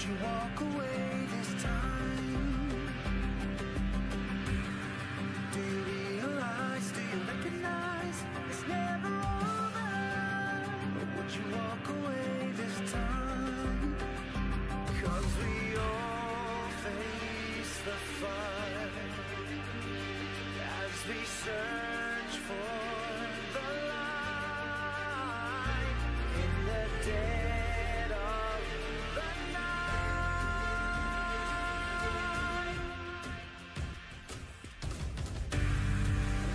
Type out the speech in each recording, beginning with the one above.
would you walk away this time? Do you realize, do you recognize it's never over? Or would you walk away this time? 'Cause we all face the fire as we search for the light in the dead of the night.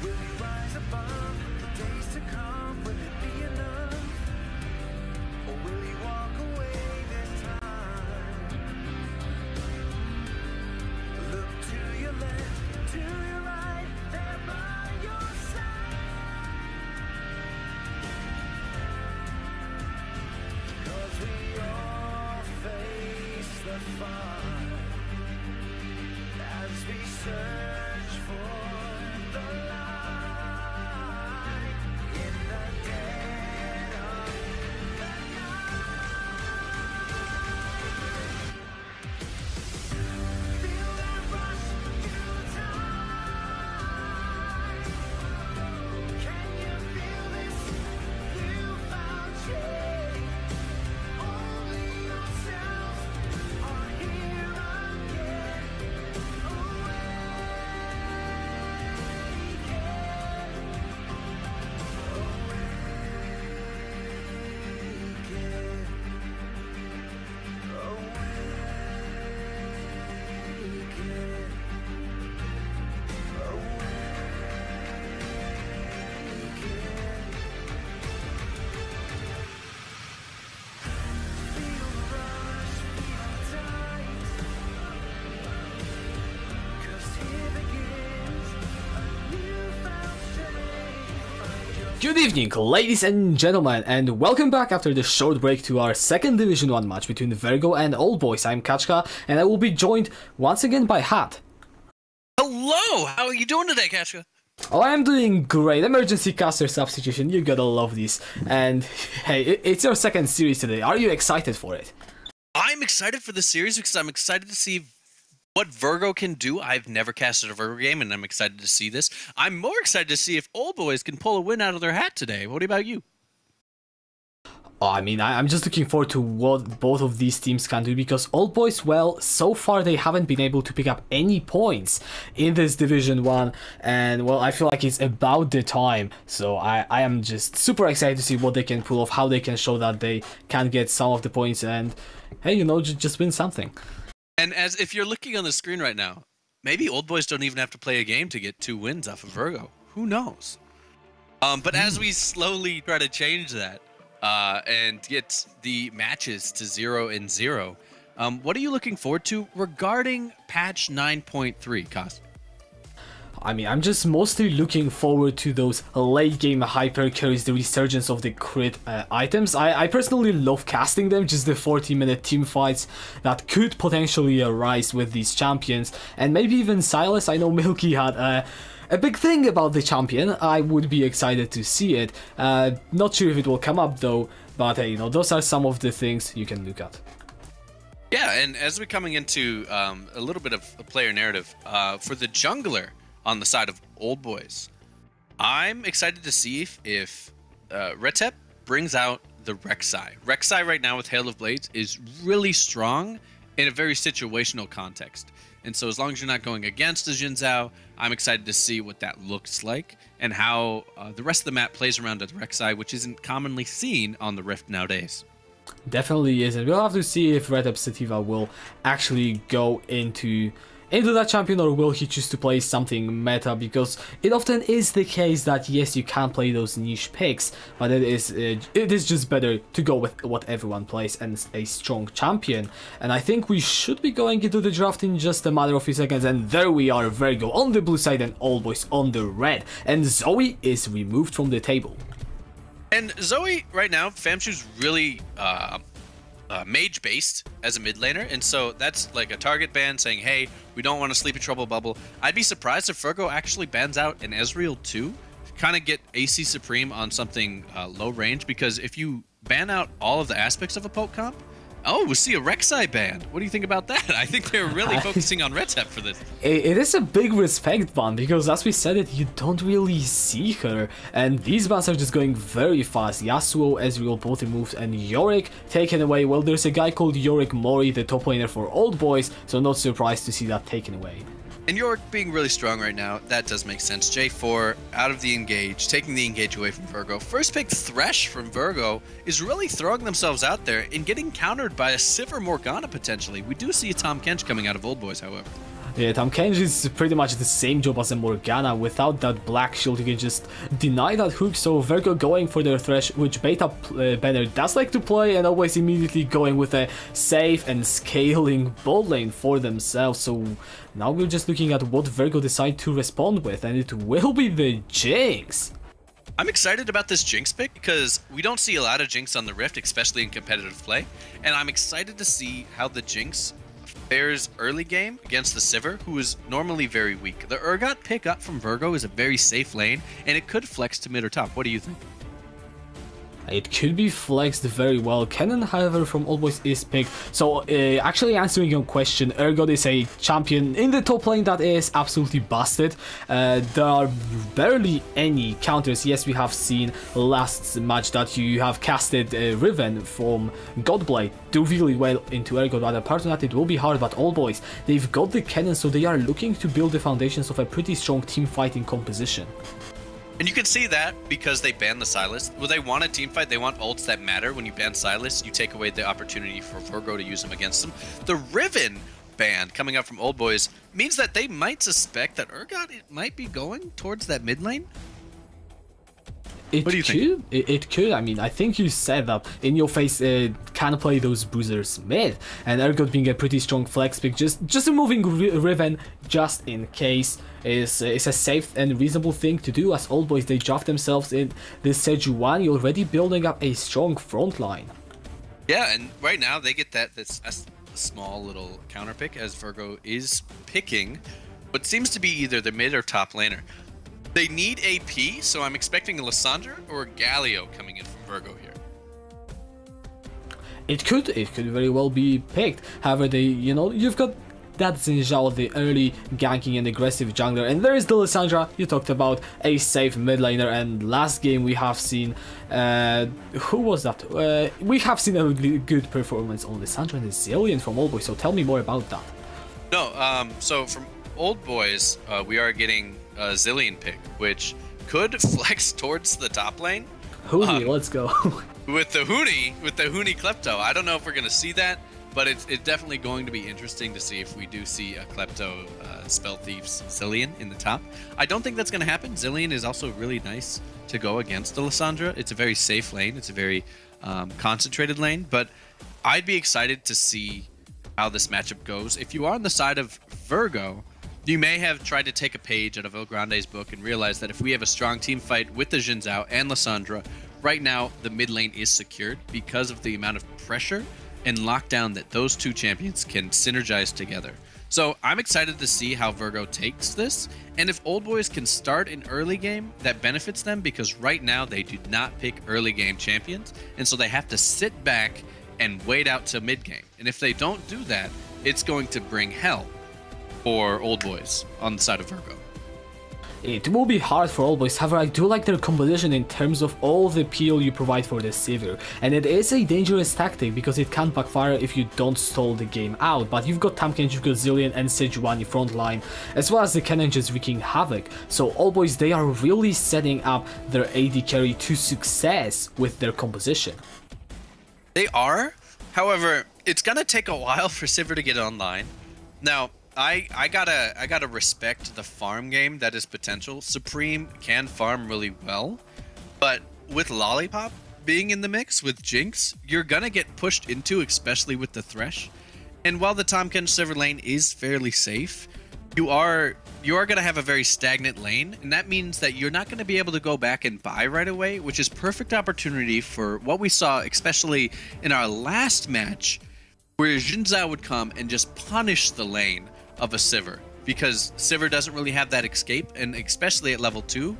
Will you rise above the days to come? Will it be enough? Or will you walk away this time? Look to your left, to your right, there by your side. 'Cause we all face the fire as we search for the light in the dead of the night. Feel that rush through time. Can you feel this? You found change. Only yourself are here again. Good evening, ladies and gentlemen, and welcome back after the short break to our second Division 1 match between Virgo and Oldboys. I'm Kaczka, and I will be joined once again by Hat. Hello! How are you doing today, Kaczka? Oh, I'm doing great. Emergency caster substitution, you gotta love this. And hey, it's your second series today. Are you excited for it? I'm excited for this series because I'm excited to see what Virgo can do. I've never casted a Virgo game, and I'm excited to see this. I'm more excited to see if Oldboys can pull a win out of their hat today. What about you? Oh, I mean, I'm just looking forward to what both of these teams can do, because Oldboys, well, so far they haven't been able to pick up any points in this Division 1, and well, I feel like it's about the time. So I am just super excited to see what they can pull off, how they can show that they can get some of the points, and hey, you know, just win something. And as if you're looking on the screen right now, maybe Oldboys don't even have to play a game to get 2 wins off of Virgo. Who knows? But as we slowly try to change that, and get the matches to 0-0. What are you looking forward to regarding patch 9.3, Kaz? I mean, I'm just mostly looking forward to those late game hyper carries, the resurgence of the crit items. I personally love casting them, just the 40-minute team fights that could potentially arise with these champions, and maybe even Silas. I know Milky had a big thing about the champion. I would be excited to see it. Not sure if it will come up though, but hey, you know, those are some of the things you can look at. Yeah, and as we're coming into a little bit of a player narrative, for the jungler on the side of Oldboys, I'm excited to see if Retep brings out the Rek'Sai. Rek'Sai right now with Hail of Blades is really strong in a very situational context. And so as long as you're not going against a Jin Zhao, I'm excited to see what that looks like and how the rest of the map plays around a Rek'Sai, which isn't commonly seen on the Rift nowadays. Definitely isn't. We'll have to see if Retep Sativa will actually go into that champion, or will he choose to play something meta, because it often is the case that yes, you can play those niche picks, but it is just better to go with what everyone plays and a strong champion. And I think we should be going into the draft in just a matter of few seconds, and there we are, Virgo on the blue side and Oldboys on the red, and Zoe is removed from the table. And Zoe right now, Famshu's really mage based as a mid laner, and so that's like a target ban saying, hey, we don't want to Sleepy Trouble bubble. I'd be surprised if Virgo actually bans out an Ezreal too, to kind of get AC Supreme on something low range, because if you ban out all of the aspects of a poke comp, Oh, we'll see a Rek'Sai ban. What do you think about that? I think they're really focusing on Red Tap for this. It is a big respect ban, because as we said it, you don't really see her, and these bans are just going very fast. Yasuo, Ezreal both removed, and Yorick taken away. Well, there's a guy called Yorick Mori, the top laner for Oldboys, so not surprised to see that taken away. And Yorick being really strong right now, that does make sense. J4 out of the engage, taking the engage away from Virgo. First pick Thresh from Virgo is really throwing themselves out there and getting countered by a Sivir Morgana potentially. We do see a Tahm Kench coming out of Oldboys, however. Yeah, Tahm Kench is pretty much the same job as a Morgana. Without that black shield, you can just deny that hook. So Virgo going for their Thresh, which beta banner does like to play, and always immediately going with a safe and scaling bot lane for themselves. So now we're just looking at what Virgo decide to respond with, and it will be the Jinx. I'm excited about this Jinx pick because we don't see a lot of Jinx on the Rift, especially in competitive play. And I'm excited to see how the Jinx fares early game against the Sivir, who is normally very weak. The Urgot pick up from Virgo is a very safe lane, and it could flex to mid or top. What do you think? It could be flexed very well. Kennen, however, from Oldboys is picked. So, actually answering your question, Urgot is a champion in the top lane that is absolutely busted. There are barely any counters. Yes, we have seen last match that you have casted Riven from Godblade do really well into Urgot, but apart from that, it will be hard. But Oldboys, they've got the Kennen, so they are looking to build the foundations of a pretty strong team fighting composition. And you can see that because they banned the Sylas. Well, they want a team fight. They want ults that matter. When you ban Sylas, you take away the opportunity for Virgo to use them against them. The Riven ban coming up from Oldboys means that they might suspect that Urgot might be going towards that mid lane. What do you think? It could. I mean, I think you said that in your face can play those boozers mid, and Urgot being a pretty strong flex pick, just removing Riven just in case is a safe and reasonable thing to do, as Oldboys, they draft themselves in this Sejuani, already building up a strong front line. Yeah, and right now they get this small little counter pick as Virgo is picking what seems to be either the mid or top laner. They need AP, so I'm expecting a Lissandra or a Galio coming in from Virgo here. It could very well be picked. However, you've got that Xin Zhao, the early ganking and aggressive jungler, and there is the Lissandra you talked about, a safe mid laner. And last game we have seen, who was that? We have seen a really good performance on Lissandra and the Zillion from Oldboys. So tell me more about that. No, so from Oldboys, we are getting a Zillion pick, which could flex towards the top lane. Hoonie, let's go. with the Hoonie Klepto. I don't know if we're gonna see that, but it's definitely going to be interesting to see if we do see a Klepto Spell Thieves Zillion in the top. I don't think that's gonna happen. Zillion is also really nice to go against the Lissandra. It's a very safe lane. It's a very concentrated lane, but I'd be excited to see how this matchup goes. If you are on the side of Virgo, you may have tried to take a page out of El Grande's book and realize that if we have a strong team fight with the Xin Zhao and Lissandra, right now the mid lane is secured because of the amount of pressure and lockdown that those two champions can synergize together. So I'm excited to see how Virgo takes this, and if Oldboys can start an early game, that benefits them because right now they do not pick early game champions, and so they have to sit back and wait out to mid game. And if they don't do that, it's going to bring hell for Oldboys on the side of Virgo. It will be hard for Oldboys, however I do like their composition in terms of all the peel you provide for the Sivir, and it is a dangerous tactic because it can backfire if you don't stall the game out. But you've got Tahm Kench, you've got Zillion and Sejuani front line, as well as the Kennen just wreaking havoc. So Oldboys, they are really setting up their AD carry to success with their composition. They are, however, it's gonna take a while for Sivir to get online. Now, I gotta respect the farm game that is potential. Supreme can farm really well, but with Lollipop being in the mix with Jinx, you're gonna get pushed into, especially with the Thresh. And while the Tahm Kench Sivir lane is fairly safe, you are gonna have a very stagnant lane, and that means that you're not gonna be able to go back and buy right away, which is perfect opportunity for what we saw, especially in our last match, where Xin Zhao would come and just punish the lane of a Sivir, because Sivir doesn't really have that escape, and especially at level 2,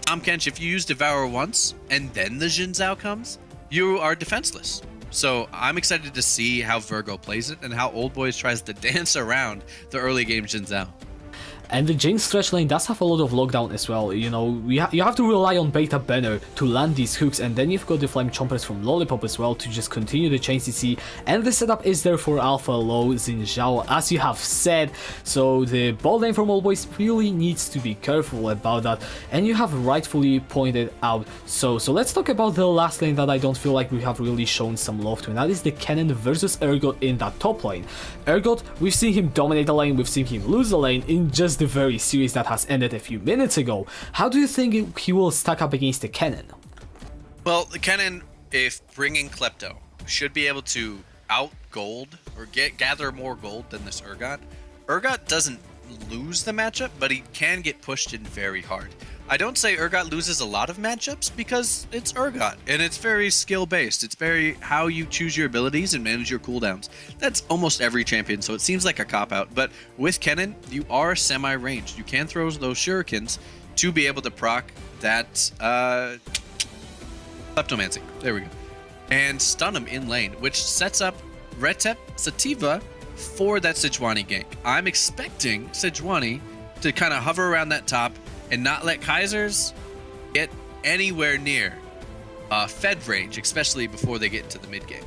Tahm Kench, if you use Devour once and then the Xin Zhao comes, you are defenseless. So I'm excited to see how Virgo plays it and how Oldboys tries to dance around the early game Xin Zhao. And the Jinx stretch lane does have a lot of lockdown as well, you know, you have to rely on Beta Banner to land these hooks, and then you've got the Flame Chompers from Lollipop as well to just continue the chain CC, and the setup is there for Alpha Low Xin Zhao, as you have said, so the bot lane from Oldboys really needs to be careful about that, and you have rightfully pointed out. So let's talk about the last lane that I don't feel like we have really shown some love to, and that is the Kennen versus Urgot in that top lane. Urgot, we've seen him dominate the lane, we've seen him lose the lane in just the very series that has ended a few minutes ago. How do you think he will stack up against the Kennen? Well, the Kennen, if bringing Klepto, should be able to out gold or gather more gold than this Urgot. Urgot doesn't lose the matchup, but he can get pushed in very hard. I don't say Urgot loses a lot of matchups because it's Urgot and it's very skill based. It's very how you choose your abilities and manage your cooldowns. That's almost every champion, so it seems like a cop out. But with Kennen, you are semi-ranged. You can throw those shurikens to be able to proc that Kleptomancy. There we go. And stun him in lane, which sets up Retep Sativa for that Sejuani gank. I'm expecting Sejuani to kind of hover around that top and not let Kaisers get anywhere near Fed range, especially before they get into the mid game.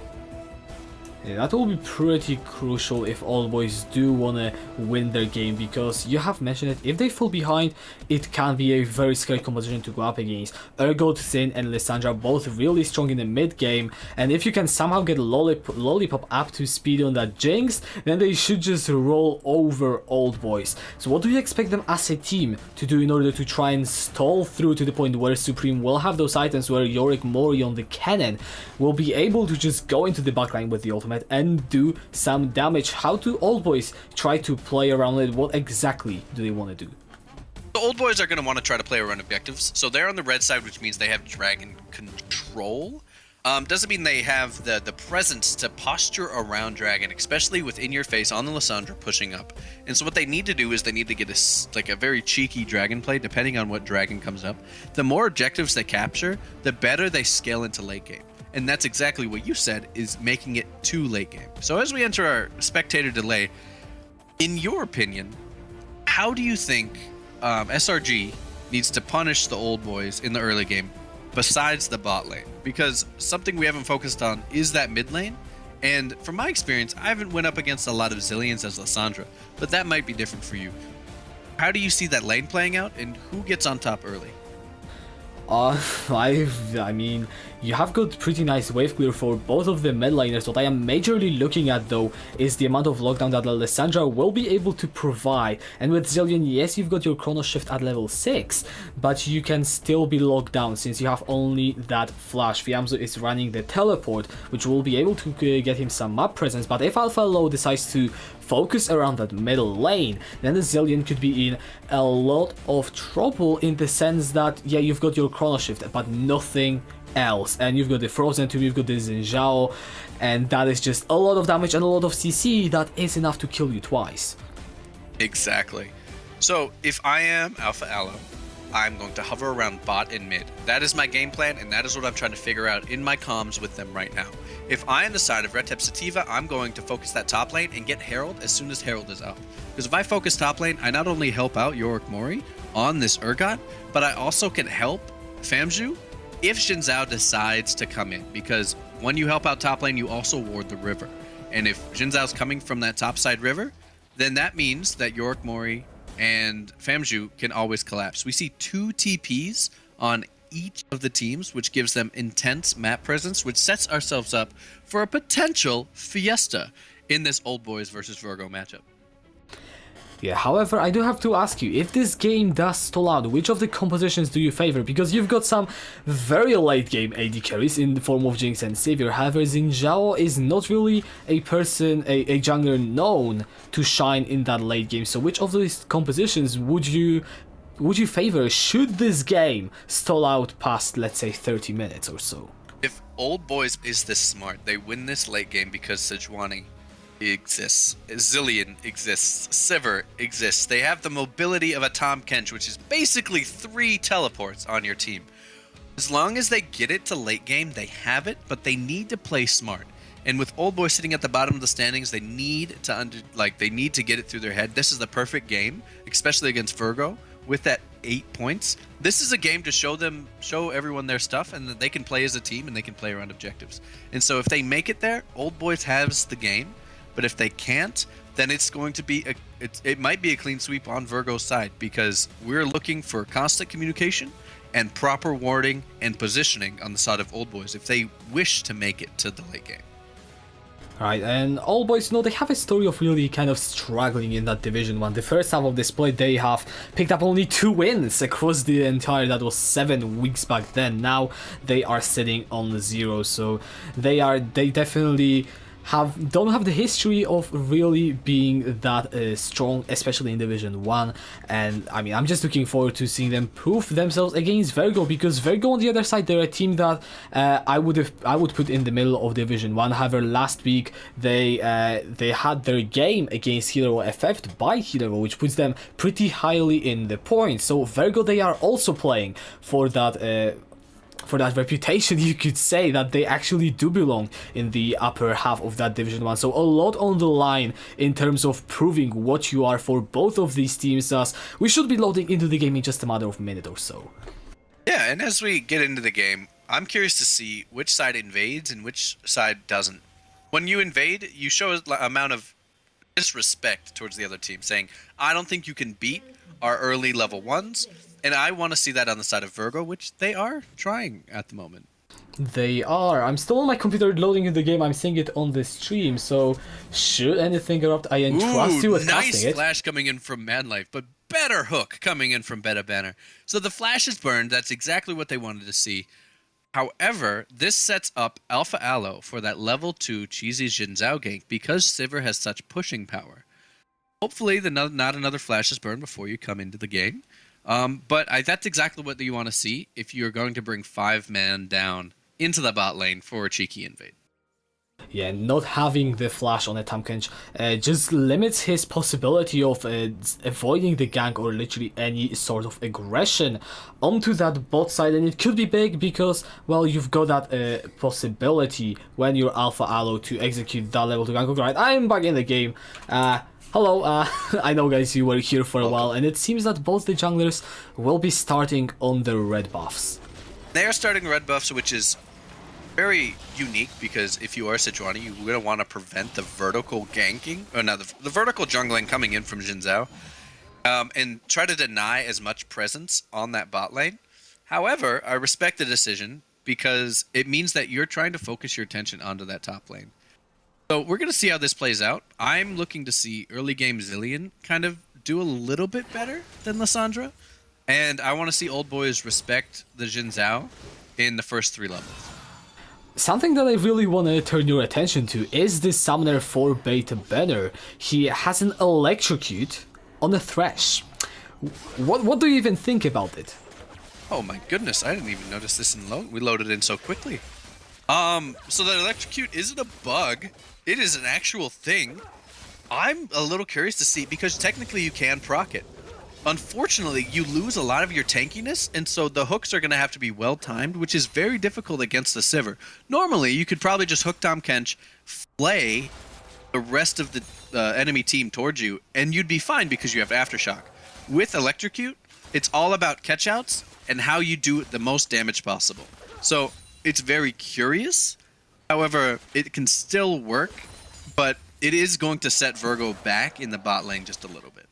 Yeah, that will be pretty crucial if Oldboys do want to win their game, because you have mentioned it, if they fall behind, it can be a very scary composition to go up against. Urgot, Xin and Lissandra both really strong in the mid game, and if you can somehow get Lollipop up to speed on that Jinx, then they should just roll over Oldboys. So what do you expect them as a team to do in order to try and stall through to the point where Supreme will have those items where Yorick Mori on the Kennen will be able to just go into the backline with the ultimate and do some damage? How do Oldboys try to play around it? What exactly do they want to do? The Oldboys are going to want to try to play around objectives. So they're on the red side, which means they have dragon control. Doesn't mean they have the presence to posture around dragon, especially within your face on the Lissandra pushing up. And so what they need to do is they need to get a very cheeky dragon play, depending on what dragon comes up. The more objectives they capture, the better they scale into late game. And that's exactly what you said, is making it too late game. So as we enter our spectator delay, in your opinion, how do you think SRG needs to punish the Oldboys in the early game besides the bot lane? Because something we haven't focused on is that mid lane. And from my experience, I haven't went up against a lot of Zillions as Lissandra, but that might be different for you. How do you see that lane playing out, and who gets on top early? I mean, you have got pretty nice wave clear for both of the mid laners. What I am majorly looking at though is the amount of lockdown that Alessandra will be able to provide. And with Zillion, yes, you've got your Chrono Shift at level 6, but you can still be locked down since you have only that flash. Fiamzo is running the teleport, which will be able to get him some map presence, but if Alpha Low decides to focus around that middle lane, then the Zillion could be in a lot of trouble, in the sense that, yeah, you've got your Chrono Shift, but nothing else, and you've got the Frozen Tomb, you've got the Xin Zhao, and that is just a lot of damage and a lot of CC that is enough to kill you twice. Exactly. So if I am Alpha Aloe, I'm going to hover around bot and mid. That is my game plan, and that is what I'm trying to figure out in my comms with them right now. If I am the side of Retep Sativa, I'm going to focus that top lane and get Herald as soon as Herald is up. Because if I focus top lane, I not only help out Yorick Mori on this Urgot, but I also can help Famju if Xin Zhao decides to come in. Because when you help out top lane, you also ward the river. And if Xin Zhao's coming from that top side river, then that means that Yorick Mori and Famju can always collapse. We see 2 TPs on each of the teams, which gives them intense map presence, which sets ourselves up for a potential fiesta in this Oldboys versus Virgo matchup. Yeah, however, I do have to ask you, if this game does stall out, which of the compositions do you favor? Because you've got some very late game AD carries in the form of Jinx and Savior. However, Xin Zhao is not really a person, a jungler known to shine in that late game. So which of these compositions would you favor should this game stall out past, let's say, 30 minutes or so? If Oldboys is this smart, they win this late game because Sejuani exists, Zillion exists, Sivir exists. They have the mobility of a Tahm Kench, which is basically 3 teleports on your team. As long as they get it to late game, they have it, but they need to play smart. And with Oldboys sitting at the bottom of the standings, they need to they need to get it through their head. This is the perfect game, especially against Virgo with that 8 points. This is a game to show everyone their stuff, and that they can play as a team and they can play around objectives. And so if they make it there, Oldboys has the game. But if they can't, then it's going to be it might be a clean sweep on Virgo's side, because we're looking for constant communication and proper warding and positioning on the side of Oldboys if they wish to make it to the late game. Right, and Oldboys, they have a story of really kind of struggling in that Division 1. The first half of the split, they have picked up only 2 wins across the entire, that was 7 weeks back then. Now they are sitting on 0, so they definitely don't have the history of really being that strong, especially in Division 1. And I mean, I'm just looking forward to seeing them prove themselves against Virgo, because Virgo on the other side, they're a team that I would put in the middle of Division 1. However, last week they had their game against Hero FF by Hero, which puts them pretty highly in the points. So Virgo, they are also playing for that reputation, you could say, that they actually do belong in the upper half of that Division 1. So a lot on the line in terms of proving what you are for both of these teams, as we should be loading into the game in just a matter of a minute or so. Yeah, and as we get into the game, I'm curious to see which side invades and which side doesn't. When you invade, you show an amount of disrespect towards the other team, saying, I don't think you can beat our early level 1s. And I want to see that on the side of Virgo, which they are trying at the moment. They are. I'm still on my computer loading in the game. I'm seeing it on the stream, so should anything erupt, I entrust you with casting it. Nice flash coming in from Madlife, but better hook coming in from Beta Banner. So the flash is burned. That's exactly what they wanted to see. However, this sets up Alpha Aloe for that level 2 cheesy Jinzhao gank, because Sivir has such pushing power. Hopefully, not another flash is burned before you come into the game. But that's exactly what you want to see if you're going to bring 5-man down into the bot lane for a cheeky invade. Yeah, not having the flash on a Tamkench just limits his possibility of avoiding the gank or literally any sort of aggression onto that bot side, and it could be big because, well, you've got that possibility when you're Alpha Aloe to execute that level 2 gank. Alright, I'm back in the game. Hello, I know guys, you were here for a while, and it seems that both the junglers will be starting on the red buffs. They are starting red buffs, which is very unique, because if you are Sejuani, you're going to want to prevent the vertical ganking, or no, the vertical jungling coming in from Jinzhao, and try to deny as much presence on that bot lane. However, I respect the decision, because it means that you're trying to focus your attention onto that top lane. So we're going to see how this plays out. I'm looking to see early game Zilean kind of do a little bit better than Lissandra. And I want to see Oldboys respect the Jinzhao in the first 3 levels. Something that I really want to turn your attention to is the summoner for Beta Banner. He has an electrocute on a Thresh. What do you even think about it? Oh my goodness, I didn't even notice this in load. We loaded in so quickly. So that electrocute isn't a bug. It is an actual thing. I'm a little curious to see, because technically you can proc it. Unfortunately, you lose a lot of your tankiness, and so the hooks are going to have to be well timed, which is very difficult against the Sivir. Normally, you could probably just hook Tahm Kench, flay the rest of the enemy team towards you, and you'd be fine because you have Aftershock. With electrocute, it's all about catchouts and how you do the most damage possible. So it's very curious. However, it can still work, but it is going to set Virgo back in the bot lane just a little bit.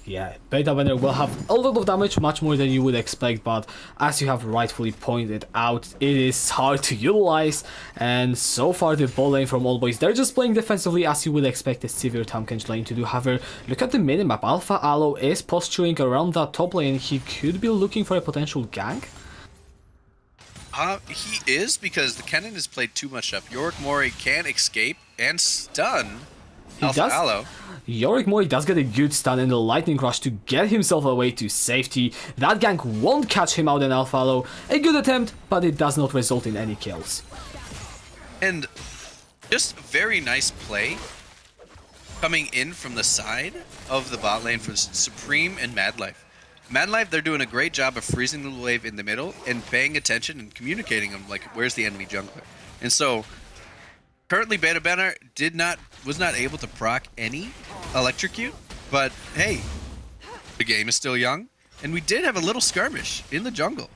Yeah, Beta Banner will have a lot of damage, much more than you would expect, but as you have rightfully pointed out, it is hard to utilize, and so far the bot lane from Oldboys, they're just playing defensively as you would expect a severe Tahm Kench lane to do. However, look at the minimap. Alpha Aloe is posturing around that top lane. He could be looking for a potential gank. He is, because the Kennen has played too much up. Yorick Mori can escape and stun Alpha Aloe. Yorick Mori does get a good stun and a lightning rush to get himself away to safety. That gank won't catch him out in Alpha Aloe. A good attempt, but it does not result in any kills. And just very nice play coming in from the side of the bot lane for Supreme and Madlife. Madlife, they're doing a great job of freezing the wave in the middle and paying attention and communicating them, like, where's the enemy jungler? And so, Currently, Beta Banner was not able to proc any electrocute, but hey, the game is still young, and we did have a little skirmish in the jungle.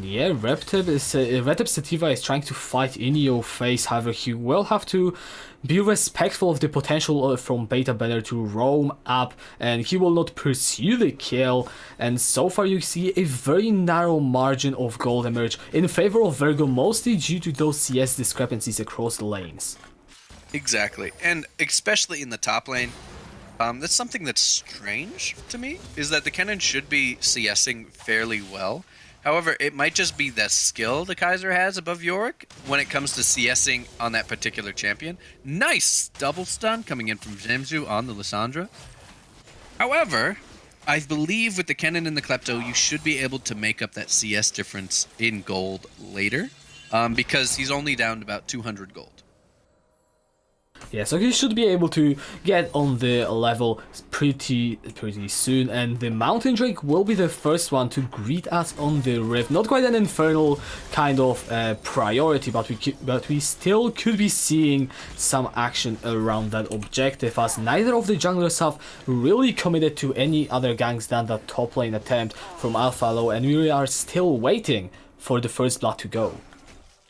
Yeah, Retep Sativa is trying to fight in your face, however he will have to be respectful of the potential from Beta Banner to roam up, and he will not pursue the kill, and so far you see a very narrow margin of gold emerge in favor of Virgo, mostly due to those CS discrepancies across the lanes. Exactly, and especially in the top lane, that's something that's strange to me, is that the Kennen should be CSing fairly well. However, it might just be the skill the Kaiser has above Yorick when it comes to CSing on that particular champion. Nice double stun coming in from Zemzu on the Lissandra. However, I believe with the Kennen and the Klepto, you should be able to make up that CS difference in gold later, because he's only down to about 200 gold. Yeah, so he should be able to get on the level pretty soon, and the Mountain Drake will be the first one to greet us on the Rift. Not quite an infernal kind of priority, but we still could be seeing some action around that objective, as neither of the junglers have really committed to any other ganks than that top lane attempt from Alpha Low, and we are still waiting for the first blood to go.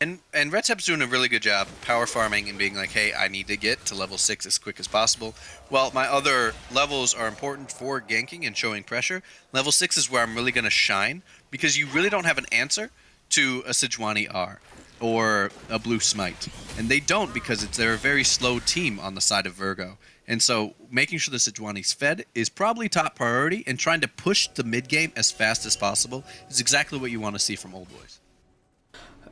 And Retep's doing a really good job power farming and being like, hey, I need to get to level 6 as quick as possible. While my other levels are important for ganking and showing pressure, level 6 is where I'm really going to shine, because you really don't have an answer to a Sejuani R or a Blue Smite. And they don't, because they're a very slow team on the side of Virgo. And so making sure the Sejuani's fed is probably top priority, and trying to push the mid game as fast as possible is exactly what you want to see from Oldboys.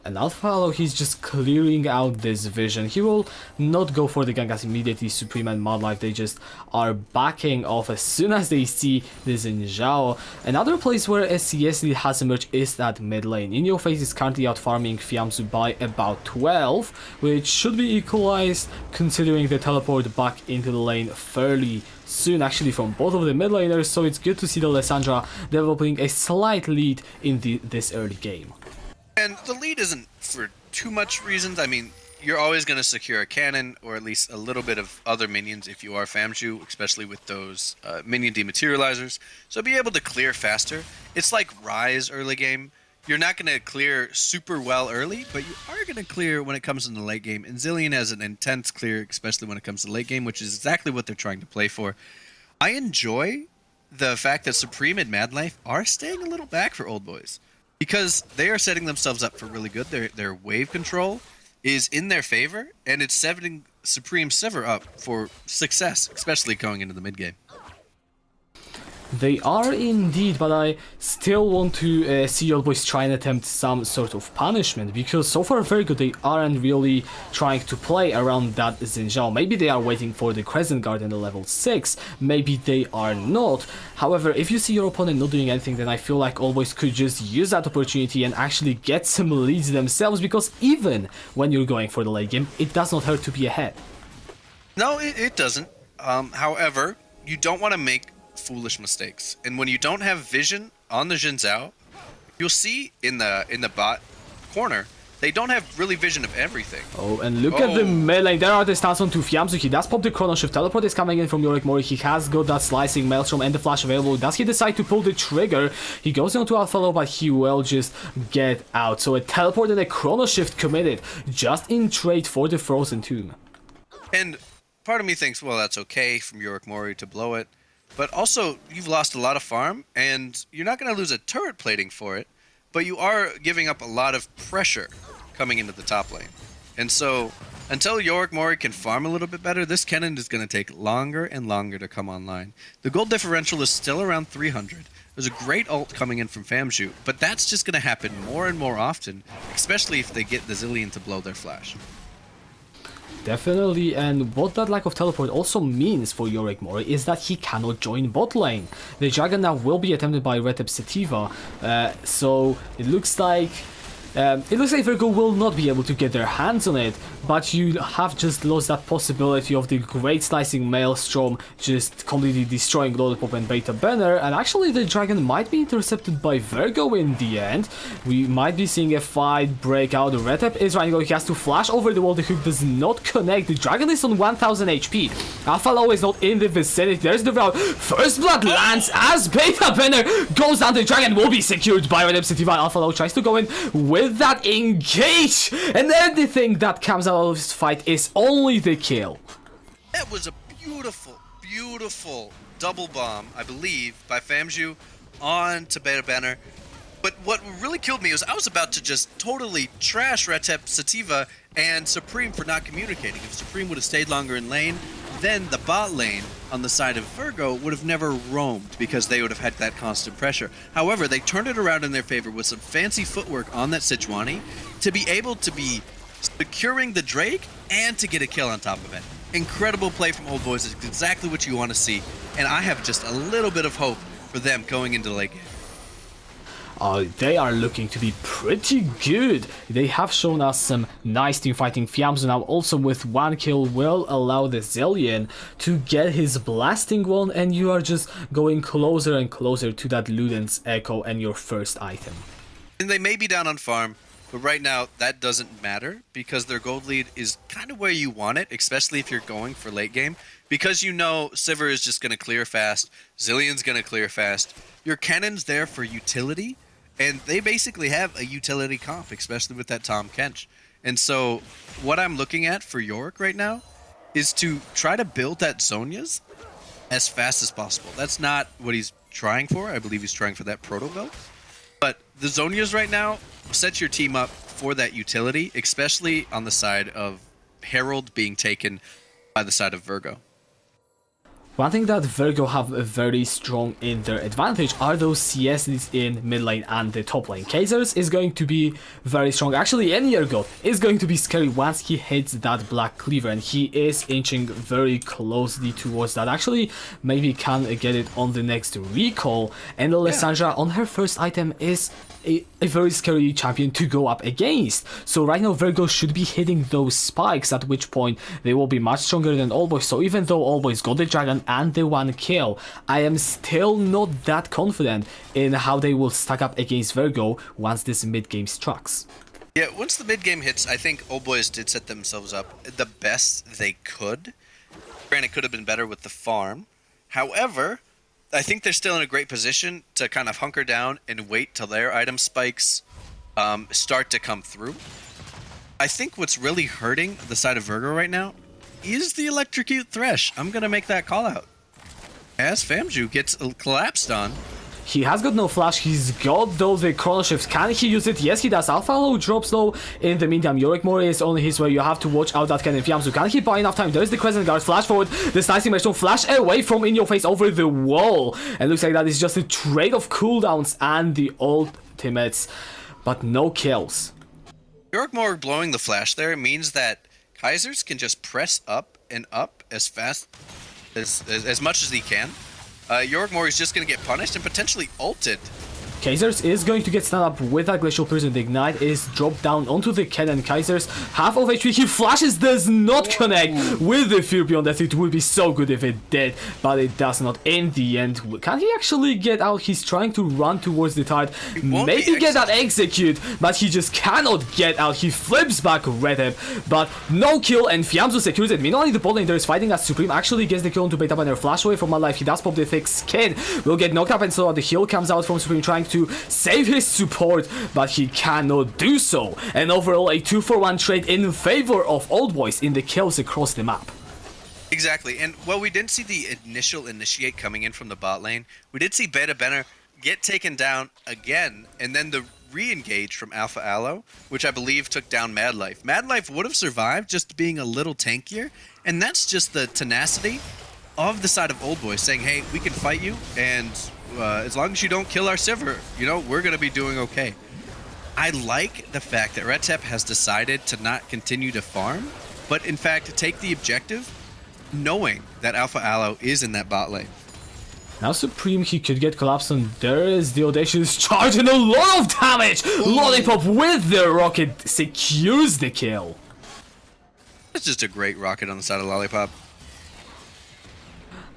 And Alpha, he's just clearing out this vision. He will not go for the gank as immediately Supreme and Mudlife, they just are backing off as soon as they see the Xin Zhao. Another place where SCS lead has emerged is that mid lane. In Your Face is currently out farming Fiamzu by about 12, which should be equalized considering the teleport back into the lane fairly soon actually from both of the mid laners, so it's good to see the Lissandra developing a slight lead in this early game. And the lead isn't for too much reasons. I mean, you're always going to secure a cannon, or at least a little bit of other minions if you are Famju, especially with those minion dematerializers. So be able to clear faster. It's like Rise early game. You're not going to clear super well early, but you are going to clear when it comes in the late game. And Zilean has an intense clear, especially when it comes to late game, which is exactly what they're trying to play for. I enjoy the fact that Supreme and Madlife are staying a little back for Oldboys, because they are setting themselves up for really good. Their wave control is in their favor, and it's setting Supreme Sivir up for success, especially going into the mid game. They are indeed, but I still want to see Oldboys try and attempt some sort of punishment, because so far very good. They aren't really trying to play around that Xin Zhao. Maybe they are waiting for the Crescent Guard in the level 6, maybe they are not. However, if you see your opponent not doing anything, then I feel like Oldboys could just use that opportunity and actually get some leads themselves, because even when you're going for the late game, it does not hurt to be ahead. No, it doesn't. However, you don't want to make foolish mistakes, and when you don't have vision on the Xin Zhao, you'll see in the bot corner they don't have really vision of everything. Oh, and look at the melee. There are the stance onto Fiamzu. He does pop the Chrono Shift. Teleport is coming in from Yorick Mori. He has got that slicing Maelstrom and the flash available. Does he decide to pull the trigger? He goes on to Alpha Low, but he will just get out. So a teleport and a Chrono Shift committed just in trade for the Frozen Tomb. And part of me thinks, well, that's okay from Yorick Mori to blow it. But also, you've lost a lot of farm, and you're not going to lose a turret plating for it, but you are giving up a lot of pressure coming into the top lane. And so, until Yorick Mori can farm a little bit better, this Kennen is going to take longer and longer to come online. The gold differential is still around 300. There's a great ult coming in from Famju, but that's just going to happen more and more often, especially if they get the Zilean to blow their flash. Definitely, and what that lack of teleport also means for Yorick Mori is that he cannot join bot lane. The Dragon now will be attempted by Retep Sativa, so it looks like It looks like Virgo will not be able to get their hands on it, but you have just lost that possibility of the great slicing Maelstrom just completely destroying Lollipop and Beta Banner, and actually the dragon might be intercepted by Virgo in the end. We might be seeing a fight break out. Retep is running, he has to flash over the wall, the hook does not connect, the dragon is on 1000 HP. Alpha Low is not in the vicinity, there's the route, first blood lands as Beta Banner goes down, the dragon will be secured by Retep Sativa. Alpha Low tries to go in with that engage, and everything that comes out of this fight is only the kill. That was a beautiful, beautiful double bomb, I believe, by Famju on to Beta Banner. But what really killed me was I was about to just totally trash Retep Sativa and Supreme for not communicating. If Supreme would have stayed longer in lane, then the bot lane on the side of Virgo would have never roamed because they would have had that constant pressure. However, they turned it around in their favor with some fancy footwork on that Sejuani to be able to be securing the Drake and to get a kill on top of it. Incredible play from Oldboys is exactly what you want to see, and I have just a little bit of hope for them going into the late game. They are looking to be pretty good. They have shown us some nice team fighting. Fiamzu now also with 1 kill will allow the Zillion to get his blasting one, and you are just going closer and closer to that Luden's Echo and your first item. And they may be down on farm, but right now that doesn't matter because their gold lead is kind of where you want it, especially if you're going for late game, because you know Sivir is just going to clear fast, Zillion's going to clear fast, your cannon's there for utility, and they basically have a utility comp, especially with that Tahm Kench. And so what I'm looking at for Yorick right now is to try to build that Zhonya's as fast as possible. That's not what he's trying for. I believe he's trying for that Proto build. But the Zhonya's right now set your team up for that utility, especially on the side of Herald being taken by the side of Virgo. One thing that Virgo have very strong in their advantage are those CSs in mid lane and the top lane. Kazers is going to be very strong. Actually, any Ergo is going to be scary once he hits that Black Cleaver, and he is inching very closely towards that. Actually, maybe can get it on the next recall, and Alessandra on her first item is a very scary champion to go up against. So right now Virgo should be hitting those spikes, at which point they will be much stronger than Oldboys. So even though Oldboys got the dragon and the 1 kill, I am still not that confident in how they will stack up against Virgo once this mid game strikes. Yeah, once the mid game hits, I think Oldboys did set themselves up the best they could. Granted, it could have been better with the farm. However, I think they're still in a great position to kind of hunker down and wait till their item spikes start to come through. I think what's really hurting the side of Virgo right now is the Electrocute Thresh. I'm going to make that call out. As Famju gets collapsed on. He has got no flash, he's got though the chrono shift. Can he use it? Yes, he does. Alpha Low drops low. In the meantime, Yorick Mori is on his way. You have to watch out that cannon Fiamzu. Can he buy enough time? There's the Crescent Guard. Flash forward. The slicing Maelstrom flash away from in your face over the wall. And looks like that is just a trade of cooldowns and the ultimates, but no kills. Yorick Mori blowing the flash there means that Kaisers can just press up and up as fast as much as he can. Yorick Mori is just going to get punished and potentially ulted. Kaisers is going to get stunned up with that Glacial Prison. The Ignite is dropped down onto the cannon. Kaisers half of HP. He flashes, does not connect with the Fear Beyond Death. It would be so good if it did, but it does not in the end. Can he actually get out? He's trying to run towards the tide. Maybe get that execute, but he just cannot get out. He flips back Retep, but no kill, and Fiamzu secures it. Meanwhile, the bot lane there is fighting as Supreme actually gets the kill onto Beta Banner. Flash away from my life. He does pop the thick skin. Will get knocked up, and so the heal comes out from Supreme trying to save his support, but he cannot do so. And overall, a 2-for-1 trade in favor of Oldboys in the kills across the map. Exactly, and while we didn't see the initial initiate coming in from the bot lane, we did see Beta Banner get taken down again, and then the re-engage from Alpha Aloe, which I believe took down Mad Life. Mad Life would have survived just being a little tankier, and that's just the tenacity of the side of Oldboys saying, hey, we can fight you, and as long as you don't kill our Sivir, you know, we're going to be doing okay. I like the fact that Retep has decided to not continue to farm, but in fact take the objective, knowing that Alpha Aloe is in that bot lane. Now Supreme, he could get collapsed on. There is the audacious charge and a lot of damage! Lollipop with the rocket secures the kill. That's just a great rocket on the side of Lollipop.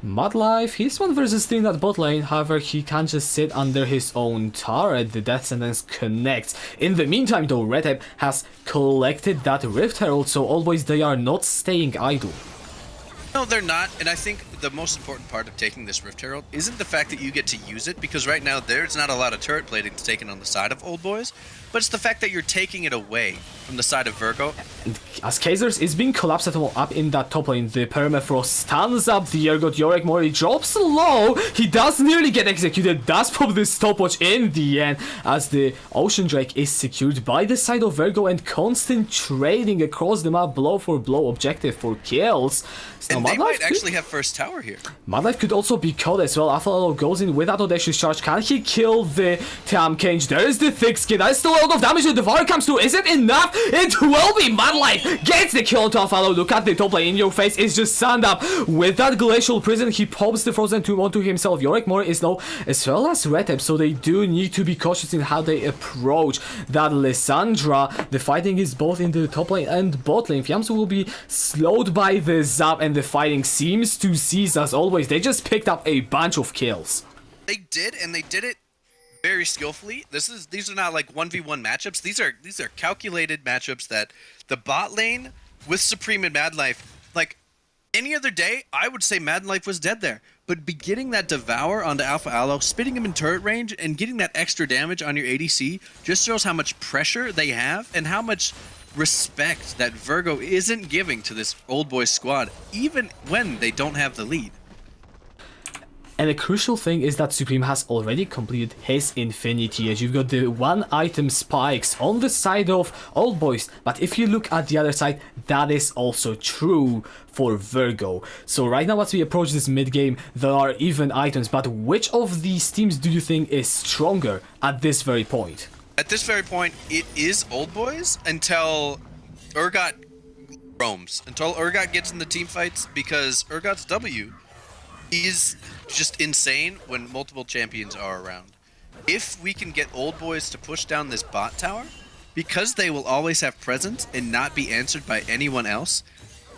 Mudlife, he's 1 versus 3 in that bot lane, however he can't just sit under his own turret, the death sentence connects. In the meantime though, Red Type has collected that Rift Herald, so Oldboys, they are not staying idle. No, they're not, and I think the most important part of taking this Rift Herald isn't the fact that you get to use it, because right now there's not a lot of turret plating taken on the side of Oldboys, but it's the fact that you're taking it away from the side of Virgo. And as Kazers is being collapsed up in that top lane, the Permafrost stands up, the Ergot Yorick Mori drops low, he does nearly get executed, does pop the stopwatch in the end, as the Ocean Drake is secured by the side of Virgo and constant trading across the map, blow for blow, objective for kills. So and they might actually have first tower here. Mudlife could also be caught as well. Alpha goes in without audacious charge. Can he kill the Tam Cage? There is the thick skin. That is still a lot of damage. The Devour comes through. Is it enough? It will be. Mudlife gets the kill to Alpha. Look at the top lane in your face. It's just stand up with that Glacial Prison. He pops the Frozen Tomb onto himself. Yorick Mori is low as well as Red Type, so they do need to be cautious in how they approach that Lissandra. The fighting is both in the top lane and bot lane. Fiamsu will be slowed by the Zap, and the fighting seems to cease as always. They just picked up a bunch of kills. They did, and they did it very skillfully. These are not like 1v1 matchups. These are calculated matchups that the bot lane with Supreme and Madlife, like any other day, I would say Madlife was dead there. But getting that Devour onto Alpha Aloe, spitting him in turret range, and getting that extra damage on your ADC just shows how much pressure they have and how much respect that Virgo isn't giving to this Oldboys squad, even when they don't have the lead. And the crucial thing is that Supreme has already completed his Infinity Edge. You've got the 1 item spikes on the side of Oldboys, but if you look at the other side, that is also true for Virgo. So right now as we approach this mid game, there are even items, but which of these teams do you think is stronger at this very point? At this very point, it is Oldboys until Urgot roams, until Urgot gets in the team fights, because Urgot's W is just insane when multiple champions are around. If we can get Oldboys to push down this bot tower, because they will always have presence and not be answered by anyone else,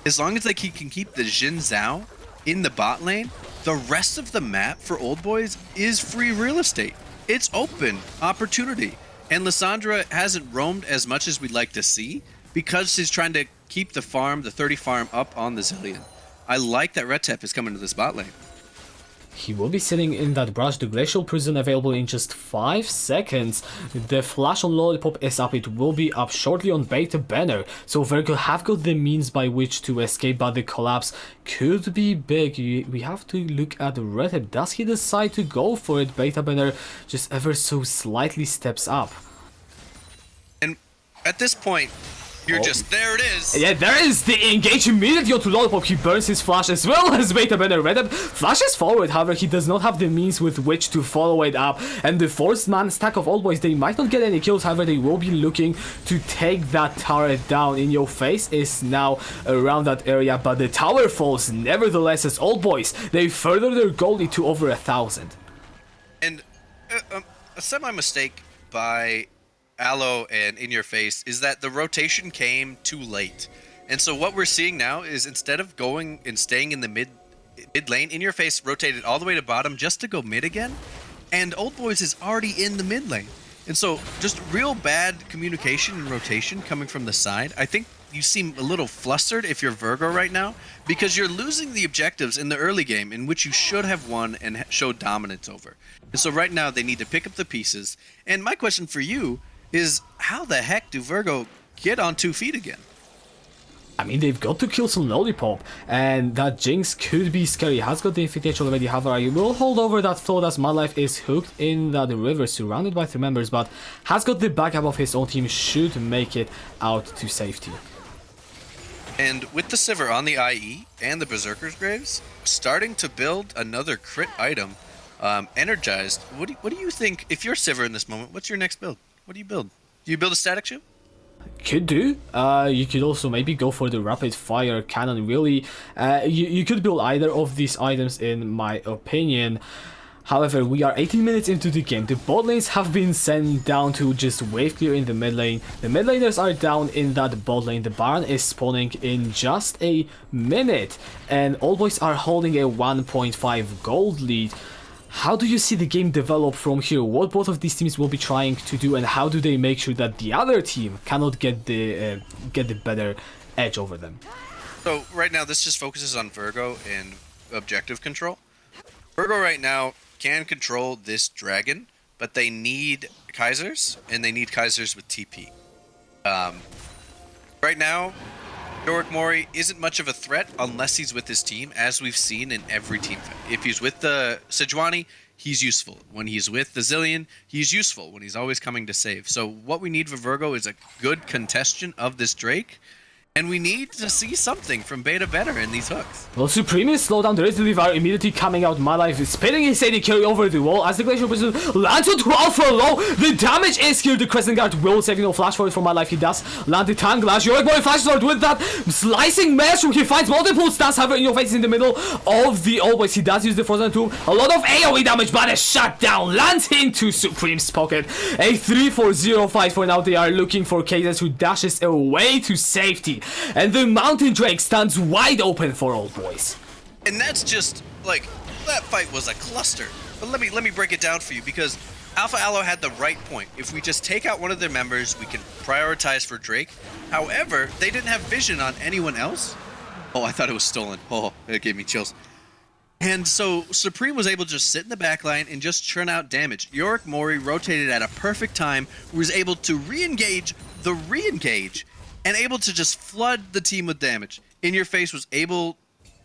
as long as they can keep the Jin Zhao in the bot lane, the rest of the map for Oldboys is free real estate. It's open opportunity. And Lissandra hasn't roamed as much as we'd like to see because she's trying to keep the farm, the 30 farm, up on the Zillion. I like that Red Tep is coming to this bot lane. He will be sitting in that brush, the Glacial Prison available in just 5 seconds. The flash on Lollipop is up, it will be up shortly on Beta Banner. So Virgo have got the means by which to escape, but the collapse could be big. We have to look at Red Hat. Does he decide to go for it? Beta Banner just ever so slightly steps up. And at this point, you're just, there it is. Yeah, there is the engage immediately onto Lollipop. He burns his flash as well as Beta Banner. Red Up flashes forward, however, he does not have the means with which to follow it up. And the forced man stack of Oldboys, they might not get any kills, however, they will be looking to take that turret down. In your face is now around that area, but the tower falls nevertheless as Oldboys, they further their goal to over 1,000. And a semi-mistake by Aloe and In Your Face is that the rotation came too late. And so what we're seeing now is instead of going and staying in the mid lane, In Your Face rotated all the way to bottom just to go mid again, and Oldboys is already in the mid lane. And so just real bad communication and rotation coming from the side. I think you seem a little flustered if you're Virgo right now, because you're losing the objectives in the early game in which you should have won and showed dominance over. And so right now they need to pick up the pieces. And my question for you is, how the heck do Virgo get on 2 feet again? I mean, they've got to kill some Lollipop, and that Jinx could be scary. Has got the Infinity already, however, you will hold over that thought as Madlife is hooked in that river, surrounded by 3 members, but has got the backup of his own team, should make it out to safety. And with the Sivir on the IE and the Berserker's Graves, starting to build another crit item, energized, what do you think, if you're Sivir in this moment, what's your next build? What do you build? Do you build a static shoe? could do. You could also maybe go for the rapid fire cannon. Really, you could build either of these items in my opinion. However, we are 18 minutes into the game. The bot lanes have been sent down to just wave clear in the mid lane. The mid laners are down in that bot lane. The Baron is spawning in just a minute. And Oldboys are holding a 1.5 gold lead. How do you see the game develop from here? What both of these teams will be trying to do, and how do they make sure that the other team cannot get the better edge over them? So right now, this just focuses on Virgo and objective control. Virgo right now can control this dragon, but they need Kaisers, and they need Kaisers with TP. Right now, Yorick Mori isn't much of a threat unless he's with his team, as we've seen in every team fight. If he's with the Sejuani, he's useful. When he's with the Zillion, he's useful when he's always coming to save. So what we need for Virgo is a good contestant of this Drake, and we need to see something from Beta better in these hooks. Well, Supreme is slowed down. The Resident Evil immediately coming out. My life is spinning his AD carry over the wall as the Glacial Prison lands on 12 for low. The damage is here. The Crescent Guard will save no flash forward for My Life. He does land the Tank Glash. Yorick Boy flash sword with that slicing mushroom. He finds multiple stans, however, in your face in the middle of the Oldboys. He does use the Frozen Tomb. A lot of AoE damage, but a shutdown lands into Supreme's pocket. A 3-4-0 fight for now. They are looking for Cadence, who dashes away to safety. And the Mountain Drake stands wide open for Oldboys. And that's just like, that fight was a cluster. But let me break it down for you, because Alpha Aloe had the right point. If we just take out one of their members, we can prioritize for Drake. However, they didn't have vision on anyone else. Oh, I thought it was stolen. Oh, it gave me chills. And so Supreme was able to just sit in the backline and just churn out damage. Yorick Mori rotated at a perfect time, was able to re-engage the re-engage, and able to just flood the team with damage. In Your Face was able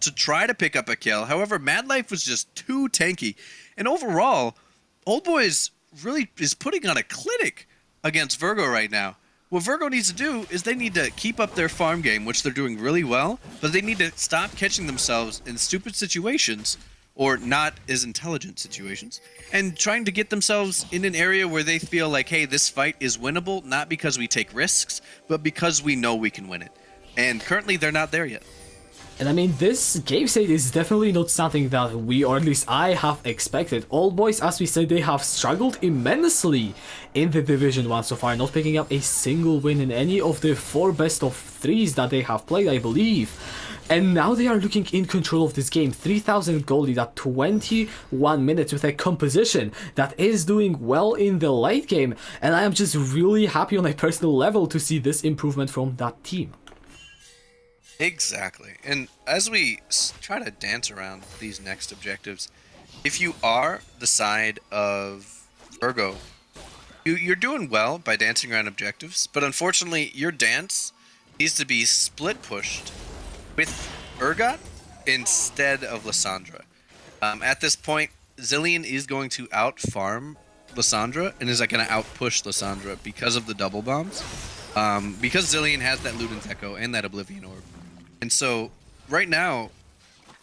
to try to pick up a kill. However, Mad Life was just too tanky. And overall, Oldboys really is putting on a clinic against Virgo right now. What Virgo needs to do is they need to keep up their farm game, which they're doing really well, but they need to stop catching themselves in stupid situations, or not as intelligent situations, and trying to get themselves in an area where they feel like, hey, this fight is winnable, not because we take risks, but because we know we can win it. And currently, they're not there yet. And I mean, this game state is definitely not something that we, or at least I, have expected. Oldboys, as we said, they have struggled immensely in the Division 1 so far, not picking up a single win in any of the 4 best of 3s that they have played, I believe. And now they are looking in control of this game. 3,000 gold lead at 21 minutes with a composition that is doing well in the late game. And I am just really happy on a personal level to see this improvement from that team. Exactly. And as we try to dance around these next objectives, if you are the side of Virgo, you're doing well by dancing around objectives, but unfortunately your dance needs to be split pushed with Urgot instead of Lissandra. At this point, Zillion is going to out-farm Lissandra and is going to out-push Lissandra because of the double bombs. Because Zillion has that Luden's Echo and that Oblivion Orb. And so, right now,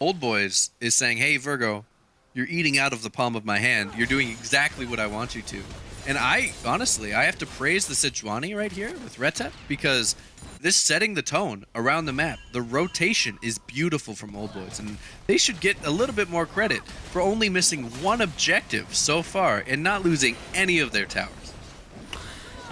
Oldboys is saying, hey, Virgo, you're eating out of the palm of my hand. You're doing exactly what I want you to. And honestly, I have to praise the Sejuani right here with Retet, because this setting the tone around the map, the rotation is beautiful from Oldboys, and they should get a little bit more credit for only missing one objective so far and not losing any of their towers.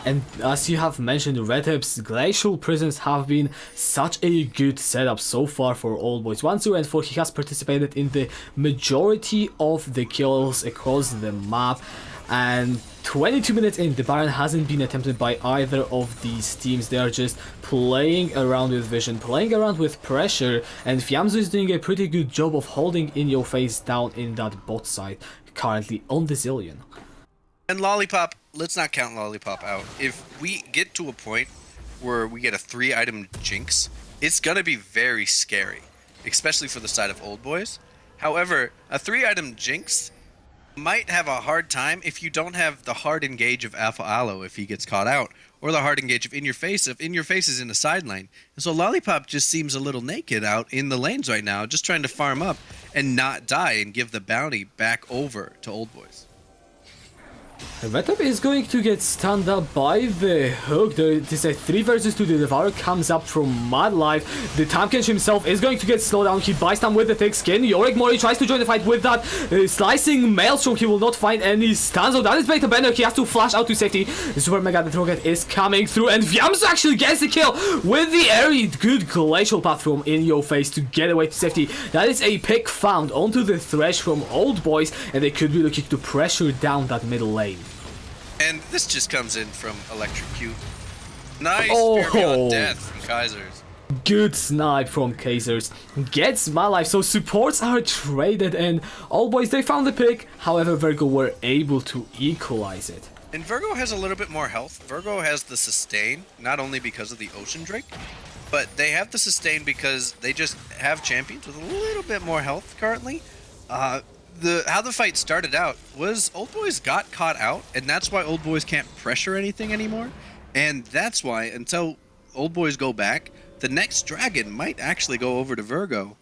And as you have mentioned, Retep's Glacial Prisons have been such a good setup so far for Oldboys. 1, 2, and 4, he has participated in the majority of the kills across the map. And 22 minutes in, the Baron hasn't been attempted by either of these teams. They are just playing around with vision, playing around with pressure, and Fiamzo is doing a pretty good job of holding In Your Face down in that bot side, currently on the Zillion. And Lollipop, let's not count Lollipop out. If we get to a point where we get a 3-item Jinx, it's going to be very scary, especially for the side of Oldboys. However, a 3-item Jinx might have a hard time if you don't have the hard engage of Alpha Aloe if he gets caught out, or the hard engage of In Your Face if In Your Face is in the sideline. And so Lollipop just seems a little naked out in the lanes right now, just trying to farm up and not die and give the bounty back over to Oldboys. Red is going to get stunned up by the hook. This 3 versus 2. The Devourer comes up from Mad Life. The Tampkench himself is going to get slowed down. He buys time with the thick skin. Yorick Mori tries to join the fight with that slicing Maelstrom. He will not find any stuns. So that is Beta Bender. He has to flash out to safety. The Super Mega Death Rocket is coming through, and Vyamsu actually gets the kill with the airy good glacial path from In Your Face to get away to safety. That is a pick found onto the Thresh from Oldboys, and they could be looking to pressure down that middle lane. And this just comes in from Electrocute. Nice Fear Beyond Death from Kaisers. Good snipe from Kaisers. Gets my life. So supports are traded, and Oldboys, they found the pick. However, Virgo were able to equalize it. And Virgo has a little bit more health. Virgo has the sustain, not only because of the Ocean Drake, but they have the sustain because they just have champions with a little bit more health currently. How the fight started out was Oldboys got caught out, and that's why Oldboys can't pressure anything anymore. And that's why, until Oldboys go back, the next dragon might actually go over to Virgo.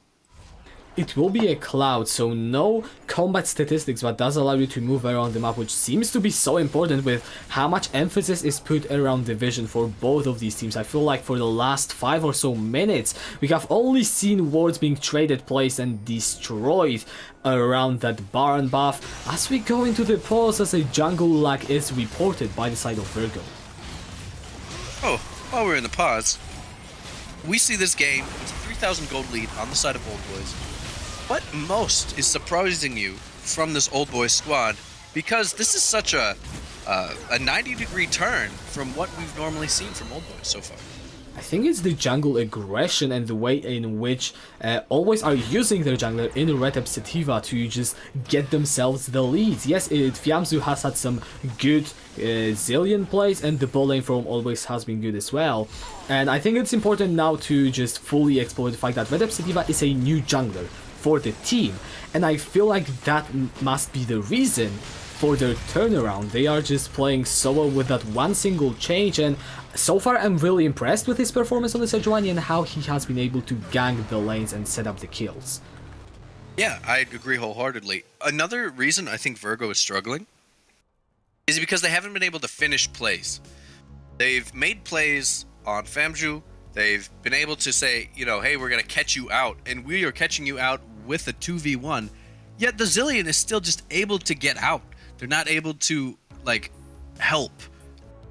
It will be a cloud, so no combat statistics, but does allow you to move around the map, which seems to be so important with how much emphasis is put around the vision for both of these teams. I feel like for the last 5 or so minutes, we have only seen wards being traded, placed and destroyed around that Baron buff as we go into the pause, as a jungle lag is reported by the side of Virgo. Oh, while we're in the pause, we see this game with a 3,000 gold lead on the side of Oldboys. What most is surprising you from this Oldboys squad? Because this is such a 90-degree turn from what we've normally seen from Oldboys so far. I think it's the jungle aggression and the way in which Oldboys are using their jungler in Red Sativa to just get themselves the leads. Yes, Vyamsu has had some good Zillion plays, and the ball lane from Oldboys has been good as well. And I think it's important now to just fully exploit the fact that Red Sativa is a new jungler for the team, and I feel like that must be the reason for their turnaround. They are just playing so well with that one single change, and so far I'm really impressed with his performance on the Sejuani and how he has been able to gang the lanes and set up the kills. Yeah, I agree wholeheartedly. Another reason I think Virgo is struggling is because they haven't been able to finish plays. They've made plays on Famju. They've been able to say, you know, hey, we're going to catch you out, and we are catching you out with a 2v1, yet the Zillion is still just able to get out. They're not able to, like, help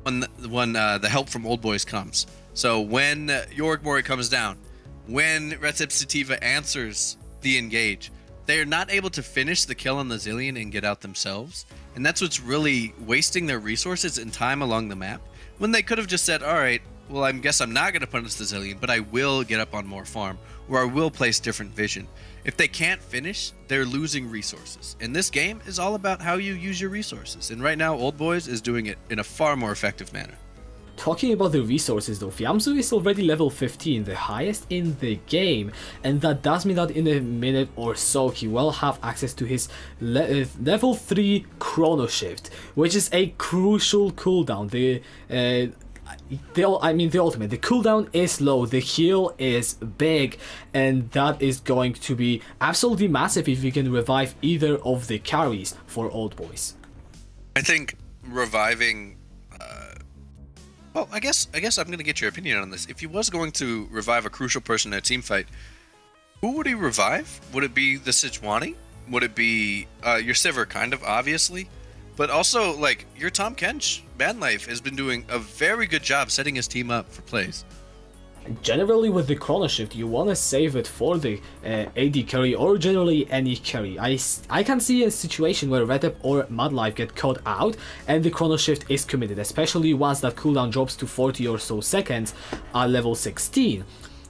when the help from Oldboys comes. So when Yorick Mori comes down, when Recep Sativa answers the engage, they are not able to finish the kill on the Zillion and get out themselves. And that's what's really wasting their resources and time along the map, when they could have just said, all right, well, I guess I'm not going to punish the Zillion, but I will get up on more farm, or I will place different vision. If they can't finish, they're losing resources. And this game is all about how you use your resources. And right now, Oldboys is doing it in a far more effective manner. Talking about the resources though, Vyamsu is already level 15, the highest in the game, and that does mean that in a minute or so he will have access to his level 3 Chrono Shift, which is a crucial cooldown. The ultimate, the cooldown is low, the heal is big, and that is going to be absolutely massive if we can revive either of the carries for Oldboys. I think reviving well, I guess I'm going to get your opinion on this. If he was going to revive a crucial person in a team fight, who would he revive? Would it be the Sejuani? Would it be your Sivir, kind of, obviously? But also, like, your Tahm Kench, Manlife, has been doing a very good job setting his team up for plays. Generally with the Chrono Shift, you want to save it for the AD carry, or generally any carry. I can see a situation where Redep or Madlife get caught out and the Chrono Shift is committed, especially once that cooldown drops to 40 or so seconds at level 16.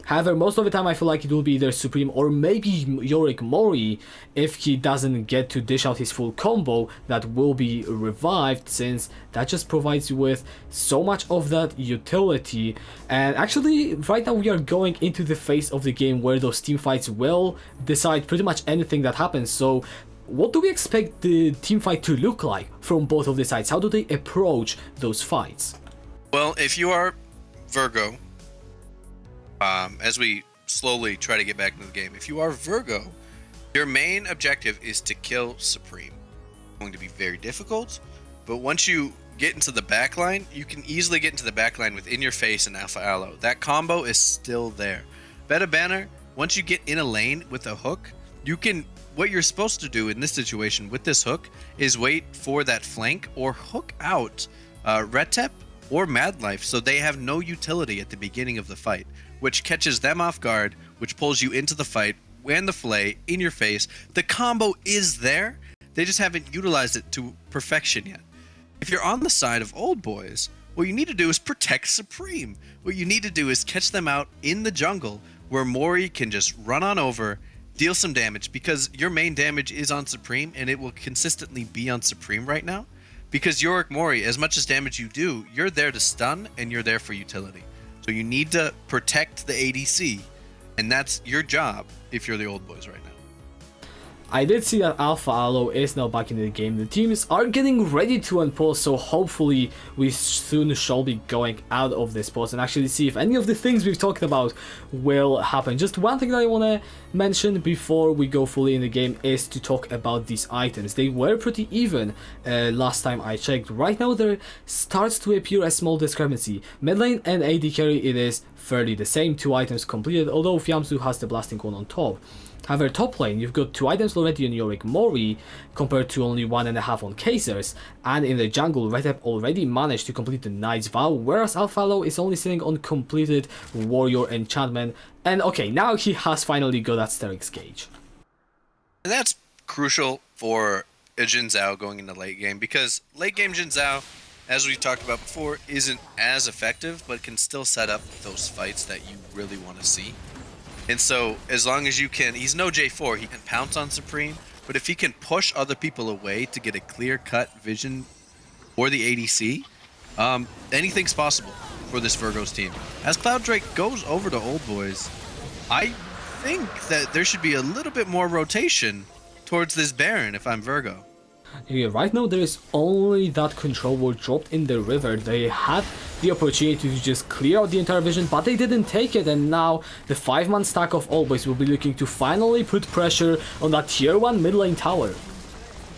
However, most of the time I feel like it will be either Supreme or maybe Yorick Mori if he doesn't get to dish out his full combo that will be revived, since that just provides you with so much of that utility. And actually, right now we are going into the phase of the game where those team fights will decide pretty much anything that happens. So what do we expect the team fight to look like from both of the sides? How do they approach those fights? Well, if you are Virgo, as we slowly try to get back into the game, if you are Virgo, your main objective is to kill Supreme. It's going to be very difficult, but once you get into the backline, you can easily get into the backline with In Your Face and Alpha Aloe. That combo is still there. Beta Banner, once you get in a lane with a hook, you can, what you're supposed to do in this situation with this hook is wait for that flank or hook out Retep or Mad Life so they have no utility at the beginning of the fight, which catches them off guard, which pulls you into the fight, and the fillet, In Your Face. The combo is there, they just haven't utilized it to perfection yet. If you're on the side of Oldboys, what you need to do is protect Supreme. What you need to do is catch them out in the jungle where Mori can just run on over, deal some damage, because your main damage is on Supreme and it will consistently be on Supreme right now. Because Yorick Mori, as much as damage you do, you're there to stun and you're there for utility. So you need to protect the ADC, and that's your job if you're the Oldboys right now. I did see that Alpha Aloe is now back in the game. The teams are getting ready to unpause, so hopefully we soon shall be going out of this pause and actually see if any of the things we've talked about will happen. Just one thing that I want to mention before we go fully in the game is to talk about these items. They were pretty even last time I checked. Right now there starts to appear a small discrepancy. Mid lane and AD carry, it is fairly the same, 2 items completed, although Fiamsu has the blasting one on top. However, top lane, you've got 2 items already on Yorick Mori, compared to only 1.5 on Kazers, and in the jungle, Retep already managed to complete the Knight's Vow, whereas Alpha Aloe is only sitting on completed Warrior Enchantment, and okay, now he has finally got that Sterix Gauge. And that's crucial for a Jin Zhao going into late game, because late game Jin Zhao, as we talked about before, isn't as effective, but can still set up those fights that you really want to see. And so, as long as you can, he's no J4, he can pounce on Supreme, but if he can push other people away to get a clear-cut vision for the ADC, anything's possible for this Virgo's team. As Cloud Drake goes over to Oldboys, I think that there should be a little bit more rotation towards this Baron if I'm Virgo. Yeah, right now there is only that control ward dropped in the river. They had the opportunity to just clear out the entire vision, but they didn't take it, and now the 5-man stack of Oldboys will be looking to finally put pressure on that tier 1 mid lane tower.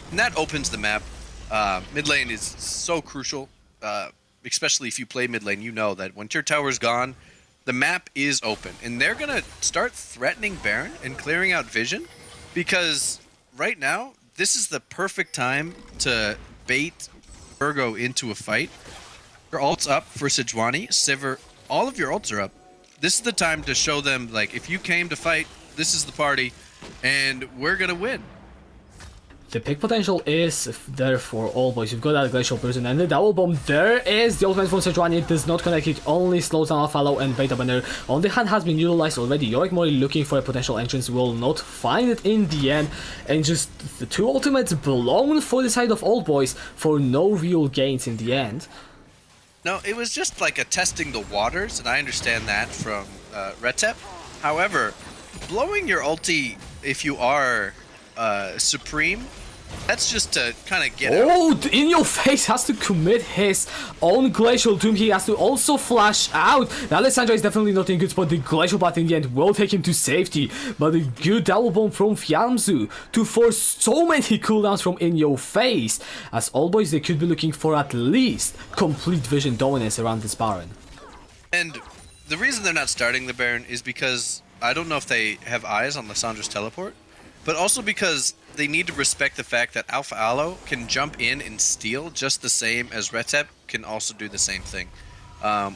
And that opens the map. Mid lane is so crucial, especially if you play mid lane. You know that when tier tower's gone, the map is open, and they're gonna start threatening Baron and clearing out vision, because right now this is the perfect time to bait Virgo into a fight. Your ult's up for Sejuani, Sivir, all of your ults are up. This is the time to show them, like, if you came to fight, this is the party, and we're gonna win. The pick potential is there for Oldboys. You've got that Glacial Prison and the double bomb. There is the ultimate from Sejuani. It does not connect, it only slows down Alpha Aloe and Beta Banner. On the hand has been utilized already. Yorick Mori looking for a potential entrance, will not find it in the end. And just the 2 ultimates blown for the side of Oldboys for no real gains in the end. No, it was just like a testing the waters, and I understand that from Retep. However, blowing your ulti if you are Supreme, that's just to kind of get out. In Your Face has to commit his own Glacial Doom. He has to also flash out. Now Alessandra is definitely not in good spot. The Glacial Path in the end will take him to safety, but a good double bomb from Fiamsu to force so many cooldowns from In Your Face. As Oldboys, they could be looking for at least complete vision dominance around this Baron. And the reason they're not starting the Baron is because I don't know if they have eyes on Lissandra's teleport, but also because they need to respect the fact that Alpha Aloe can jump in and steal just the same as Retep can also do the same thing.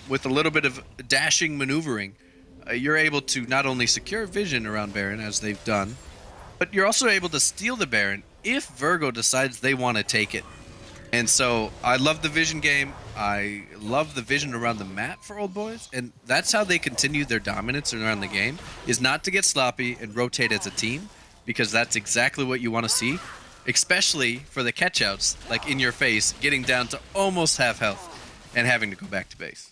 With a little bit of dashing maneuvering, you're able to not only secure vision around Baron, as they've done, but you're also able to steal the Baron if Virgo decides they want to take it. And so I love the vision game. I love the vision around the map for Oldboys, and that's how they continue their dominance around the game, is not to get sloppy and rotate as a team, because that's exactly what you want to see, especially for the catchouts, like In Your Face, getting down to almost half health and having to go back to base.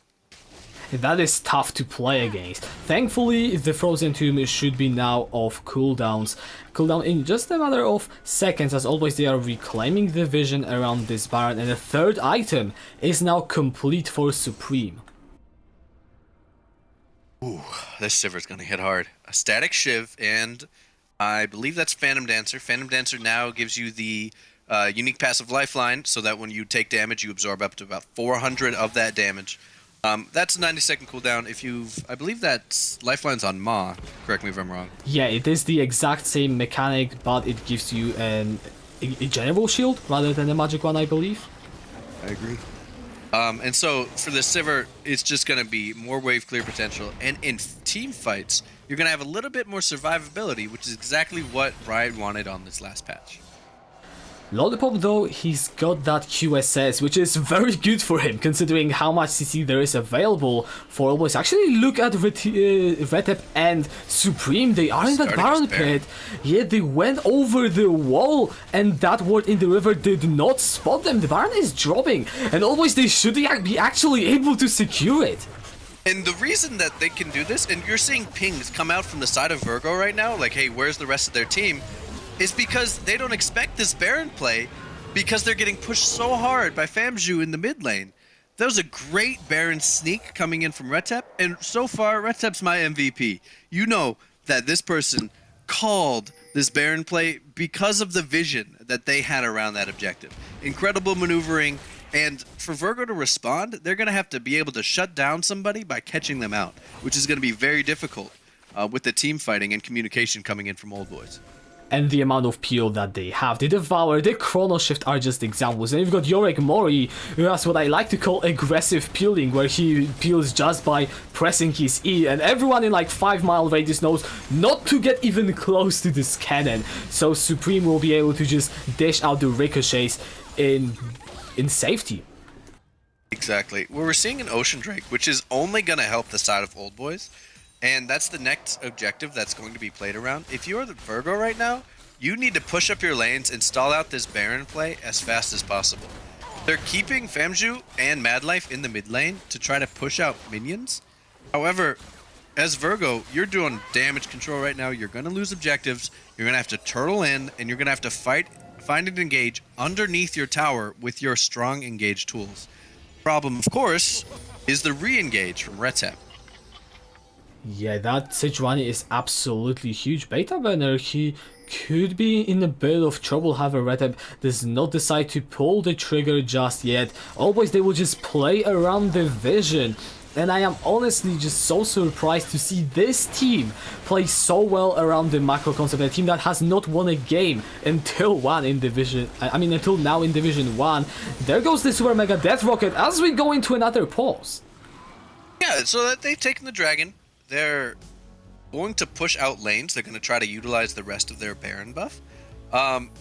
That is tough to play against. Thankfully, the Frozen Tomb should be now off cooldowns. Cooldown in just a matter of seconds, as always they are reclaiming the vision around this Baron, and the 3rd item is now complete for Supreme. Ooh, this Sivir's gonna hit hard. A static Shiv and I believe that's Phantom Dancer. Phantom Dancer now gives you the unique passive lifeline, so that when you take damage, you absorb up to about 400 of that damage. That's a 90-second cooldown. If you've, I believe that lifeline's on Ma. Correct me if I'm wrong. Yeah, it is the exact same mechanic, but it gives you a general shield rather than a magic one, I believe. I agree. And so for the Sivir, it's just going to be more wave clear potential. And in team fights, you're going to have a little bit more survivability, which is exactly what Riot wanted on this last patch. Lollipop, though, he's got that QSS, which is very good for him, considering how much CC there is available for Oldboys. Actually, look at Retep and Supreme. They are in that Baron pit. Yeah, they went over the wall, and that ward in the river did not spot them. The Baron is dropping, and Oldboys, they should be actually able to secure it. And the reason that they can do this, and you're seeing pings come out from the side of Virgo right now, like, hey, where's the rest of their team? Is because they don't expect this Baron play because they're getting pushed so hard by Famju in the mid lane. That was a great Baron sneak coming in from Retep, and so far, Retep's my MVP. You know that this person called this Baron play because of the vision that they had around that objective. Incredible maneuvering, and for Virgo to respond, they're going to have to be able to shut down somebody by catching them out, which is going to be very difficult with the team fighting and communication coming in from Oldboys. And the amount of peel that they have. The Devour, the Chrono Shift are just examples. And you've got Yorek Mori, who has what I like to call aggressive peeling, where he peels just by pressing his E, and everyone in like 5-mile radius knows not to get even close to this cannon. So Supreme will be able to just dish out the ricochets in safety. Exactly. Well, we're seeing an Ocean Drake, which is only going to help the side of Oldboys. And that's the next objective that's going to be played around. If you're the Virgo right now, you need to push up your lanes and stall out this Baron play as fast as possible. They're keeping Famju and Madlife in the mid lane to try to push out minions. However, as Virgo, you're doing damage control right now. You're going to lose objectives. You're going to have to turtle in, and you're going to have to find and engage underneath your tower with your strong engage tools. Problem, of course, is the re-engage from Retep. Yeah, that Sejuani is absolutely huge. Beta Banner, he could be in a bit of trouble. However, Retep does not decide to pull the trigger just yet. Always they will just play around the vision. And I am honestly just so surprised to see this team play so well around the macro concept. A team that has not won a game until now in Division 1. There goes the Super Mega Death Rocket as we go into another pause. Yeah, so that they've taken the Dragon. They're going to push out lanes. They're going to try to utilize the rest of their Baron buff.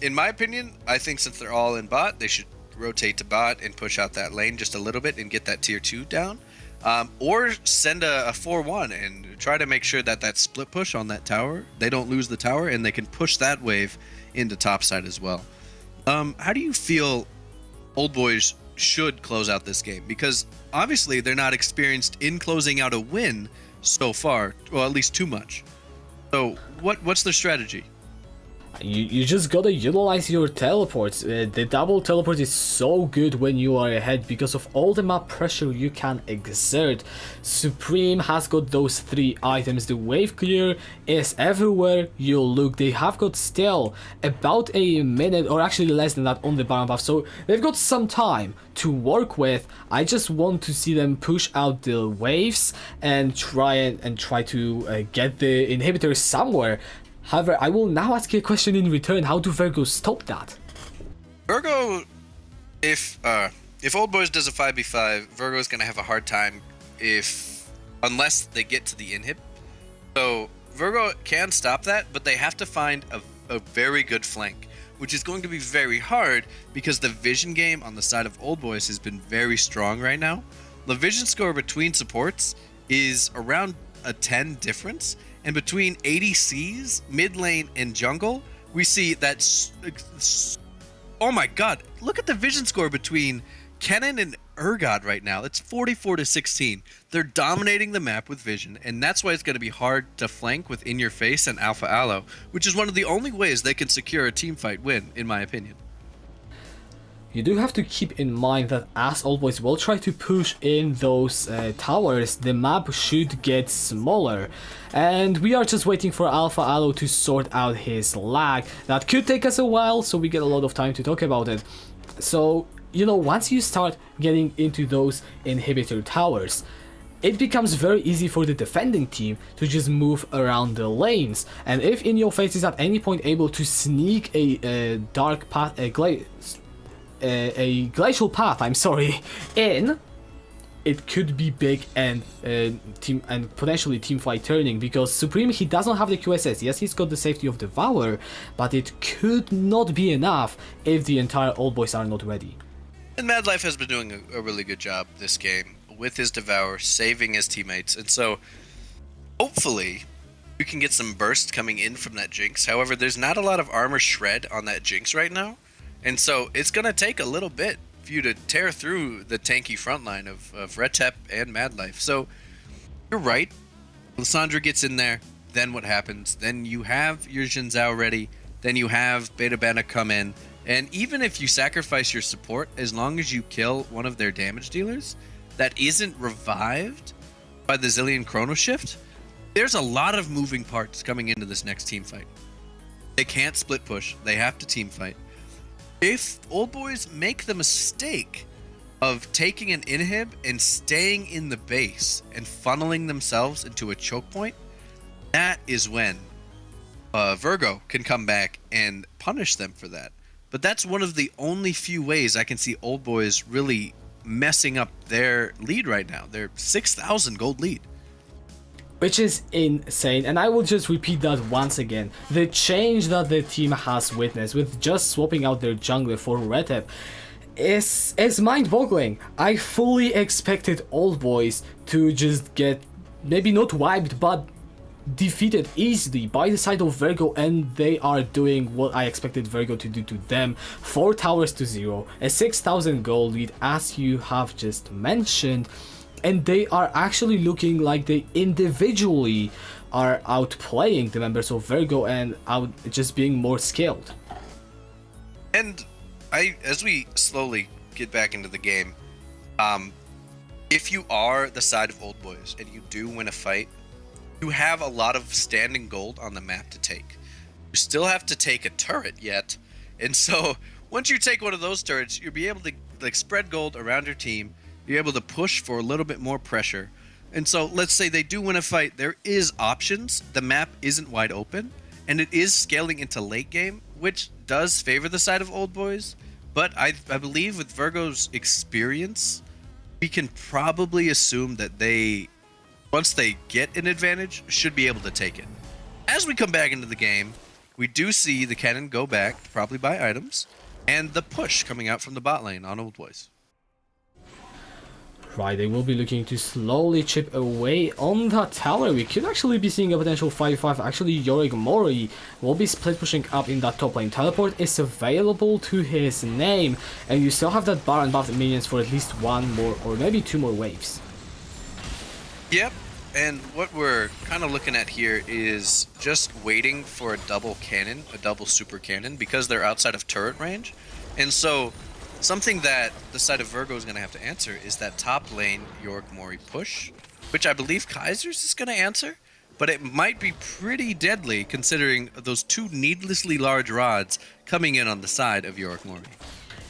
In my opinion, I think since they're all in bot, they should rotate to bot and push out that lane just a little bit and get that tier 2 down. Or send a 4-1 and try to make sure that split push on that tower, they don't lose the tower and they can push that wave into topside as well. How do you feel Oldboys should close out this game? Because obviously they're not experienced in closing out a win so far, well, at least too much. So what's their strategy? You just gotta utilize your teleports. The double teleport is so good when you are ahead because of all the map pressure you can exert. Supreme has got those 3 items. The wave clear is everywhere you look. They have got still about a minute, or actually less than that, on the Baron buff, so they've got some time to work with. I just want to see them push out the waves and try to get the inhibitor somewhere. However, I will now ask you a question in return. How do Virgo stop that? Virgo, if Oldboys does a 5v5, Virgo is going to have a hard time unless they get to the inhib. So Virgo can stop that, but they have to find a very good flank, which is going to be very hard because the vision game on the side of Oldboys has been very strong right now. The vision score between supports is around a 10 difference. And between ADCs, mid lane, and jungle, we see that. Oh my god, look at the vision score between Kennen and Urgot right now. It's 44-16. They're dominating the map with vision, and that's why it's going to be hard to flank with In Your Face and Alpha Aloe, which is one of the only ways they can secure a teamfight win, in my opinion. you do have to keep in mind that as Oldboys will try to push in those towers, the map should get smaller. And we are just waiting for Alpha Aloe to sort out his lag. That could take us a while, so we get a lot of time to talk about it. So, you know, once you start getting into those inhibitor towers, it becomes very easy for the defending team to just move around the lanes. And if In Your Face is at any point able to sneak a dark path, a glacial path, I'm sorry, in, it could be big and team and potentially team fight turning, because Supreme, he doesn't have the QSS. Yes, he's got the safety of Devour, but it could not be enough if the entire Oldboys are not ready. And Mad Life has been doing a really good job this game with his Devour, saving his teammates, and so hopefully you can get some burst coming in from that Jinx. However, there's not a lot of armor shred on that Jinx right now, and so it's going to take a little bit for you to tear through the tanky front line of Retep and Mad Life. So you're right, Lissandra gets in there, then what happens? Then you have your Xin Zhao ready, then you have Beta Bana come in, and even if you sacrifice your support, as long as you kill one of their damage dealers that isn't revived by the Zillion Chrono Shift, there's a lot of moving parts coming into this next team fight. They can't split push, they have to team fight. If Oldboys make the mistake of taking an inhib and staying in the base and funneling themselves into a choke point, that is when Virgo can come back and punish them for that. But that's one of the only few ways I can see Oldboys really messing up their lead right now, their 6,000 gold lead. Which is insane, and I will just repeat that once again. The change that the team has witnessed with just swapping out their jungler for Retep is mind-boggling. I fully expected Oldboys to just get, maybe not wiped, but defeated easily by the side of Virgo, and they are doing what I expected Virgo to do to them. 4 towers to 0, a 6,000 gold lead as you have just mentioned, and they are actually looking like they individually are outplaying the members of Virgo and out just being more skilled. And as we slowly get back into the game, if you are the side of Oldboys and you do win a fight, you have a lot of standing gold on the map to take. You still have to take a turret yet, and so once you take one of those turrets, you'll be able to like spread gold around your team. You're able to push for a little bit more pressure. And so let's say they do win a fight, there is options. The map isn't wide open, and it is scaling into late game, which does favor the side of Oldboys. But I believe with Virgo's experience, we can probably assume that they, once they get an advantage, should be able to take it. As we come back into the game, we do see the cannon go back, probably buy items, and the push coming out from the bot lane on Oldboys. Right, they will be looking to slowly chip away on that tower. We could actually be seeing a potential 5-5. Actually, Yorick Mori will be split pushing up in that top lane. Teleport is available to his name, and you still have that Baron buffed minions for at least 1 more or maybe 2 more waves. Yep, and what we're kind of looking at here is just waiting for a double cannon, a double super cannon, because they're outside of turret range. And so something that the side of Virgo is going to have to answer is that top lane Yorick Mori push, which I believe Kaiser's is going to answer, but it might be pretty deadly considering those 2 needlessly large rods coming in on the side of Yorick Mori.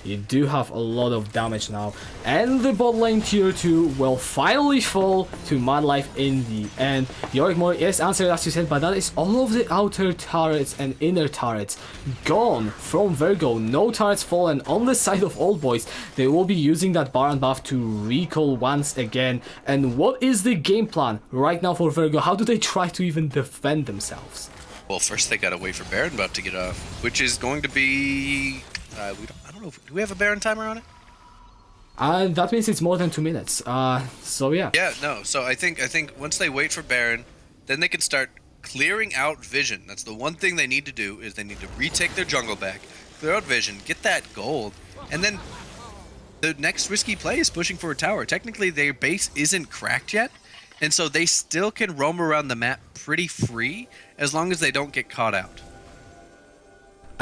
You do have a lot of damage now, and the bot lane tier 2 will finally fall to Mad Life in the end. Yorick Mori is answered as you said, but that is all of the outer turrets and inner turrets gone from Virgo. No turrets fallen on the side of Oldboys. They will be using that Baron buff to recall once again. And what is the game plan right now for Virgo? How do they try to even defend themselves? Well, first they gotta wait for Baron buff to get off, which is going to be... I don't know, do we have a Baron timer on it? That means it's more than 2 minutes. So yeah. Yeah, no. So I think once they wait for Baron, then they can start clearing out vision. That's the one thing they need to do, is they need to retake their jungle back, clear out vision, get that gold, and then the next risky play is pushing for a tower. Technically, their base isn't cracked yet, and so they still can roam around the map pretty free as long as they don't get caught out.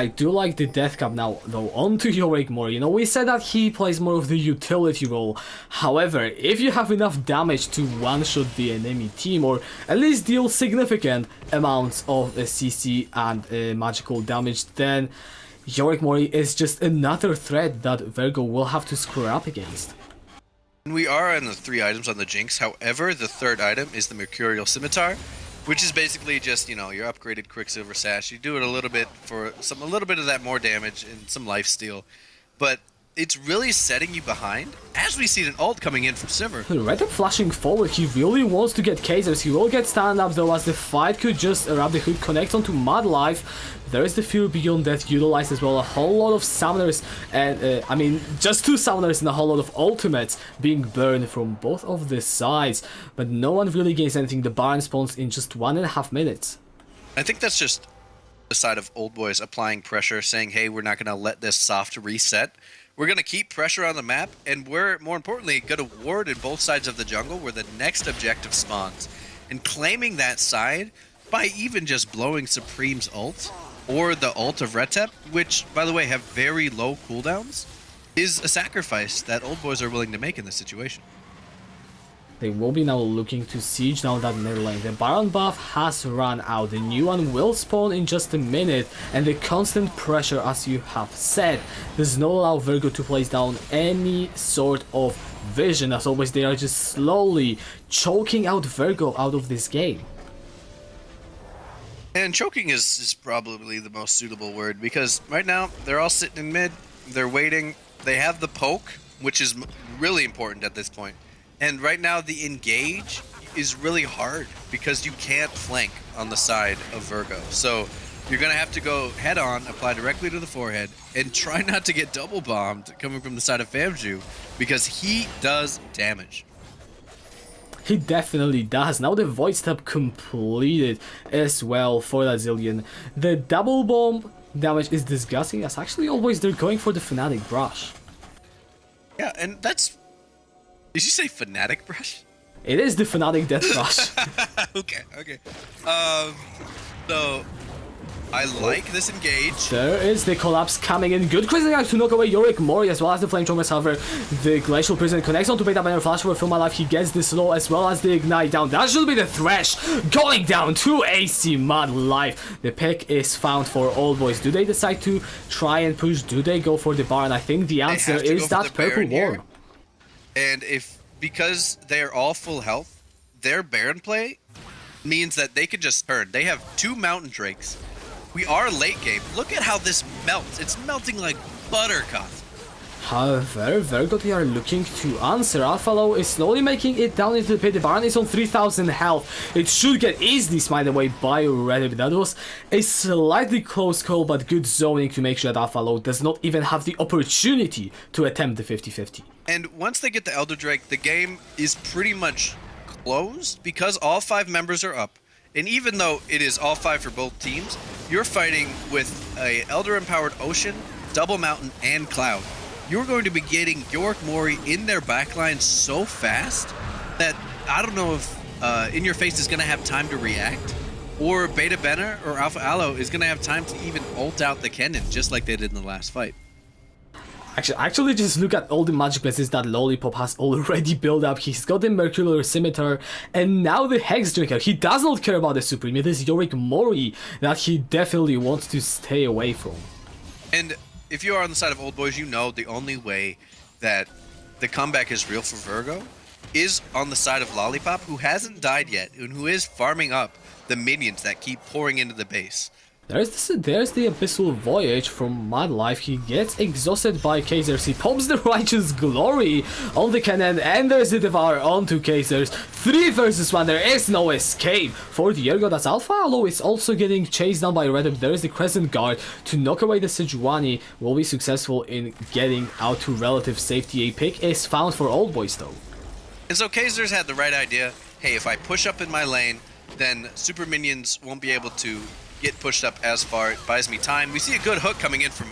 I do like the death cap now, though, onto Yorick more. You know, we said that he plays more of the utility role. However, if you have enough damage to one-shot the enemy team, or at least deal significant amounts of CC and magical damage, then Yorick Mori is just another threat that Virgo will have to square up against. We are on the 3 items on the Jinx. However, the 3rd item is the Mercurial Scimitar, which is basically just, you know, your upgraded Quicksilver Sash. You do it a little bit for a little bit of that more damage and some lifesteal, but it's really setting you behind as we see an ult coming in from Simmer. Right up flashing forward, he really wants to get Kazers. He will get stand up though, as the fight could just wrap the hood, connect onto Mad Life. There is the Fear Beyond Death utilized as well, a whole lot of summoners, and I mean, just 2 summoners and a whole lot of ultimates being burned from both of the sides, but no one really gains anything. The Baron spawns in just 1.5 minutes. I think that's just the side of Oldboys applying pressure, saying, hey, we're not going to let this soft reset. We're going to keep pressure on the map, and we're, more importantly, going to ward in both sides of the jungle where the next objective spawns. And claiming that side by even just blowing Supreme's ult, or the ult of Retep, which, by the way, have very low cooldowns, is a sacrifice that Oldboys are willing to make in this situation. They will be now looking to siege down that middle lane. The Baron buff has run out. The new one will spawn in just a minute, and the constant pressure, as you have said, does not allow Virgo to place down any sort of vision. As always, they are just slowly choking out Virgo out of this game. And choking is probably the most suitable word, because right now they're all sitting in mid, they're waiting, they have the poke, which is really important at this point. And right now the engage is really hard because you can't flank on the side of Virgo. So you're going to have to go head on, apply directly to the forehead, and try not to get double bombed coming from the side of Famju, because he does damage. He definitely does. Now the Void Step completed as well for that Zillion. The double bomb damage is disgusting, as actually always they're going for the Fnatic Brush. Yeah, and that's... Did you say Fnatic Brush? It is the Fnatic Death Brush. Okay. So... I like this engage. There is the collapse coming in. Good quick to knock away Yorick Mori, as well as the Flamethrower. However, the Glacial Prison connects onto Beta Banner Flash over Fill My Life. He gets the slow as well as the Ignite down. That should be the Thresh going down to AC Mad Life. The pick is found for Oldboys. Do they decide to try and push? Do they go for the Baron? I think the answer is that purple ward. And because they're all full health, their Baron play means that they can just turn. They have 2 Mountain Drakes. We are late game. Look at how this melts. It's melting like buttercup. However, Virgo, they are looking to answer. Alphalo is slowly making it down into the pit. The Baron is on 3000 health. It should get easily smite away by Reddit. That was a slightly close call, but good zoning to make sure that Alphalo does not even have the opportunity to attempt the 50-50. And once they get the Elder Drake, the game is pretty much closed because all 5 members are up. And even though it is all 5 for both teams, you're fighting with a Elder Empowered Ocean, Double Mountain, and Cloud. You're going to be getting Yorick Mori in their backline so fast that I don't know if In Your Face is going to have time to react, or Beta Benner or Alpha Aloe is going to have time to even ult out the Kennen, just like they did in the last fight. Actually, just look at all the magic blessings that Lollipop has already built up. He's got the Mercurial Scimitar, and now the Hex Drinker. He does not care about the Supreme. It is Yorick Mori that he definitely wants to stay away from. And if you are on the side of Oldboys, you know the only way that the comeback is real for Virgo is on the side of Lollipop, who hasn't died yet, and who is farming up the minions that keep pouring into the base. There's the Abyssal Voyage from Mad Life. He gets exhausted by Kazers. He pops the Righteous Glory on the cannon, and there's the Devour onto Kazers. 3 versus 1. There is no escape for the Virgo. That's Alpha Aloe is also getting chased down by Redem. There is the Crescent Guard to knock away the Sejuani. Will be successful in getting out to relative safety. A pick is found for Oldboys though. And so Kazers had the right idea. Hey, if I push up in my lane, then super minions won't be able to get pushed up as far. It buys me time. We see a good hook coming in from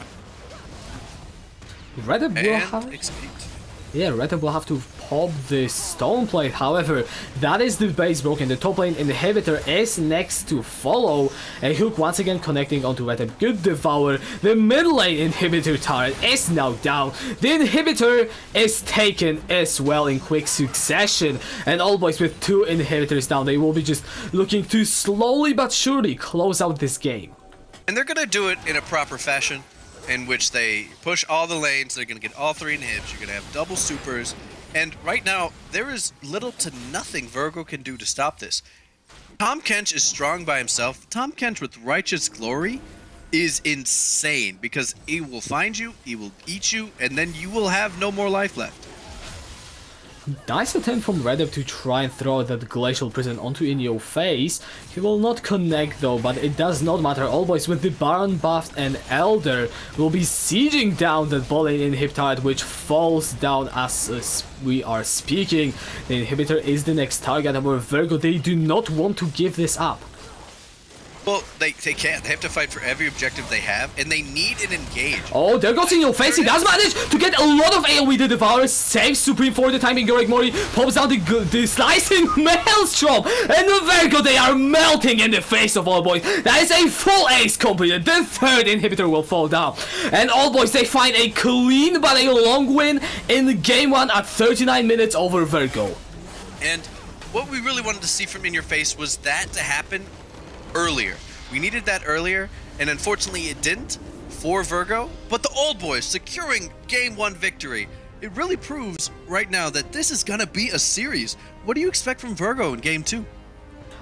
Redem will have Yeah, Red Dead will have to pop the stone plate. However, that is the base broken. The top lane inhibitor is next to follow. A hook once again connecting onto Red Dead. Good devour. The mid lane inhibitor turret is now down. The inhibitor is taken as well in quick succession. And Oldboys with 2 inhibitors down. They will be just looking to slowly but surely close out this game. And they're going to do it in a proper fashion, in which they push all the lanes. They're going to get all 3 inhibs. You're going to have double supers. And right now, there is little to nothing Virgo can do to stop this. Tom Kench is strong by himself. Tom Kench with Righteous Glory is insane, because he will find you, he will eat you, and then you will have no more life left. Nice attempt from Red Dead to try and throw that Glacial Prison onto in your face. He will not connect though, but it does not matter. Oldboys with the Baron buffed and Elder will be sieging down that bot lane inhib turret, which falls down as we are speaking. The inhibitor is the next target, and with Virgo they do not want to give this up. Well, they can't. They have to fight for every objective they have, and they need an engage. Oh, there goes in your face. He does manage to get a lot of AoE. The Devourer saves Supreme for the timing. Greg Mori pops out the slicing Maelstrom, and the Virgo, they are melting in the face of Oldboys. That is a full ace completed. The 3rd inhibitor will fall down, and Oldboys, they find a clean but a long win in game 1 at 39 minutes over Virgo. And what we really wanted to see from In Your Face was that to happen earlier. We needed that earlier, and unfortunately it didn't for Virgo, but the Oldboys securing game 1 victory. It really proves right now that this is gonna be a series. What do you expect from Virgo in game 2?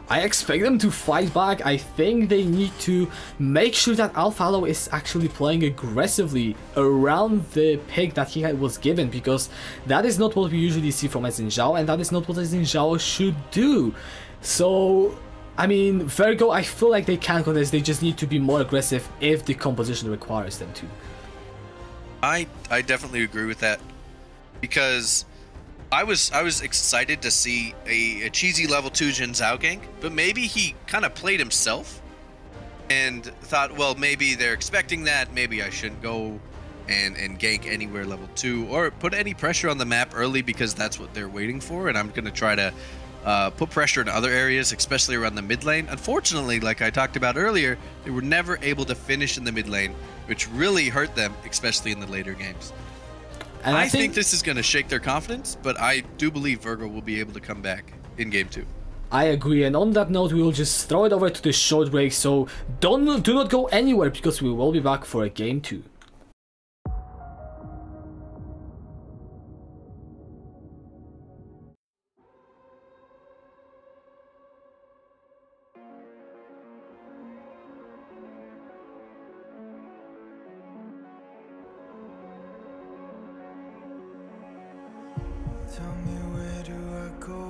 I expect them to fight back. I think they need to make sure that Alphalo is actually playing aggressively around the pick that he was given, because that is not what we usually see from a Xin Zhao, and that is not what a Xin Zhao should do. So I mean, Virgo, I feel like they can contest. They just need to be more aggressive if the composition requires them to. I definitely agree with that, because I was excited to see a cheesy level 2 Jin Zhao gank, but maybe he kind of played himself and thought, well, maybe they're expecting that. Maybe I shouldn't go and gank anywhere level 2 or put any pressure on the map early, because that's what they're waiting for, and I'm going to try to put pressure in other areas, especially around the mid lane. Unfortunately, like I talked about earlier, they were never able to finish in the mid lane, which really hurt them, especially in the later games. And I think this is going to shake their confidence, but I do believe Virgo will be able to come back in game 2. I agree, and on that note, we will just throw it over to the short break, so do not go anywhere, because we will be back for a game 2. Tell me, where do I go?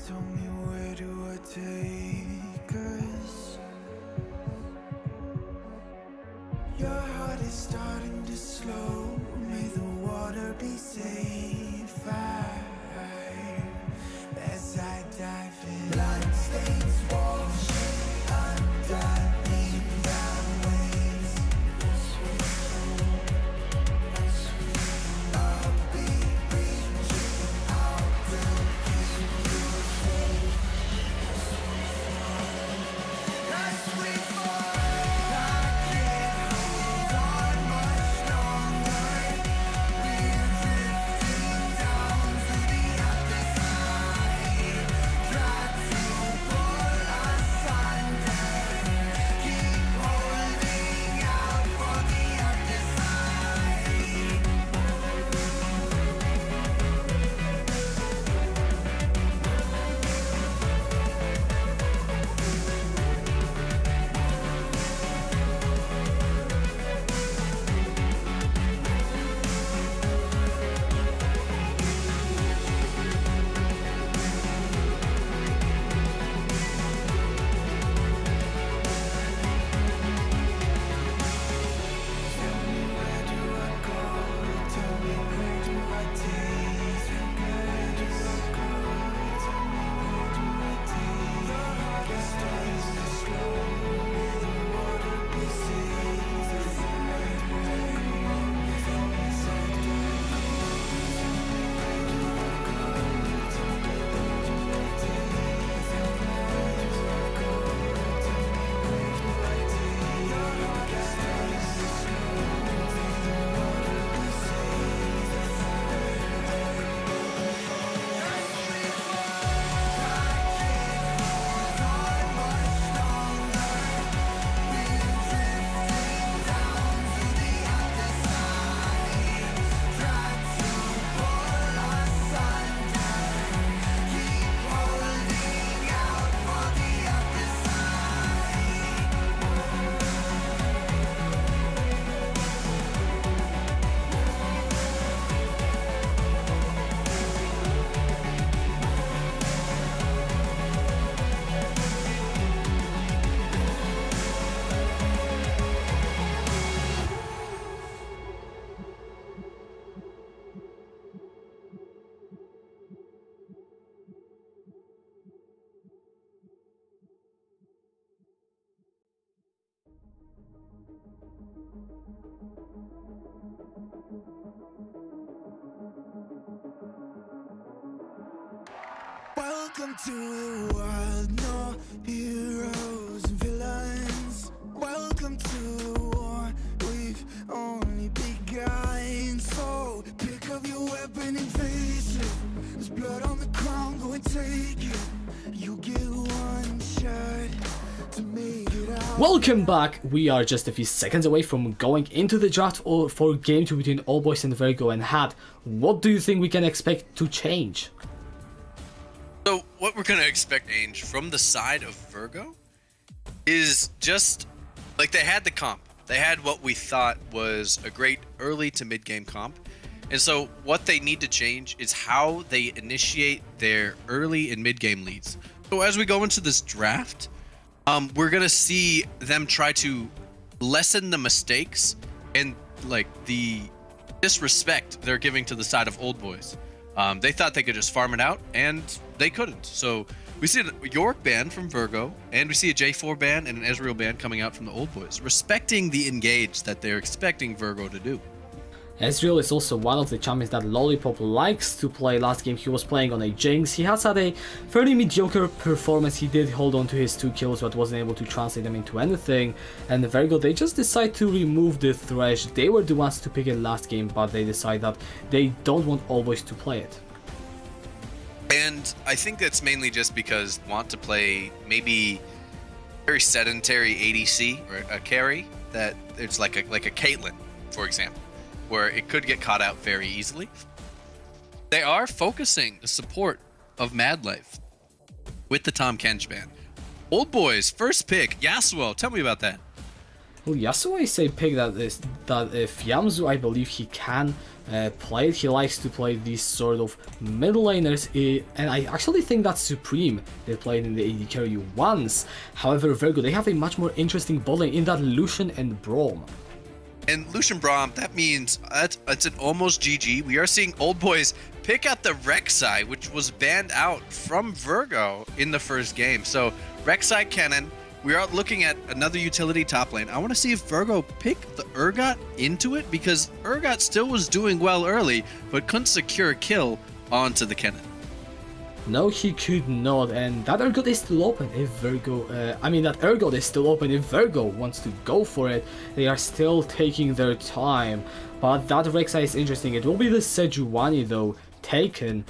Tell me, where do I take us? Your heart is starting to slow. May the water be safe. As I dive in, blood stains washing underneath the waves. I'll be reaching out to keep you safe. Welcome to the wild, no heroes and villains. Welcome to the war, we've only begun. So pick up your weapon and face it. There's blood on the ground, go and take it. You get one shot to make it out. Welcome back. We are just a few seconds away from going into the draft for game 2 between Oldboys and Virgo and Hat. What do you think we can expect to change? So what we're gonna expect change from the side of Virgo is just like they had the comp. They had what we thought was a great early to mid game comp. And so what they need to change is how they initiate their early and mid game leads. So as we go into this draft, we're gonna see them try to lessen the mistakes and like the disrespect they're giving to the side of Oldboys. They thought they could just farm it out, and they couldn't. So we see a York ban from Virgo, and we see a J4 ban and an Ezreal ban coming out from the Oldboys, respecting the engage that they're expecting Virgo to do. Ezreal is also one of the champions that Lollipop likes to play. Last game he was playing on a Jinx. He has had a fairly mediocre performance. He did hold on to his 2 kills but wasn't able to translate them into anything. And Virgo, they just decide to remove the Thresh. They were the ones to pick it last game, but they decide that they don't want Oldboys to play it. And I think that's mainly just because they want to play maybe very sedentary ADC or a carry that it's like a Caitlyn, for example, where it could get caught out very easily. They are focusing the support of Mad Life with the Tahm Kench ban. Oldboys first pick Yasuo. Tell me about that. Well, Yasuo is a pick that if Yamzu, I believe he can play it. He likes to play these sort of middle laners, and I actually think that Supreme they played in the AD carry once. However, Virgo, they have a much more interesting bot lane in that Lucian and Braum. And Lucian Braum, that means it's an almost GG. We are seeing Oldboys pick out the Rek'Sai, which was banned out from Virgo in the first game. So Rek'Sai Kennen, we are looking at another utility top lane. I want to see if Virgo pick the Urgot into it, because Urgot still was doing well early, but couldn't secure a kill onto the Kennen. No, he could not, and that Urgot is still open if Virgo, that Urgot is still open if Virgo wants to go for it. They are still taking their time, but that Rek'Sai is interesting. It will be the Sejuani though, taken,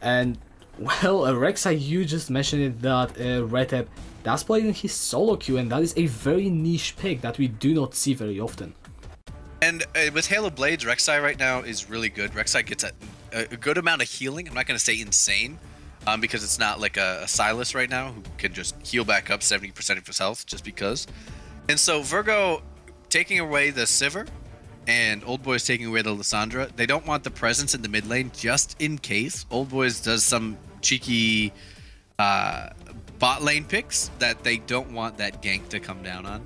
and well, Rek'Sai, you just mentioned it that Retep does play in his solo queue, and that is a very niche pick that we do not see very often. And with Halo Blades, Rek'Sai right now is really good. Rek'Sai gets a good amount of healing. I'm not going to say insane, because it's not like a Sylas right now who can just heal back up 70% of his health just because. And so Virgo taking away the Sivir and Oldboys taking away the Lissandra, they don't want the presence in the mid lane just in case Oldboys does some cheeky bot lane picks that they don't want that gank to come down on.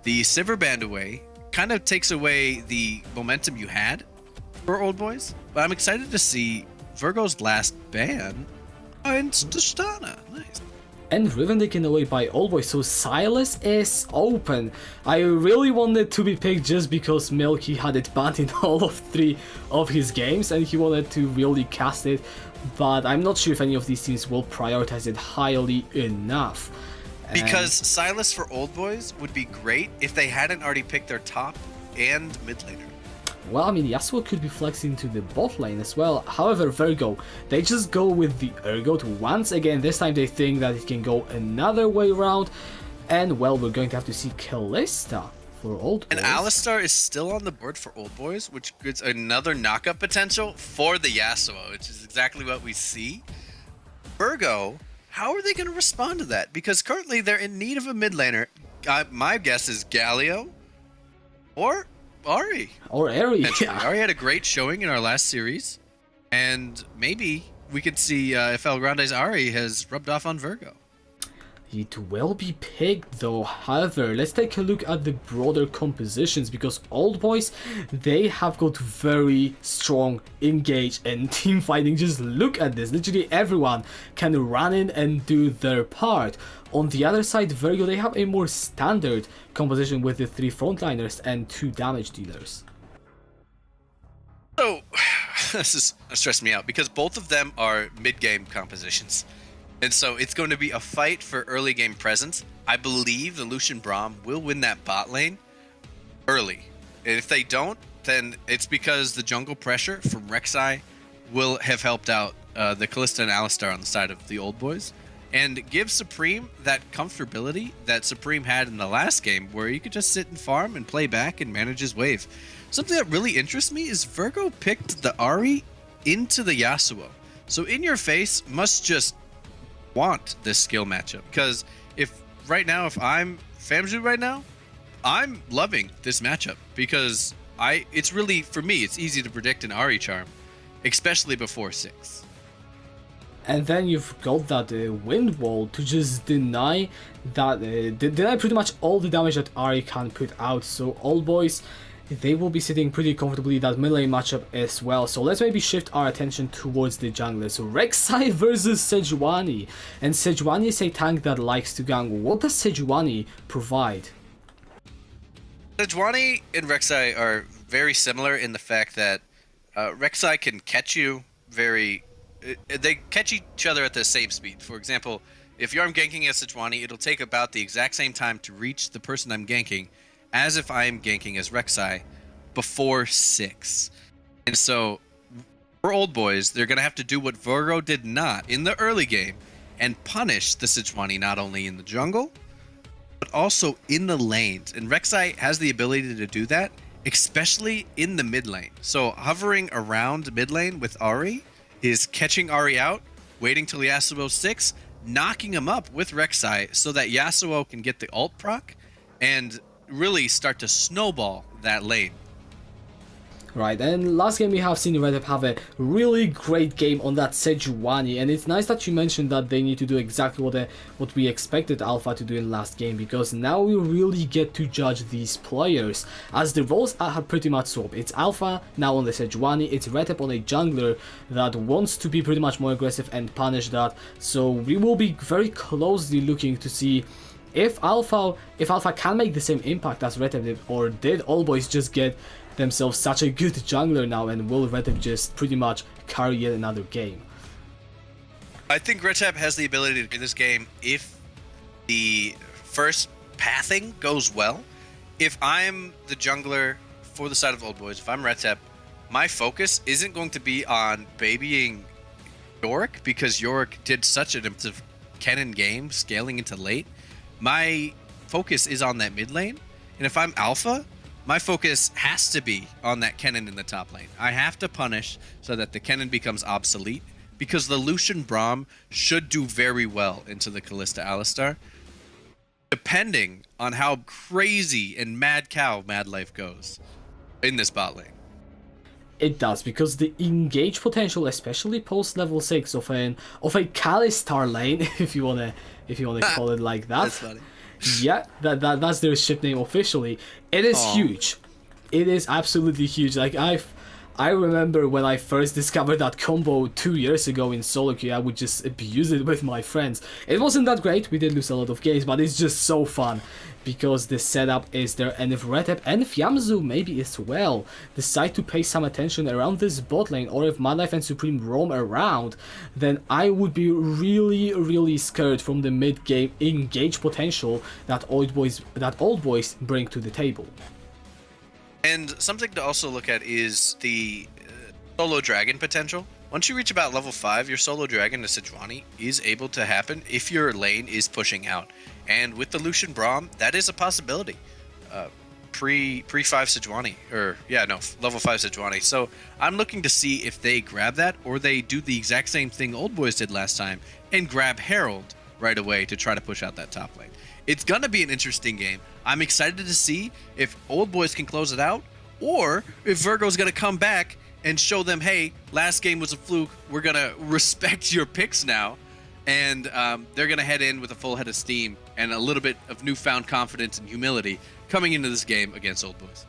The Sivir band away kind of takes away the momentum you had for Oldboys, but I'm excited to see Virgo's last ban and Tristana. Nice. And Riven taken away by Oldboy, so Sylas is open. I really wanted to be picked just because Milky had it banned in all of 3 of his games and he wanted to really cast it, but I'm not sure if any of these teams will prioritize it highly enough. Because Sylas for Oldboys would be great if they hadn't already picked their top and mid laner. Well, I mean, Yasuo could be flexing to the bot lane as well. However, Virgo, they just go with the Urgot once again. This time they think that it can go another way around. And, well, we're going to have to see Kalista for Oldboys. And Alistar is still on the board for Oldboys, which gives another knockup potential for the Yasuo, which is exactly what we see. Virgo, how are they going to respond to that? Because currently they're in need of a mid laner. My guess is Galio or Ahri. Or Ahri, yeah. Ahri had a great showing in our last series, and maybe we could see if El Grande's Ahri has rubbed off on Virgo. It will be picked though. However, let's take a look at the broader compositions, because Oldboys, they have got very strong engage and team fighting. Just look at this, literally everyone can run in and do their part. On the other side, Virgo, they have a more standard composition with the 3 frontliners and 2 damage dealers. So, this is stressing me out because both of them are mid-game compositions. And so it's going to be a fight for early game presence. I believe the Lucian Braum will win that bot lane early. And if they don't, then it's because the jungle pressure from Rek'Sai will have helped out the Kalista and Alistar on the side of the Oldboys, and give Supreme that comfortability that Supreme had in the last game, where you could just sit and farm and play back and manage his wave. Something that really interests me is Virgo picked the Ahri into the Yasuo. So In Your Face must just want this skill matchup, because if I'm Famju right now, I'm loving this matchup, because it's really, for me, it's easy to predict an Ahri charm, especially before 6. And then you've got that wind wall to just deny that deny pretty much all the damage that Ahri can put out. So Oldboys, they will be sitting pretty comfortably that mid lane matchup as well. So let's maybe shift our attention towards the jungler. So Rek'Sai versus Sejuani. And Sejuani is a tank that likes to gank. What does Sejuani provide? Sejuani and Rek'Sai are very similar in the fact that Rek'Sai can catch you they catch each other at the same speed. For example, if I'm ganking as Sejuani, it'll take about the exact same time to reach the person I'm ganking as if I'm ganking as Rek'Sai before 6. And so, for Oldboys, they're going to have to do what Virgo did not in the early game, and punish the Sejuani not only in the jungle, but also in the lanes. And Rek'Sai has the ability to do that, especially in the mid lane. So hovering around mid lane with Ahri is catching Ahri out, waiting till Yasuo 6, knocking him up with Rek'Sai so that Yasuo can get the ult proc and really start to snowball that lane. Right, and last game we have seen Red have a really great game on that Sejuani, and it's nice that you mentioned that they need to do exactly what we expected Alpha to do in last game, because now we really get to judge these players, as the roles have pretty much swapped. It's Alpha now on the Sejuani, it's Red on a jungler that wants to be pretty much more aggressive and punish that, so we will be very closely looking to see if Alpha can make the same impact as Red did, or did Oldboys just get themselves such a good jungler now, and will Retep just pretty much carry yet another game? I think Retep has the ability to win this game if the first pathing goes well. If I'm the jungler for the side of Oldboys, if I'm Retep, my focus isn't going to be on babying Yorick, because Yorick did such an impressive Kennen game scaling into late. My focus is on that mid lane, and if I'm Alpha, my focus has to be on that Kennen in the top lane. I have to punish so that the Kennen becomes obsolete, because the Lucian Braum should do very well into the Kalista Alistar, depending on how crazy and mad cow Mad Life goes in this bot lane. It does, because the engage potential, especially post level 6 of a Kalistar lane, if you wanna call it like that. That's funny. Yeah, that's their ship name officially. It is huge. It is absolutely huge. Like I remember when I first discovered that combo 2 years ago in solo queue, I would just abuse it with my friends. It wasn't that great, we did lose a lot of games, but it's just so fun because the setup is there, and if Retep and if Yamzu maybe as well decide to pay some attention around this bot lane, or if Madlife and Supreme roam around, then I would be really scared from the mid game engage potential that Oldboys bring to the table. And something to also look at is the solo dragon potential. Once you reach about level 5, your solo dragon to Sejuani is able to happen if your lane is pushing out. And with the Lucian Braum, that is a possibility. Pre 5 Sejuani, level 5 Sejuani. So I'm looking to see if they grab that, or they do the exact same thing Oldboys did last time and grab Herald right away to try to push out that top lane. It's gonna be an interesting game. I'm excited to see if Oldboys can close it out, or if Virgo's gonna come back and show them, hey, last game was a fluke, we're gonna respect your picks now, and they're going to head in with a full head of steam and a little bit of newfound confidence and humility coming into this game against Oldboys.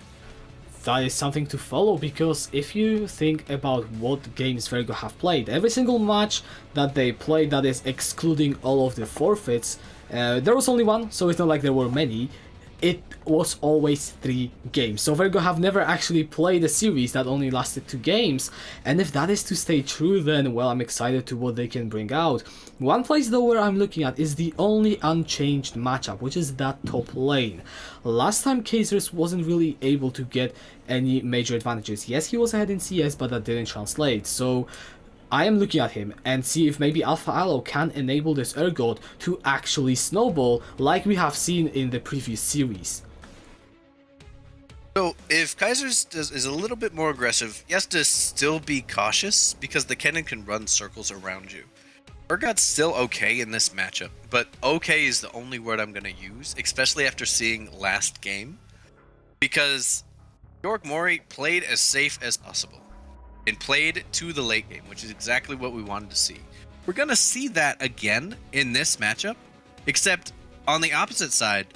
That is something to follow, because if you think about what games Virgo have played, every single match that they played, that is excluding all of the forfeits, there was only one, so it's not like there were many. It was always 3 games. So Virgo have never actually played a series that only lasted 2 games. And if that is to stay true, then well, I'm excited to what they can bring out. One place though where I'm looking at is the only unchanged matchup, which is that top lane. Last time Kazers wasn't really able to get any major advantages. Yes, he was ahead in CS, but that didn't translate. So I am looking at him and see if maybe Alpha Aloe can enable this Urgot to actually snowball like we have seen in the previous series. So if Kaisers is a little bit more aggressive, he has to still be cautious because the cannon can run circles around you. Urgot's still okay in this matchup, but okay is the only word I'm going to use, especially after seeing last game, because York Mori played as safe as possible and played to the late game, which is exactly what we wanted to see. We're going to see that again in this matchup, except on the opposite side,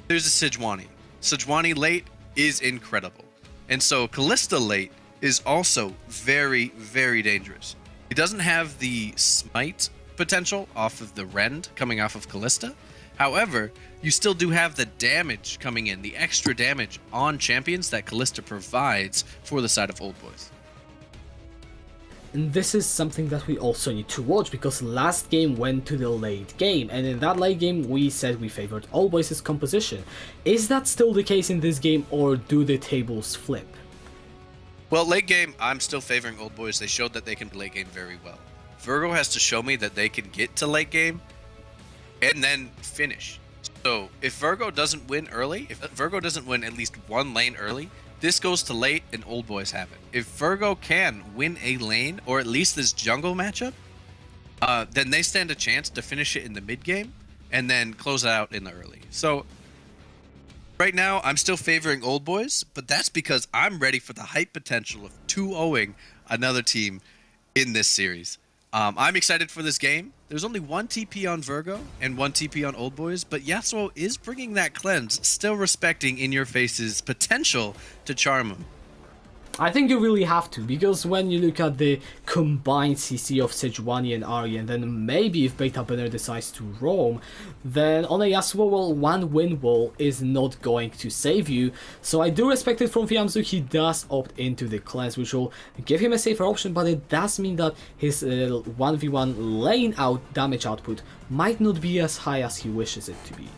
there's a Sejuani. Sejuani late is incredible. And so Kalista late is also very, very dangerous. He doesn't have the smite potential off of the rend coming off of Kalista. However, you still do have the damage coming in, the extra damage on champions that Kalista provides for the side of Oldboys. And this is something that we also need to watch, because last game went to the late game, and in that late game we said we favored Oldboys' composition. Is that still the case in this game, or do the tables flip? Well, late game, I'm still favoring Oldboys. They showed that they can late game very well. Virgo has to show me that they can get to late game and then finish. So if Virgo doesn't win early, if Virgo doesn't win at least one lane early, this goes to late and Oldboys have it. If Virgo can win a lane, or at least this jungle matchup, then they stand a chance to finish it in the mid game and then close it out in the early. So right now, I'm still favoring Oldboys, but that's because I'm ready for the hype potential of 2-0ing another team in this series. I'm excited for this game. There's only 1 TP on Virgo and 1 TP on Oldboys, but Yasuo is bringing that cleanse, still respecting In Your Face's potential to charm him. I think you really have to, because when you look at the combined CC of Sejuani and Ahri, and then maybe if Beta Banner decides to roam, then on a Yasuo wall, 1 win wall is not going to save you. So I do respect it from Fiamzu. He does opt into the cleanse, which will give him a safer option, but it does mean that his 1v1 lane out damage output might not be as high as he wishes it to be.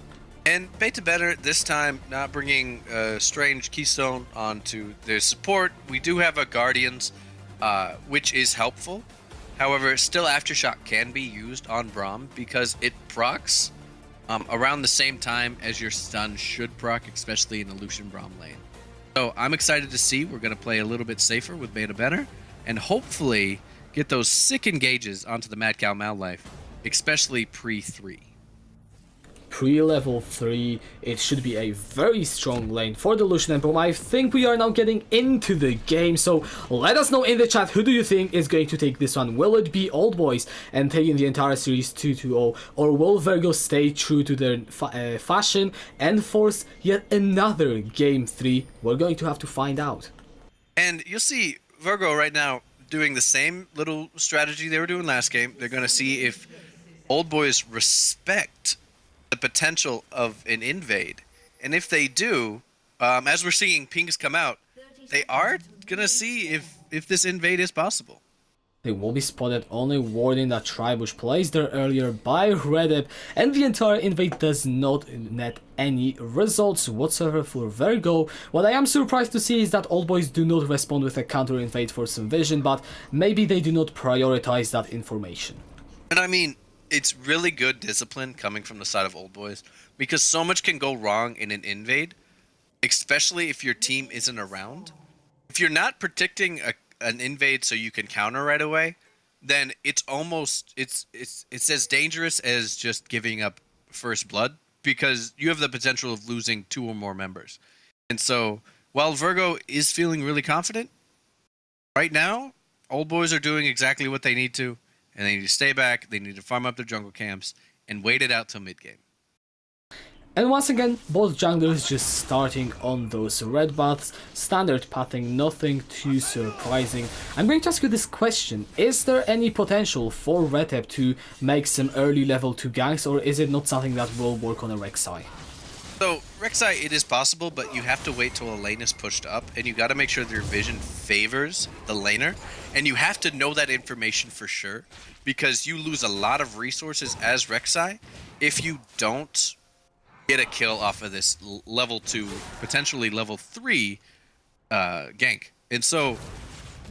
And Beta Better this time not bringing a strange keystone onto their support. We do have a Guardians, which is helpful. However, still Aftershock can be used on Braum because it procs around the same time as your stun should proc, especially in the Lucian Braum lane. So I'm excited to see. We're going to play a little bit safer with Beta Better and hopefully get those sick engages onto the Mad Cow Mal Life, especially pre-3. Pre-level 3, it should be a very strong lane for the Lucian and Braum. I think we are now getting into the game, so let us know in the chat, who do you think is going to take this one? Will it be Oldboys and taking the entire series 2-0, or will Virgo stay true to their fashion and force yet another game 3? We're going to have to find out. And you'll see Virgo right now doing the same little strategy they were doing last game. They're going to see if Oldboys respect the potential of an invade, and if they do, as we're seeing pings come out, they are gonna see if this invade is possible. They will be spotted only warding that tribe which placed there earlier by Redep, and the entire invade does not net any results whatsoever for Virgo. What I am surprised to see is that Oldboys do not respond with a counter invade for some vision, but maybe they do not prioritize that information. And I mean, it's really good discipline coming from the side of Oldboys, because so much can go wrong in an invade, especially if your team isn't around. If you're not predicting an invade so you can counter right away, then it's almost it's as dangerous as just giving up first blood, because you have the potential of losing 2 or more members. And so while Virgo is feeling really confident right now, Oldboys are doing exactly what they need to. and they need to stay back. They need to farm up their jungle camps and wait it out till mid game. And once again, both junglers just starting on those red buffs, standard pathing, nothing too surprising. I'm going to ask you this question: is there any potential for Retep to make some early level 2 ganks, or is it not something that will work on a Rek'Sai? So, Rek'Sai, it is possible, but you have to wait till a lane is pushed up, and you got to make sure that your vision favors the laner, and you have to know that information for sure, because you lose a lot of resources as Rek'Sai if you don't get a kill off of this level 2, potentially level 3 gank. And so,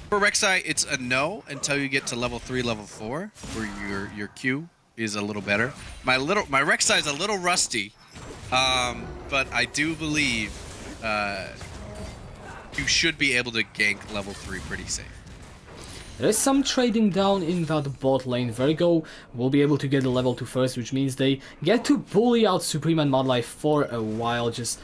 for Rek'Sai, it's a no until you get to level 3, level 4, where your Q is a little better. My Rek'Sai is a little rusty. But I do believe you should be able to gank level 3 pretty safe. There is some trading down in that bot lane. Virgo will be able to get the level 2 first, which means they get to bully out Supreme and Madlife for a while, just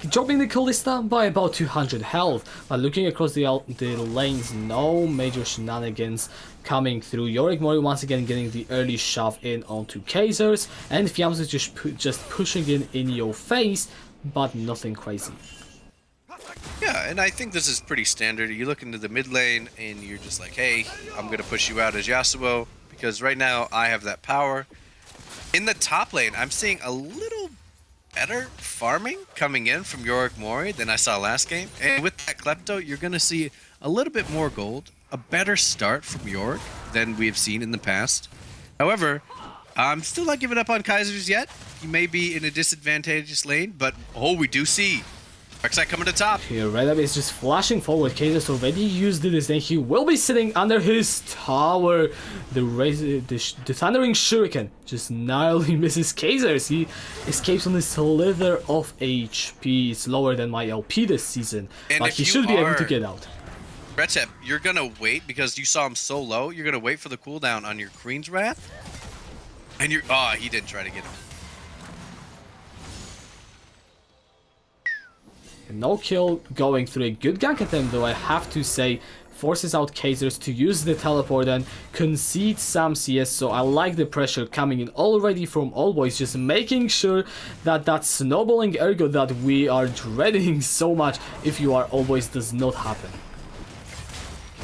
dropping the Kalista by about 200 health. But looking across the lanes, no major shenanigans coming through. Yorick Mori once again getting the early shove in onto Kha'Zix, and Fiam's is just pushing in your face, but nothing crazy. Yeah, and I think this is pretty standard. You look into the mid lane and you're just like, hey, I'm going to push you out as Yasuo because right now I have that power. In the top lane, I'm seeing a little better farming coming in from Yorick Mori than I saw last game. And with that Klepto, you're going to see a little bit more gold, a better start from Yorick than we've seen in the past. However, I'm still not giving up on Kha'Zix yet. He may be in a disadvantageous lane, but we do see Rek'Sai coming to top. Here, Retep is just flashing forward. Kha'Zix already used it, and he will be sitting under his tower. The Thundering Shuriken just narrowly misses Kha'Zix. He escapes on a slither of HP. It's lower than my LP this season, and but he should be able to get out. Retep, you're gonna wait because you saw him so low. You're gonna wait for the cooldown on your Queen's Wrath, and you're he didn't try to get him. No kill going through a good gank attempt, though I have to say, forces out Kha'Zix to use the teleport and concede some CS, so I like the pressure coming in already from Oldboys, just making sure that that snowballing ergo that we are dreading so much if you are Oldboys does not happen.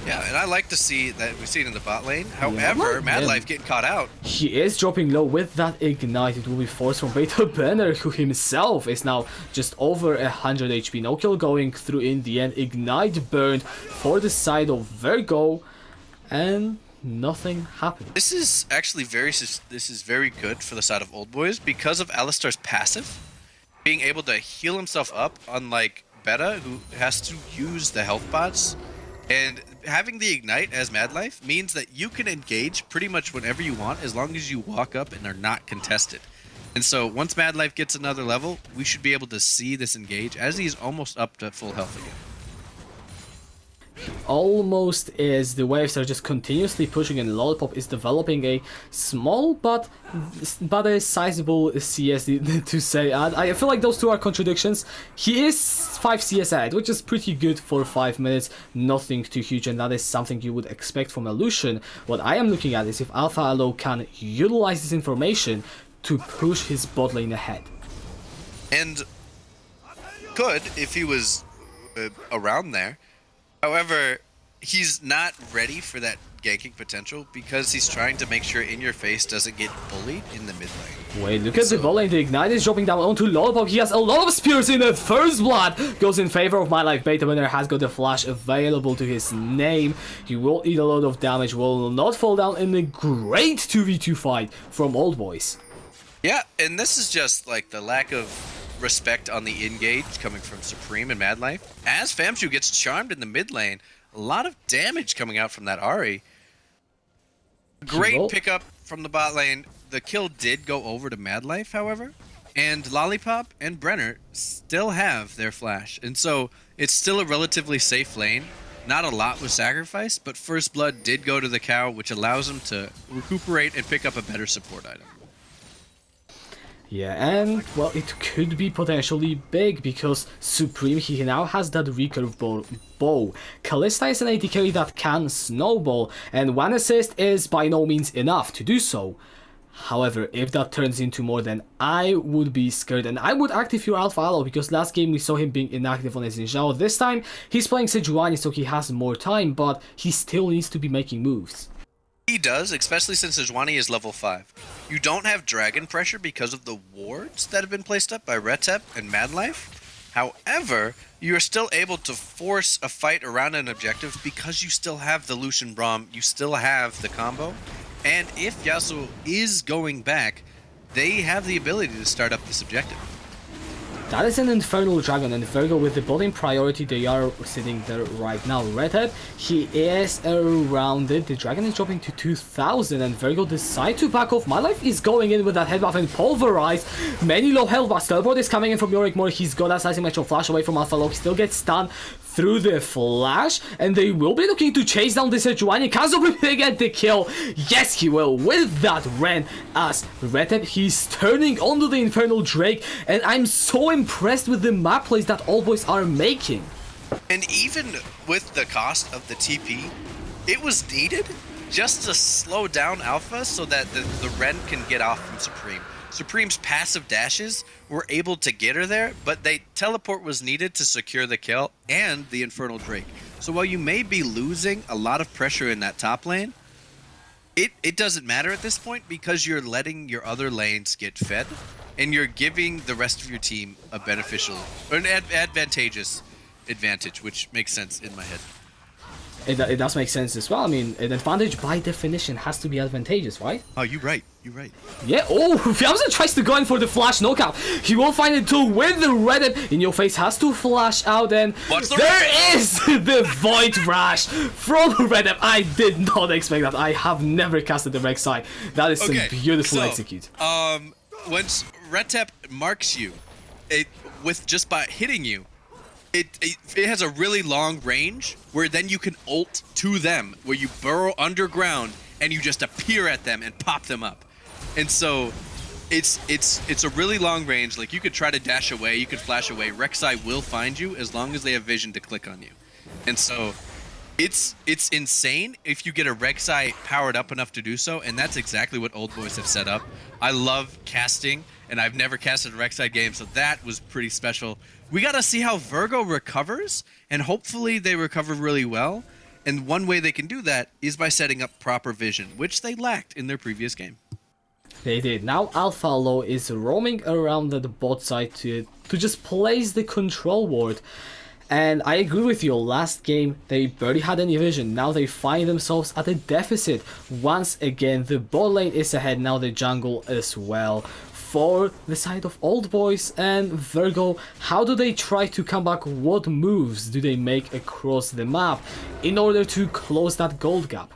Yeah, and I like to see that we see it in the bot lane. However, Madlife getting caught out. He is dropping low with that ignite. It will be forced from Beta Banner, who himself is now just over 100 HP. No kill going through in the end. Ignite burned for the side of Virgo, and nothing happened. This is actually very good for the side of Oldboys because of Alistar's passive. Being able to heal himself up, unlike Beta, who has to use the health bots. And having the ignite as Madlife means that you can engage pretty much whenever you want as long as you walk up and are not contested. And so once Madlife gets another level, we should be able to see this engage as he's almost up to full health again. Almost is. The waves are just continuously pushing, and Lollipop is developing a small but a sizable CS to say. I feel like those two are contradictions. He is 5 CS ahead, which is pretty good for 5 minutes. Nothing too huge, and that is something you would expect from a Lucian. What I am looking at is if Alpha Alo can utilize this information to push his bot lane ahead. And could if he was around there. However, he's not ready for that ganking potential because he's trying to make sure In Your Face doesn't get bullied in the mid lane. Wait, look at the bot lane. The ignite is dropping down onto Lollipop. He has a lot of spears in the first blood. Goes in favor of Madlife. Beta Winner has got the flash available to his name. He will eat a lot of damage. Will not fall down in a great 2v2 fight from Oldboys. Yeah, and this is just like the lack of respect on the engage coming from Supreme and Madlife. As Famshu gets charmed in the mid lane, a lot of damage coming out from that Ahri. Great pickup from the bot lane. The kill did go over to Madlife, however, and Lollipop and Brenner still have their flash, and so it's still a relatively safe lane. Not a lot was sacrificed, but First Blood did go to the cow, which allows him to recuperate and pick up a better support item. Yeah, and well, it could be potentially big because Supreme, he now has that recurve bow. Kalista is an AD carry that can snowball, and one assist is by no means enough to do so. However, if that turns into more, then I would be scared, and I would active your Alpha Aloe, because last game we saw him being inactive on his Ninjao. This time, he's playing Sejuani, so he has more time, but he still needs to be making moves. He does, especially since Sejuani is level 5. You don't have dragon pressure because of the wards that have been placed up by Retep and Madlife. However, you are still able to force a fight around an objective because you still have the Lucian Braum, you still have the combo. And if Yasuo is going back, they have the ability to start up this objective. That is an Infernal Dragon, and Virgo with the bottom priority, they are sitting there right now. Redhead, he is around it. The dragon is dropping to 2000, and Virgo decide to back off. My life is going in with that head buff and pulverize. Many low health buffs. Teleport is coming in from Yorick Moore. He's got that slicing match flash away from Alpha Log. Still gets stunned through the flash, and they will be looking to chase down this Sejuani. Can Supreme get the kill? Yes, he will with that Ren as Retep. He's turning onto the Infernal Drake, and I'm so impressed with the map plays that Oldboys are making. And even with the cost of the TP, it was needed just to slow down Alpha so that the Ren can get off from Supreme. Supreme's passive dashes were able to get her there, but teleport was needed to secure the kill and the Infernal Drake. So while you may be losing a lot of pressure in that top lane, it doesn't matter at this point because you're letting your other lanes get fed and you're giving the rest of your team a beneficial or an advantageous advantage, which makes sense in my head. It does make sense as well. I mean, an advantage by definition has to be advantageous, right? Oh, you're right. You're right. Yeah, oh, Fiamza tries to go in for the flash knockout. He will find it too with the Reddit. In your face has to flash out, and there is the Void Rush from Reddit. I did not expect that. I have never casted the Rek'Sai. That is some beautiful execute. Once Retep marks you, with just by hitting you, it has a really long range where then you can ult to them, where you burrow underground and you just appear at them and pop them up. And so it's a really long range. Like, you could try to dash away, you could flash away. Rek'Sai will find you as long as they have vision to click on you. And so it's insane if you get a Rek'Sai powered up enough to do so, and that's exactly what Oldboys have set up. I love casting, and I've never casted a Rek'Sai game, so that was pretty special. We gotta see how Virgo recovers, and hopefully they recover really well. And one way they can do that is by setting up proper vision, which they lacked in their previous game. They did. Now Alpha Low is roaming around the bot side to just place the control ward. And I agree with you, last game they barely had any vision. Now they find themselves at a deficit. Once again, the bot lane is ahead, now the jungle as well. For the side of Oldboys and Virgo, how do they try to come back? What moves do they make across the map in order to close that gold gap?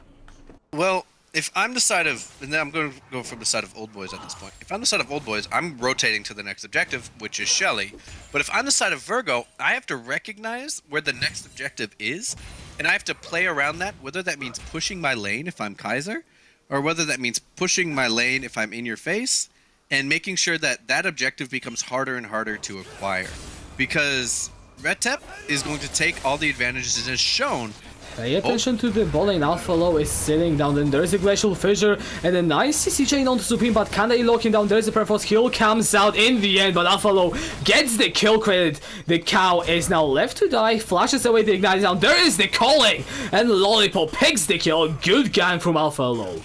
Well, if I'm the side of, and then I'm going to go from the side of Oldboys at this point. If I'm the side of Oldboys, I'm rotating to the next objective, which is Shelly. But if I'm the side of Virgo, I have to recognize where the next objective is, and I have to play around that, whether that means pushing my lane if I'm Kaiser, or whether that means pushing my lane if I'm in your face, and making sure that that objective becomes harder and harder to acquire. Because Retep is going to take all the advantages as shown. Pay attention to the bot lane. Alpha Low is sitting down, then there's a Glacial Fissure and a nice CC chain onto Supreme, but can they lock him down? There's a Purpose kill comes out in the end, but Alpha Low gets the kill credit. The cow is now left to die, flashes away the Ignite down. There is the calling, and Lollipop picks the kill. Good gang from Alpha Low.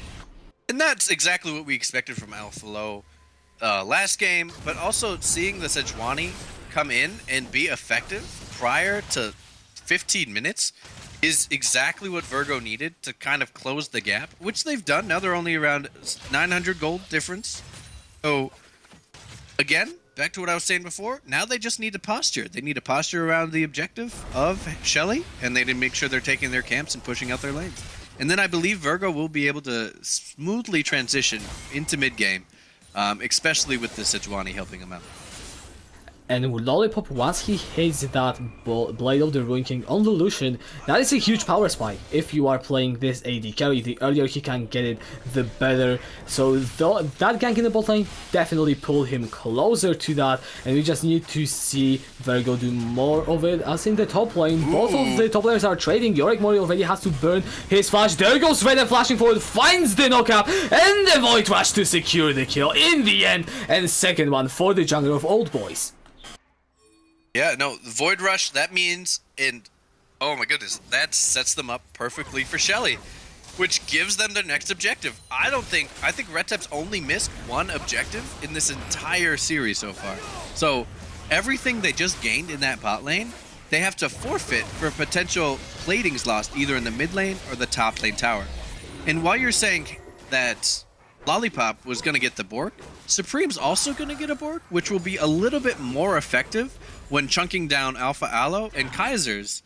And that's exactly what we expected from Alpha Low last game, but also seeing the Sejuani come in and be effective prior to 15 minutes is exactly what Virgo needed to kind of close the gap, which they've done. Now they're only around 900 gold difference. So, again, back to what I was saying before, now they just need to posture. They need to posture around the objective of Shelly, and they need to make sure they're taking their camps and pushing out their lanes. And then I believe Virgo will be able to smoothly transition into mid-game, especially with the Sejuani helping them out. And Lollipop, once he hits that Blade of the Ruin King on the Lucian, that is a huge power spike. If you are playing this AD carry, the earlier he can get it, the better. So that gank in the bot lane definitely pulled him closer to that, and we just need to see Virgo do more of it. As in the top lane, both of the top laners are trading. Yorick Mori already has to burn his flash. There goes Red flashing forward, finds the knockup, and the Void Rush to secure the kill in the end. And second one for the jungler of Oldboys. Yeah, no, Void Rush, that means, and oh my goodness, that sets them up perfectly for Shelly, which gives them their next objective. I think Red Tep's only missed one objective in this entire series so far. So everything they just gained in that bot lane, they have to forfeit for potential platings lost either in the mid lane or the top lane tower. And while you're saying that Lollipop was going to get the Bork, Supreme's also going to get a Bork, which will be a little bit more effective when chunking down Alpha Aloe and Kaisers,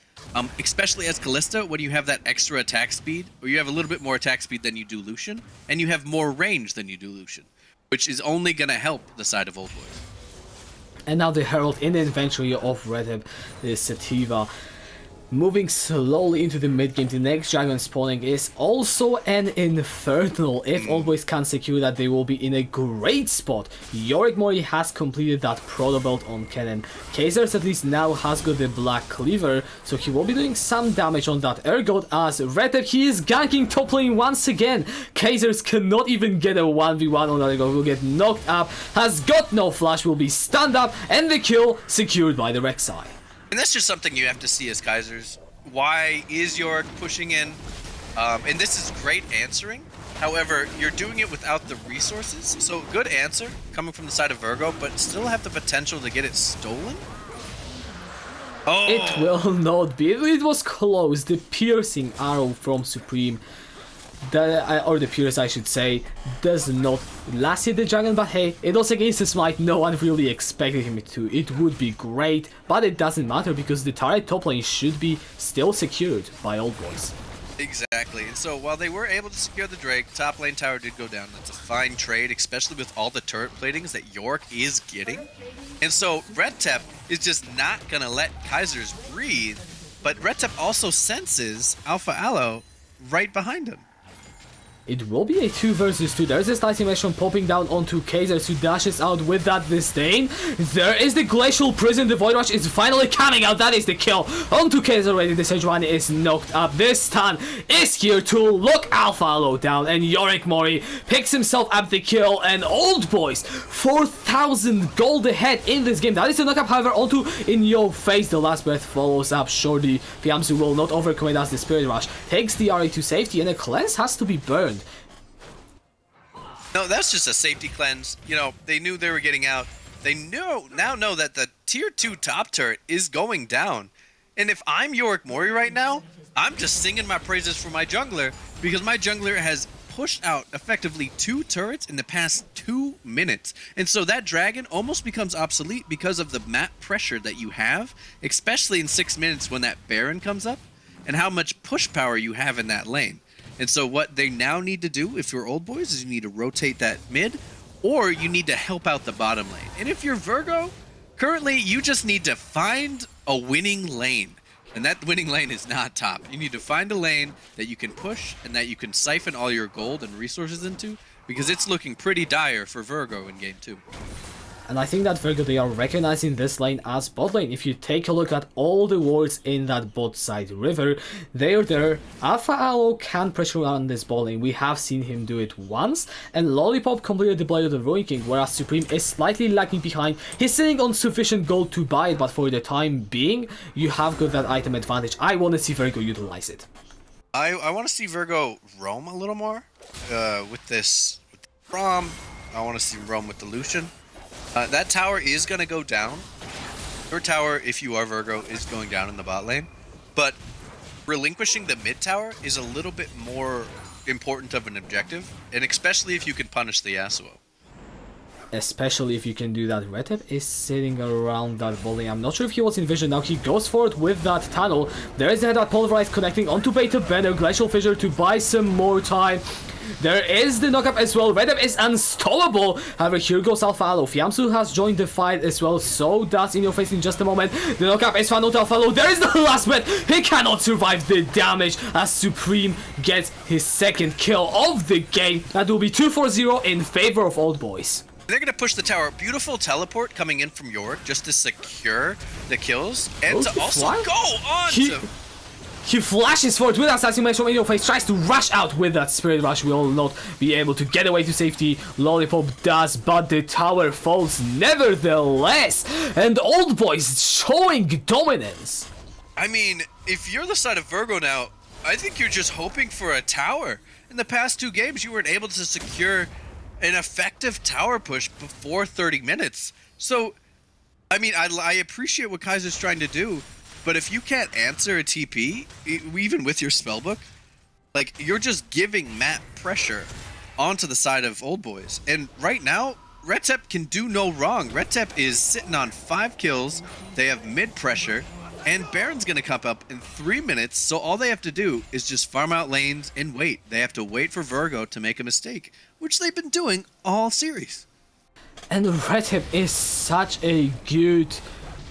especially as Kalista, when you have that extra attack speed, or you have a little bit more attack speed than you do Lucian, and you have more range than you do Lucian, which is only going to help the side of Oldboys. And now the Herald in the inventory of Red Tep is Sativa. Moving slowly into the mid game, the next dragon spawning is also an Infernal. If Oldboys can secure that, they will be in a great spot. Yorick Mori has completed that Proto Belt on Cannon. Kaisers at least now has got the Black Cleaver, so he will be doing some damage on that Ergot as Red Tep, he is ganking top lane once again. Kaisers cannot even get a 1v1 on that Ergot, will get knocked up, has got no flash, will be stunned up, and the kill secured by the Rek'Sai. And that's just something you have to see as Kaisers. Why is Yorick pushing in? And this is great answering. However, you're doing it without the resources. So good answer coming from the side of Virgo, but still have the potential to get it stolen? Oh! It will not be. It was close. The piercing arrow from Supreme, or the Pierce I should say, does not last hit the dragon, but hey, it was against the smite, no one really expected him to. It would be great, but it doesn't matter because the turret top lane should be still secured by Oldboys. Exactly, and so while they were able to secure the Drake, top lane tower did go down. That's a fine trade, especially with all the turret platings that Yorick is getting. And so Red Tep is just not gonna let Kaisers breathe, but Red Tep also senses Alpha Aloe right behind him. It will be a 2 versus 2. There's a slice animation popping down onto Kaisers, who dashes out with that disdain. There is the Glacial Prison. The Void Rush is finally coming out. That is the kill onto Kaisers already. The Sejuani is knocked up. This stun is here to lock Alpha Aloe down, and Yorick Mori picks himself up the kill, and Oldboys 4,000 gold ahead in this game. That is the knockup, however, onto In Your Face. The last breath follows up shortly. Fiamsu will not overcome it as the Spirit Rush takes the RA to safety, and a cleanse has to be burned. No, that's just a safety cleanse. You know, they knew they were getting out. They now know that the tier 2 top turret is going down. And if I'm Yorick Mori right now, I'm just singing my praises for my jungler, because my jungler has pushed out effectively 2 turrets in the past 2 minutes. And so that dragon almost becomes obsolete because of the map pressure that you have, especially in 6 minutes when that Baron comes up, and how much push power you have in that lane. And so what they now need to do, if you're Oldboys, is you need to rotate that mid, or you need to help out the bottom lane. And if you're Virgo, currently you just need to find a winning lane. And that winning lane is not top. You need to find a lane that you can push and that you can siphon all your gold and resources into, because it's looking pretty dire for Virgo in game 2. And I think that Virgo, they are recognizing this lane as bot lane. If you take a look at all the wards in that bot side river, they are there. Alpha Aloe can pressure on this bot lane. We have seen him do it once. And Lollipop completed the Blade of the Ruin King, whereas Supreme is slightly lagging behind. He's sitting on sufficient gold to buy it, but for the time being, you have got that item advantage. I want to see Virgo utilize it. I want to see Virgo roam a little more with this Rom. I want to see roam with the Lucian. That tower is going to go down. Your tower, if you are Virgo, is going down in the bot lane. But relinquishing the mid tower is a little bit more important of an objective, and especially if you can punish the Yasuo. especially if you can do that. Retep is sitting around that building. I'm not sure if he was in vision. Now he goes for it with that tunnel. There is that Pulverize connecting onto Beta Banner. Glacial Fissure to buy some more time. There is the knockup as well. Retep is unstoppable. However, here goes Alpha Alo. Fiamsu has joined the fight as well. So does In Your Face in just a moment. The knockup is found onto Alpha Alo. There is the last bit. He cannot survive the damage as Supreme gets his second kill of the game. That will be 2-4-0 in favor of Oldboys. They're going to push the tower. Beautiful teleport coming in from Yorick just to secure the kills and to also go on to... He flashes forward with Assassin Mace from In Your Face, tries to rush out with that Spirit Rush. Will not be able to get away to safety. Lollipop does, but the tower falls nevertheless. And Oldboys showing dominance. I mean, if you're the side of Virgo now, I think you're just hoping for a tower. In the past 2 games, you weren't able to secure an effective tower push before 30 minutes. So, I mean, I appreciate what Kaiser's trying to do. But if you can't answer a TP, even with your spellbook, like, you're just giving map pressure onto the side of Oldboys. And right now, Retep can do no wrong. Retep is sitting on 5 kills. They have mid pressure, and Baron's gonna come up in 3 minutes. So all they have to do is just farm out lanes and wait. They have to wait for Virgo to make a mistake, which they've been doing all series. And Retep is such a good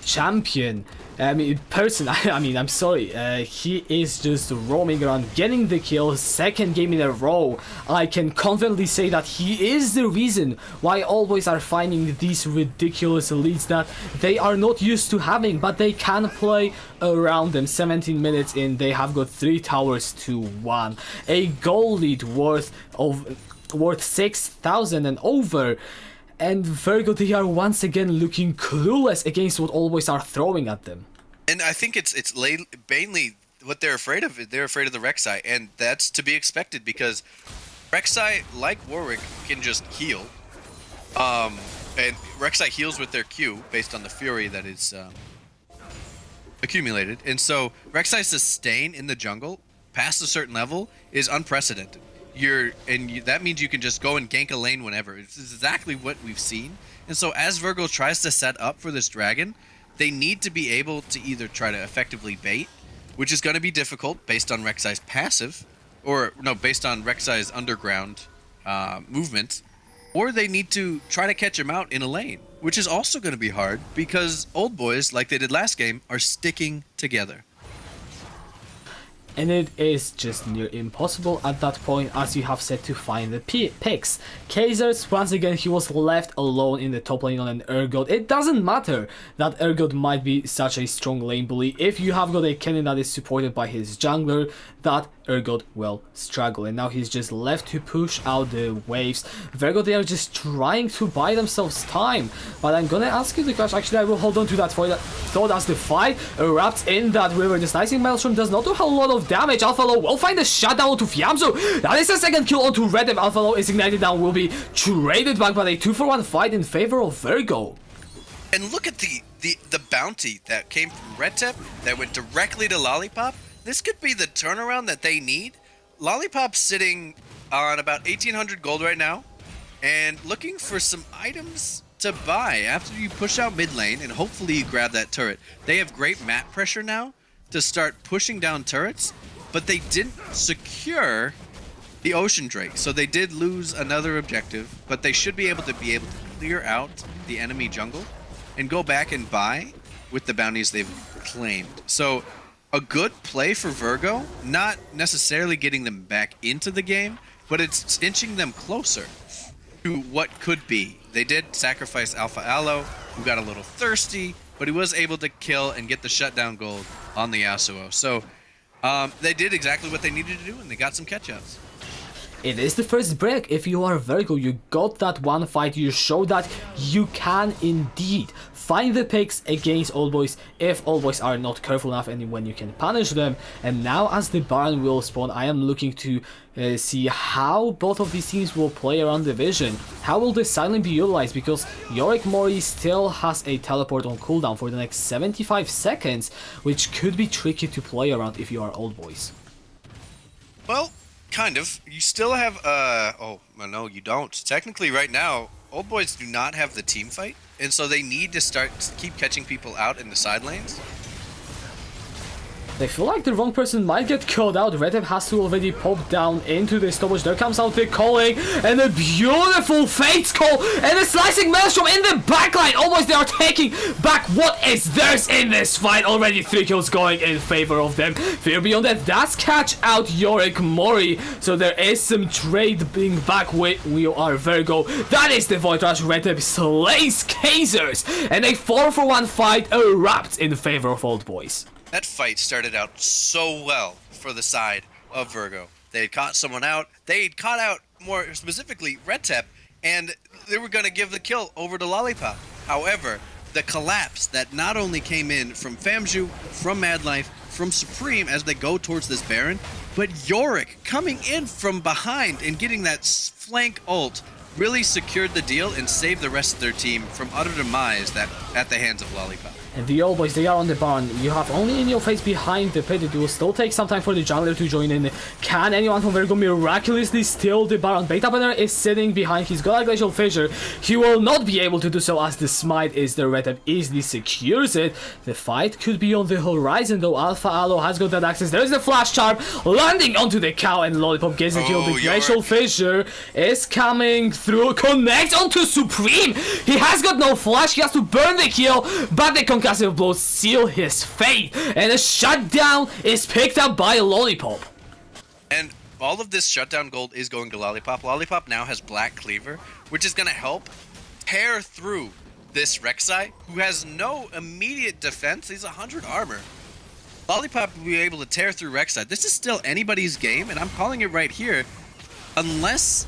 champion. I mean, I'm sorry, he is just roaming around, getting the kill, second game in a row. I can confidently say that he is the reason why Oldboys are finding these ridiculous leads that they are not used to having, but they can play around them. 17 minutes in, they have got 3 towers to 1. A goal lead worth 6,000 and over. And Virgo, they are once again looking clueless against what Oldboys are throwing at them. And I think it's mainly what they're afraid of. They're afraid of the Rek'Sai, and that's to be expected because Rek'Sai, like Warwick, can just heal. And Rek'Sai heals with their Q based on the Fury that is accumulated. And so Rek'Sai's sustain in the jungle past a certain level is unprecedented. That means you can just go and gank a lane whenever. It's exactly what we've seen. And so as Virgo tries to set up for this dragon, they need to be able to either try to effectively bait, which is going to be difficult based on Rek'Sai's passive, or no, based on Rek'Sai's underground movement, or they need to try to catch him out in a lane, which is also going to be hard because Oldboys, like they did last game, are sticking together. And it is just near impossible at that point, as you have said, to find the picks. Kazers, once again, he was left alone in the top lane on an Urgot. It doesn't matter that Urgot might be such a strong lane bully. If you have got a Kennen that is supported by his jungler, that Urgot will struggle. And now he's just left to push out the waves. Virgo, they are just trying to buy themselves time. But I'm gonna ask you the question. Actually, I will hold on to that for that thought as the fight erupts in that river. The Slicing Maelstrom does not do a lot of damage. Alpha Low will find a shutdown onto Fiamsu. That is a second kill onto Redem. Alpha Low is ignited down, will be traded back, but a 2-for-1 fight in favor of Virgo. And look at the bounty that came from Retep that went directly to Lollipop. This could be the turnaround that they need. Lollipop's sitting on about 1,800 gold right now and looking for some items to buy after you push out mid lane, and hopefully you grab that turret. They have great map pressure now to start pushing down turrets, but they didn't secure the Ocean Drake, so they did lose another objective, but they should be able to clear out the enemy jungle and go back and buy with the bounties they've claimed. So a good play for Virgo, not necessarily getting them back into the game, but it's inching them closer to what could be. They did sacrifice Alpha Aloe, who got a little thirsty, but he was able to kill and get the shutdown gold on the Yasuo. So they did exactly what they needed to do, and they got some catch-ups. It is the first break. If you are Virgo, you got that one fight, you show that you can indeed find the picks against Oldboys if Oldboys are not careful enough and when you can punish them. And now as the Baron will spawn, I am looking to see how both of these teams will play around the vision. How will the Silent be utilized, because Yorick Mori still has a teleport on cooldown for the next 75 seconds, which could be tricky to play around if you are Oldboys. Well, kind of. You still have, oh, no, you don't. Technically, right now, Oldboys do not have the team fight, and so they need to keep catching people out in the side lanes. They feel like the wrong person might get caught out. Red Tap has to already pop down into the stoppage. There comes out the calling and a beautiful Fates call and a slicing Maelstrom in the backline. Almost they are taking back what is theirs in this fight. Already 3 kills going in favor of them. Fear Beyond that does catch out Yorick Mori. So there is some trade being back with We Are Virgo. That is the Void Rush. Red Tap slays Kazers. And a 4-for-1 fight erupts in favor of Oldboys. That fight started out so well for the side of Virgo. They had caught someone out. They had caught out, more specifically, Red Tap, and they were going to give the kill over to Lollipop. However, the collapse that not only came in from Famju, from Madlife, from Supreme as they go towards this Baron, but Yorick coming in from behind and getting that flank ult really secured the deal and saved the rest of their team from utter demise at the hands of Lollipop. And the Oldboys, they are on the barn. You have only In Your Face behind the pit. It will still take some time for the jungler to join in. Can anyone from Virgo miraculously steal the baron? Beta Banner is sitting behind. He's got a Glacial Fissure. He will not be able to do so as the smite is the Red Tap easily secures it. The fight could be on the horizon though. Alpha Aloe has got that access. There's the Flash Charm landing onto the cow and Lollipop gets the kill. The Glacial Fissure is coming through. Connects onto Supreme. He has got no flash. He has to burn the kill, but the concussive blows seal his fate, and a shutdown is picked up by Lollipop. And all of this shutdown gold is going to Lollipop. Lollipop now has Black Cleaver, which is going to help tear through this Rek'Sai, who has no immediate defense. He's 100 armor. Lollipop will be able to tear through Rek'Sai. This is still anybody's game, and I'm calling it right here, unless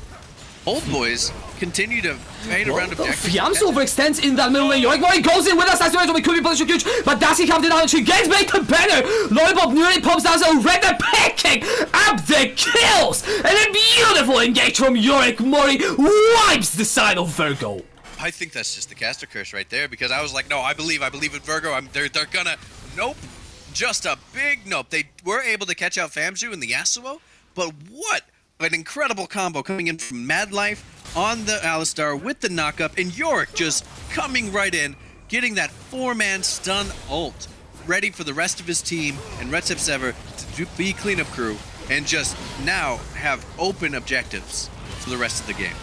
Oldboys continue to fade around objectives. Fiam's overextends in that middle lane. Yorick Mori goes in with us. That's it could be position huge, but does he have the damage? He gets Beta Banner. Lollipop nearly pops down, so Red Tap picking up the kills. And a beautiful engage from Yorick Mori wipes the side of Virgo. I think that's just the caster curse right there, because I was like, no, I believe in Virgo. They're gonna, nope, just a big nope. They were able to catch out Famju and the Yasuo, but what an incredible combo coming in from Madlife on the Alistar with the knockup, and Yorick just coming right in, getting that 4-man stun ult, ready for the rest of his team and Red Tap Sever to be cleanup crew and just now have open objectives for the rest of the game.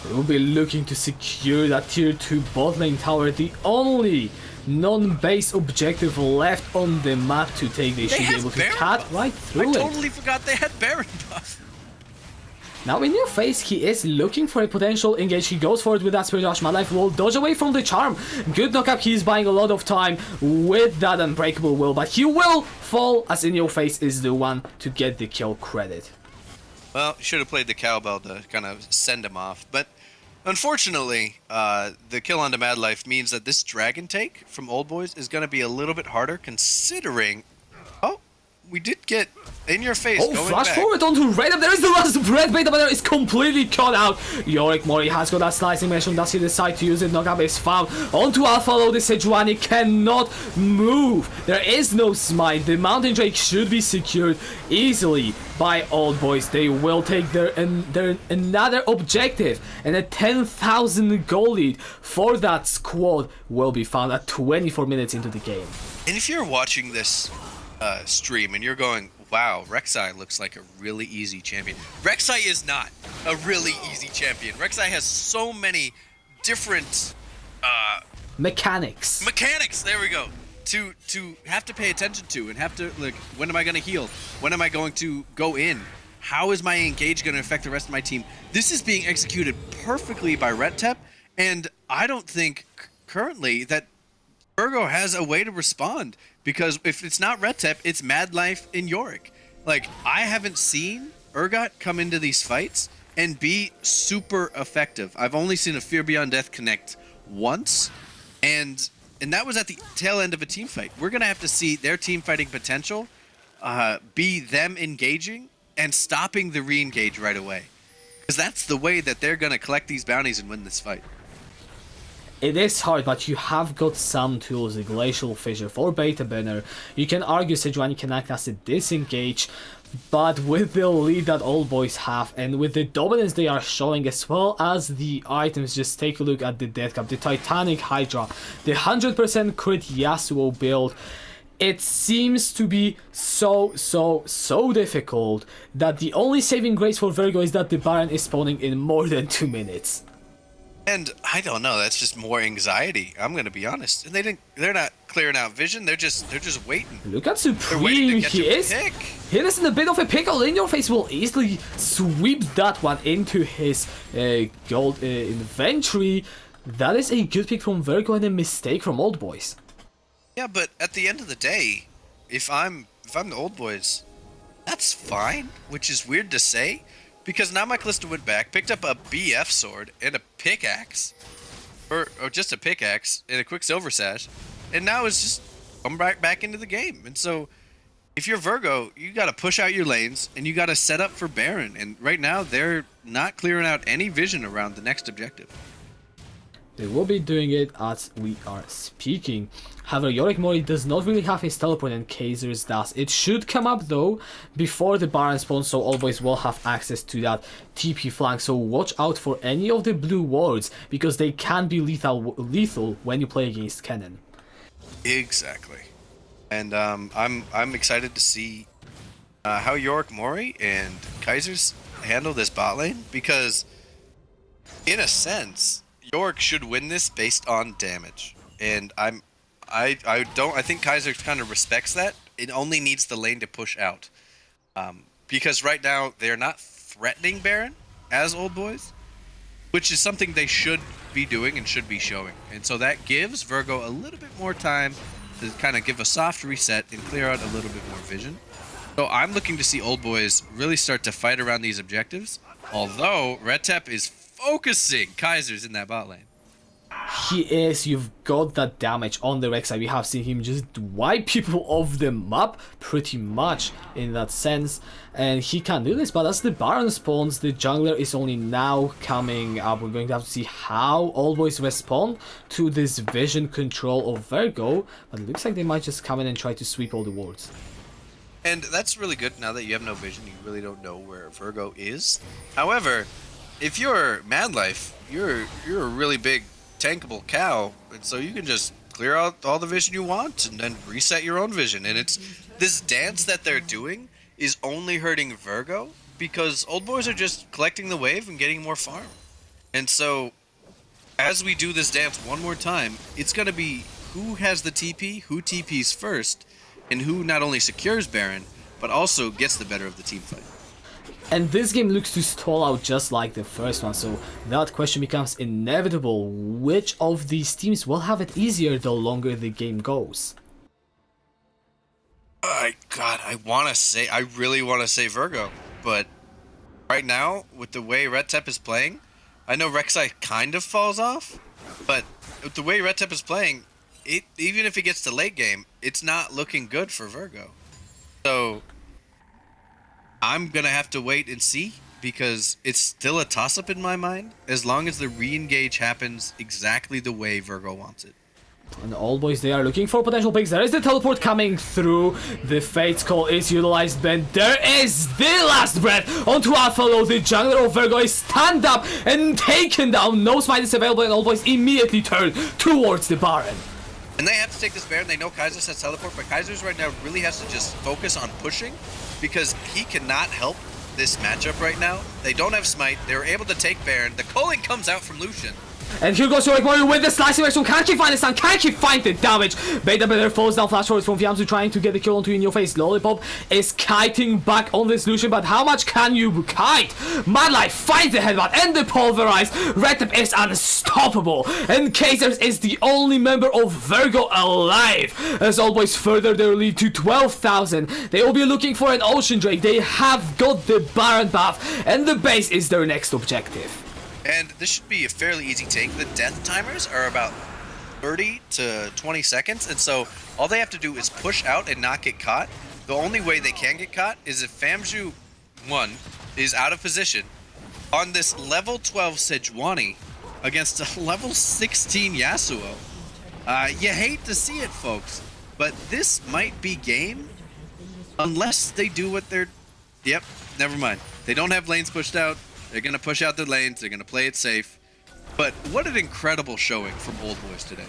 We'll be looking to secure that tier 2 bot lane tower, the only non-base objective left on the map to take. They should be able to cut right through it. I totally forgot they had Baron buff. Now In Your Face, he is looking for a potential engage. He goes for it with that Spirit Rush. Madlife will dodge away from the charm. Good knockup. He's buying a lot of time with that Unbreakable Will, but he will fall as In Your Face is the one to get the kill credit. Well, you should have played the cowbell to kind of send him off, but unfortunately, the kill onto Madlife means that this dragon take from Oldboys is going to be a little bit harder, considering... Oh, we did get In Your Face going flash back. Forward onto Red Tap. There is the last Red Beta Banner is completely caught out. Yorick Mori has got that slicing mission. Does he decide to use it? Knockup is found onto Alpha Low. The Sejuani cannot move. There is no smite. The Mountain Drake should be secured easily by Oldboys. They will take their another objective, and a 10,000 goal lead for that squad will be found at 24 minutes into the game. And if you're watching this stream and you're going, wow, Rek'Sai looks like a really easy champion. Rek'Sai is not a really easy champion. Rek'Sai has so many different Mechanics, there we go, to have to pay attention to, and have to, like, when am I going to heal? When am I going to go in? How is my engage going to affect the rest of my team? This is being executed perfectly by Red Tap, and I don't think currently that Virgo has a way to respond, because if it's not Red Tap, it's Madlife and Yorick. Like, I haven't seen Urgot come into these fights and be super effective. I've only seen a Fear Beyond Death connect once, and that was at the tail end of a team fight. We're gonna have to see their team fighting potential be them engaging and stopping the re-engage right away, because that's the way that they're gonna collect these bounties and win this fight. It is hard, but you have got some tools. The Glacial Fissure for Beta Banner. You can argue Sejuani can act as a disengage, But with the lead that Oldboys have, and with the dominance they are showing, as well as the items, just take a look at the Death Cap, the Titanic Hydra, the 100% crit Yasuo build. It seems to be so difficult that the only saving grace for Virgo is that the Baron is spawning in more than 2 minutes. And I don't know, that's just more anxiety. I'm gonna be honest. And they're not clearing out vision, they're just waiting. Look at Supreme, he is in a bit of a pickle. In Your Face will easily sweep that one into his gold inventory. That is a good pick from Virgo and a mistake from Oldboys. Yeah, but at the end of the day, if I'm the Oldboys, that's fine, which is weird to say, because now my Callisto went back, picked up a BF sword and a pickaxe, or just a pickaxe and a quick silver sash, and now it's just I'm right back into the game. And so, if you're Virgo, you got to push out your lanes and you got to set up for Baron. And right now, they're not clearing out any vision around the next objective. They will be doing it as we are speaking. However, Yorick Mori does not really have his teleport and Kaiser's does. It should come up though before the Baron spawns, so Oldboys will have access to that TP flank. So watch out for any of the blue wards, because they can be lethal when you play against Kennen. Exactly. And I'm excited to see how Yorick Mori and Kaiser's handle this bot lane, because in a sense Yorick should win this based on damage, and I think Kaiser kind of respects that. It only needs the lane to push out, because right now they're not threatening Baron as Oldboys, which is something they should be doing and should be showing. And so that gives Virgo a little bit more time to kind of give a soft reset and clear out a little bit more vision. So I'm looking to see Oldboys really start to fight around these objectives, although Redtep is focusing Kaiser's in that bot lane. He is. You've got that damage on the Rek'Sai. We have seen him just wipe people off the map pretty much in that sense, and he can do this. But as the Baron spawns, the jungler is only now coming up. We're going to have to see how Oldboys respond to this vision control of Virgo, but it looks like they might just come in and try to sweep all the wards. And that's really good. Now that you have no vision, you really don't know where Virgo is. However, if you're Madlife, you're a really big tankable cow, and so you can just clear out all the vision you want and then reset your own vision. And it's this dance that they're doing is only hurting Virgo, because Oldboys are just collecting the wave and getting more farm. And so as we do this dance one more time, it's going to be who has the TP, who TPs first, and who not only secures Baron but also gets the better of the team fight. And this game looks to stall out just like the first one, so that question becomes inevitable. Which of these teams will have it easier the longer the game goes? God, I really want to say Virgo, but right now, with the way Redtep is playing, I know Rek'Sai kind of falls off, but with the way Redtep is playing, even if it gets to late game, it's not looking good for Virgo. So I'm going to have to wait and see, because it's still a toss-up in my mind, as long as the re-engage happens exactly the way Virgo wants it. And Oldboys, they are looking for potential picks. There is the teleport coming through. The Fate's Call is utilized, but there is the last breath onto Alphalo. The jungler of Virgo is stand up and taken down. No smite is available, and Oldboys immediately turn towards the Baron. And they have to take this Baron. They know Kaiser says teleport, but Kaiser's right now really has to just focus on pushing, because he cannot help this matchup right now. They don't have smite. They were able to take Baron. The calling comes out from Lucian. And here goes Yorick Mori with the slicing action. Can he find the stun? Can he find the damage? Beta Better falls down. Flash forwards from Fiamsu trying to get the kill onto In Your Face. Lollipop is kiting back on this Lucian, but how much can you kite? Madlife finds the headbutt and the pulverize. Redtep is unstoppable, and Kaiser's is the only member of Virgo alive. As Oldboys further their lead to 12,000, they will be looking for an Ocean Drake. They have got the Baron buff, and the base is their next objective. And this should be a fairly easy take. The death timers are about 30 to 20 seconds, and so all they have to do is push out and not get caught. The only way they can get caught is if Famju 1 is out of position on this level 12 Sejuani against a level 16 Yasuo. You hate to see it, folks, but this might be game unless they do what they're Yep, never mind. They don't have lanes pushed out. They're going to push out their lanes. They're going to play it safe. But what an incredible showing from Oldboys today.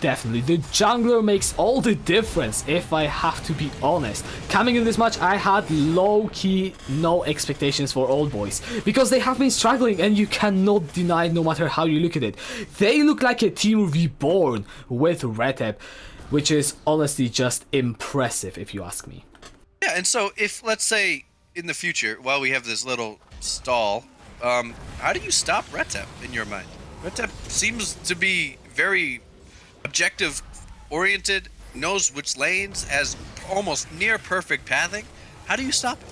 Definitely, the jungler makes all the difference, if I have to be honest. Coming in this match, I had low-key no expectations for Oldboys, because they have been struggling, and you cannot deny no matter how you look at it. They look like a team reborn with Retep, which is honestly just impressive, if you ask me. Yeah, and so if, let's say, in the future, while we have this little stall, how do you stop Retep in your mind? Retep seems to be very objective oriented, knows which lanes, has almost near perfect pathing. How do you stop it?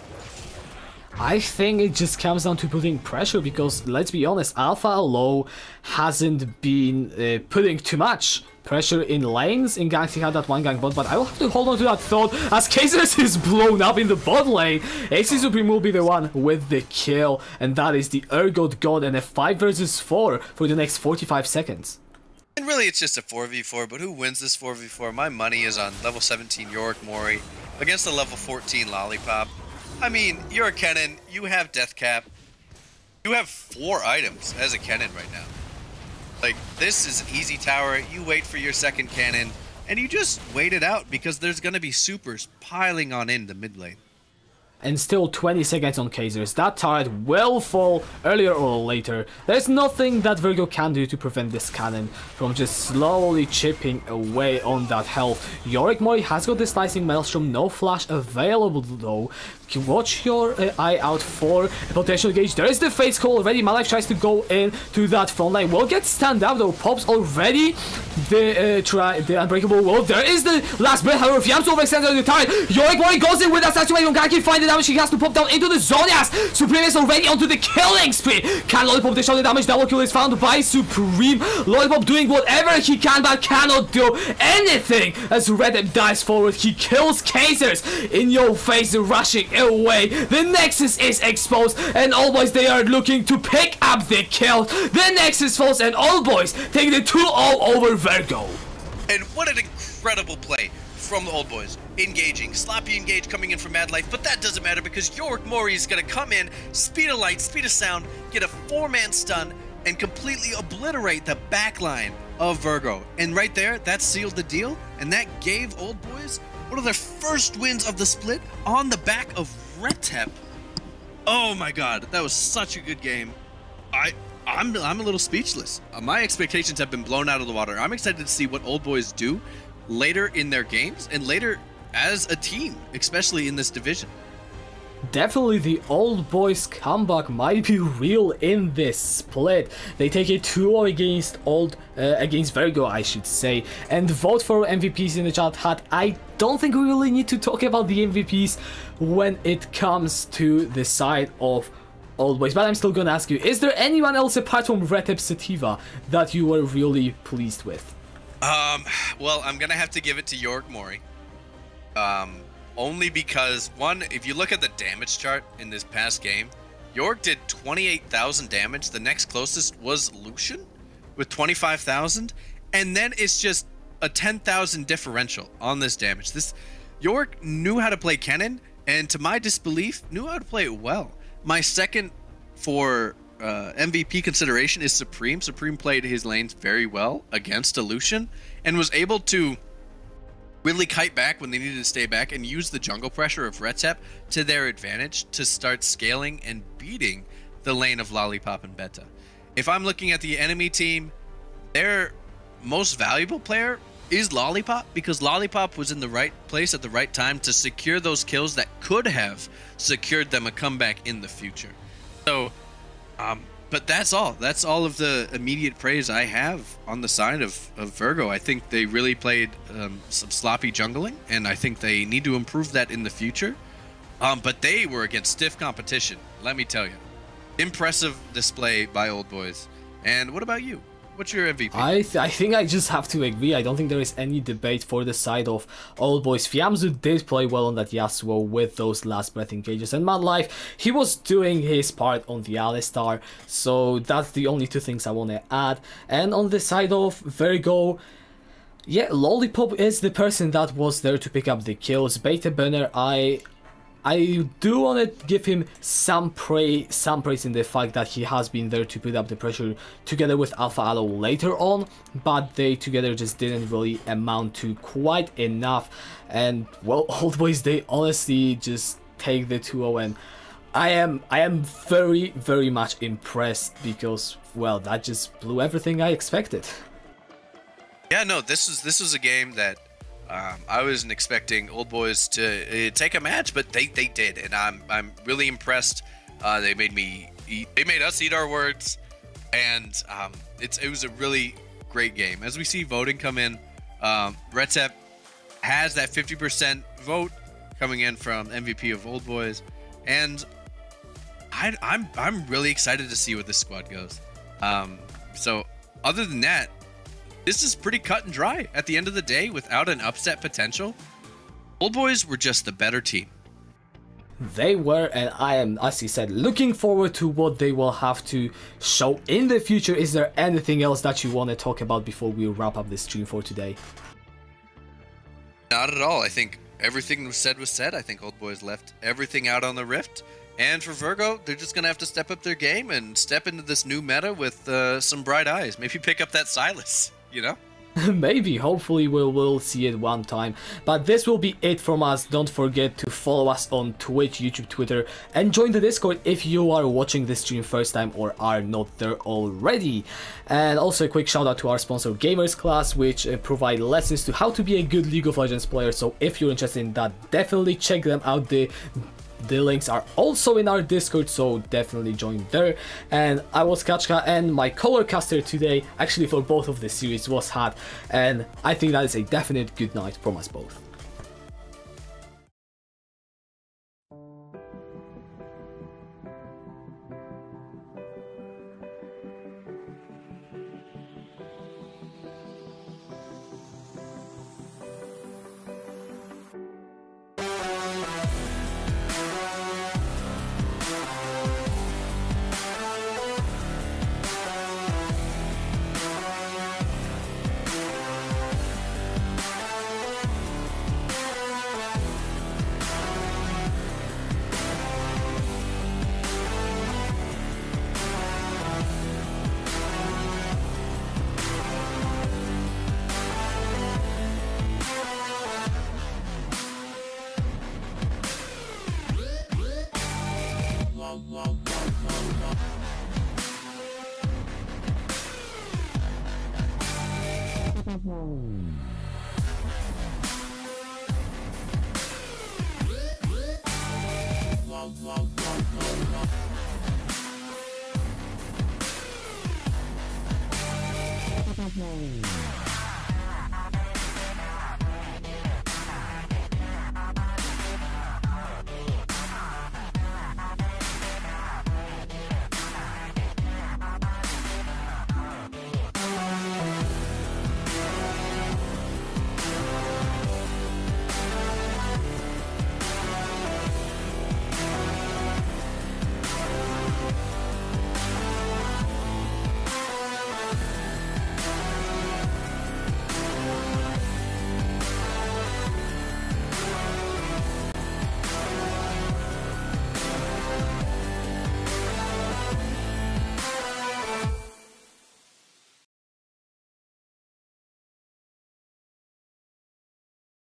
I think it just comes down to putting pressure, because let's be honest, Alpha Aloe hasn't been putting too much pressure in lanes. In ganks he had that one gank bot, but I will have to hold on to that thought as Kazers is blown up in the bot lane. AC Supreme will be the one with the kill, and that is the Ergot God, and a 5 versus 4 for the next 45 seconds. And really, it's just a 4v4, but who wins this 4v4? My money is on level 17 Yorick Mori against the level 14 Lollipop. I mean, you're a Kennen, you have Death Cap, you have 4 items as a Kennen right now. Like, this is an easy tower, you wait for your second cannon, and you just wait it out, because there's gonna be supers piling on in the mid lane. And still 20 seconds on Kazers. That turret will fall earlier or later. There's nothing that Virgo can do to prevent this cannon from just slowly chipping away on that health. Yorick Mori has got the Slicing Maelstrom, no flash available though. Watch your eye out for a potential engage. There is the face call already. Malife tries to go in to that front line. Will get stand up though. Pops already the unbreakable wall. There is the last breath. However, Fiam's overextended on the turret. Yorick Mori goes in with that saturate on Gaki. Find the damage. He has to pop down into the Zonias. Supreme is already onto the killing spree. Can Lollipop dish out the damage? Double kill is found by Supreme. Lollipop doing whatever he can, but cannot do anything as Redem dives forward. He kills Kazers in your face, rushing away. The Nexus is exposed, and Oldboys, they are looking to pick up the kill. The Nexus falls, and Oldboys take the 2-0 over Virgo. And what an incredible play from the Oldboys. Engaging, sloppy engage coming in from Mad Life, but that doesn't matter because Yorick Mori is going to come in, speed of light, speed of sound, get a 4-man stun, and completely obliterate the backline of Virgo. And right there, that sealed the deal, and that gave Oldboys one of their first wins of the split on the back of Retep. Oh my god, that was such a good game. I'm a little speechless. My expectations have been blown out of the water. I'm excited to see what Oldboys do later in their games and later as a team, especially in this division. Definitely the Oldboys comeback might be real in this split. They take a 2-0 against Virgo, I should say, and vote for MVPs in the chat hat. I don't think we really need to talk about the MVPs when it comes to the side of Oldboys, but I'm still gonna ask you, is there anyone else apart from Retep Sativa that you were really pleased with? Well, I'm gonna have to give it to Yorick Mori. Only because, one, if you look at the damage chart in this past game, Yorick did 28,000 damage. The next closest was Lucian with 25,000. And then it's just a 10,000 differential on this damage. Yorick knew how to play Kennen, and to my disbelief, knew how to play it well. My second for MVP consideration is Supreme. Supreme played his lanes very well against a Lucian and was able to really kite back when they needed to stay back and use the jungle pressure of Retep to their advantage to start scaling and beating the lane of Lollipop and Beta. If I'm looking at the enemy team, their most valuable player is Lollipop, because Lollipop was in the right place at the right time to secure those kills that could have secured them a comeback in the future. So, but that's all. That's all of the immediate praise I have on the side of Virgo. I think they really played some sloppy jungling, and I think they need to improve that in the future. But they were against stiff competition, let me tell you. Impressive display by Oldboys. And what about you? What's your MVP? I think I just have to agree. I don't think there is any debate for the side of Oldboys. Fiamzu did play well on that Yasuo with those last breath engages, and Mad Life, he was doing his part on the Alistar, so that's the only two things I want to add. And on the side of Virgo, yeah, Lollipop is the person that was there to pick up the kills. Beta Burner, I I do want to give him some praise in the fact that he has been there to put up the pressure together with Alpha Aloe later on, but they together just didn't really amount to quite enough. And well, Oldboys, they honestly just take the 2-0, and I am very, very much impressed because, well, that just blew everything I expected. Yeah, no, this was a game that I wasn't expecting Oldboys to take a match, but they did, and I'm really impressed. They made us eat our words, and it was a really great game. As we see voting come in, Retep has that 50% vote coming in from MVP of Oldboys, and I'm really excited to see where this squad goes. So other than that, this is pretty cut and dry. At the end of the day, without an upset potential, Oldboys were just the better team. They were, and I am, as you said, looking forward to what they will have to show in the future. Is there anything else that you want to talk about before we wrap up this stream for today? Not at all. I think everything was said. I think Oldboys left everything out on the Rift. And for Virgo, they're just going to have to step up their game and step into this new meta with some bright eyes. Maybe pick up that Silas, you know? Maybe, hopefully we'll see it one time. But this will be it from us. Don't forget to follow us on Twitch, YouTube, Twitter, and join the Discord if you are watching this stream first time or are not there already. And also a quick shout out to our sponsor Gamers Class, which provide lessons to how to be a good League of Legends player. So if you're interested in that, definitely check them out. The links are also in our Discord, so definitely join there. And I was Kachka, and my color caster today, actually for both of the series, was Hat, and I think that is a definite good night from us both.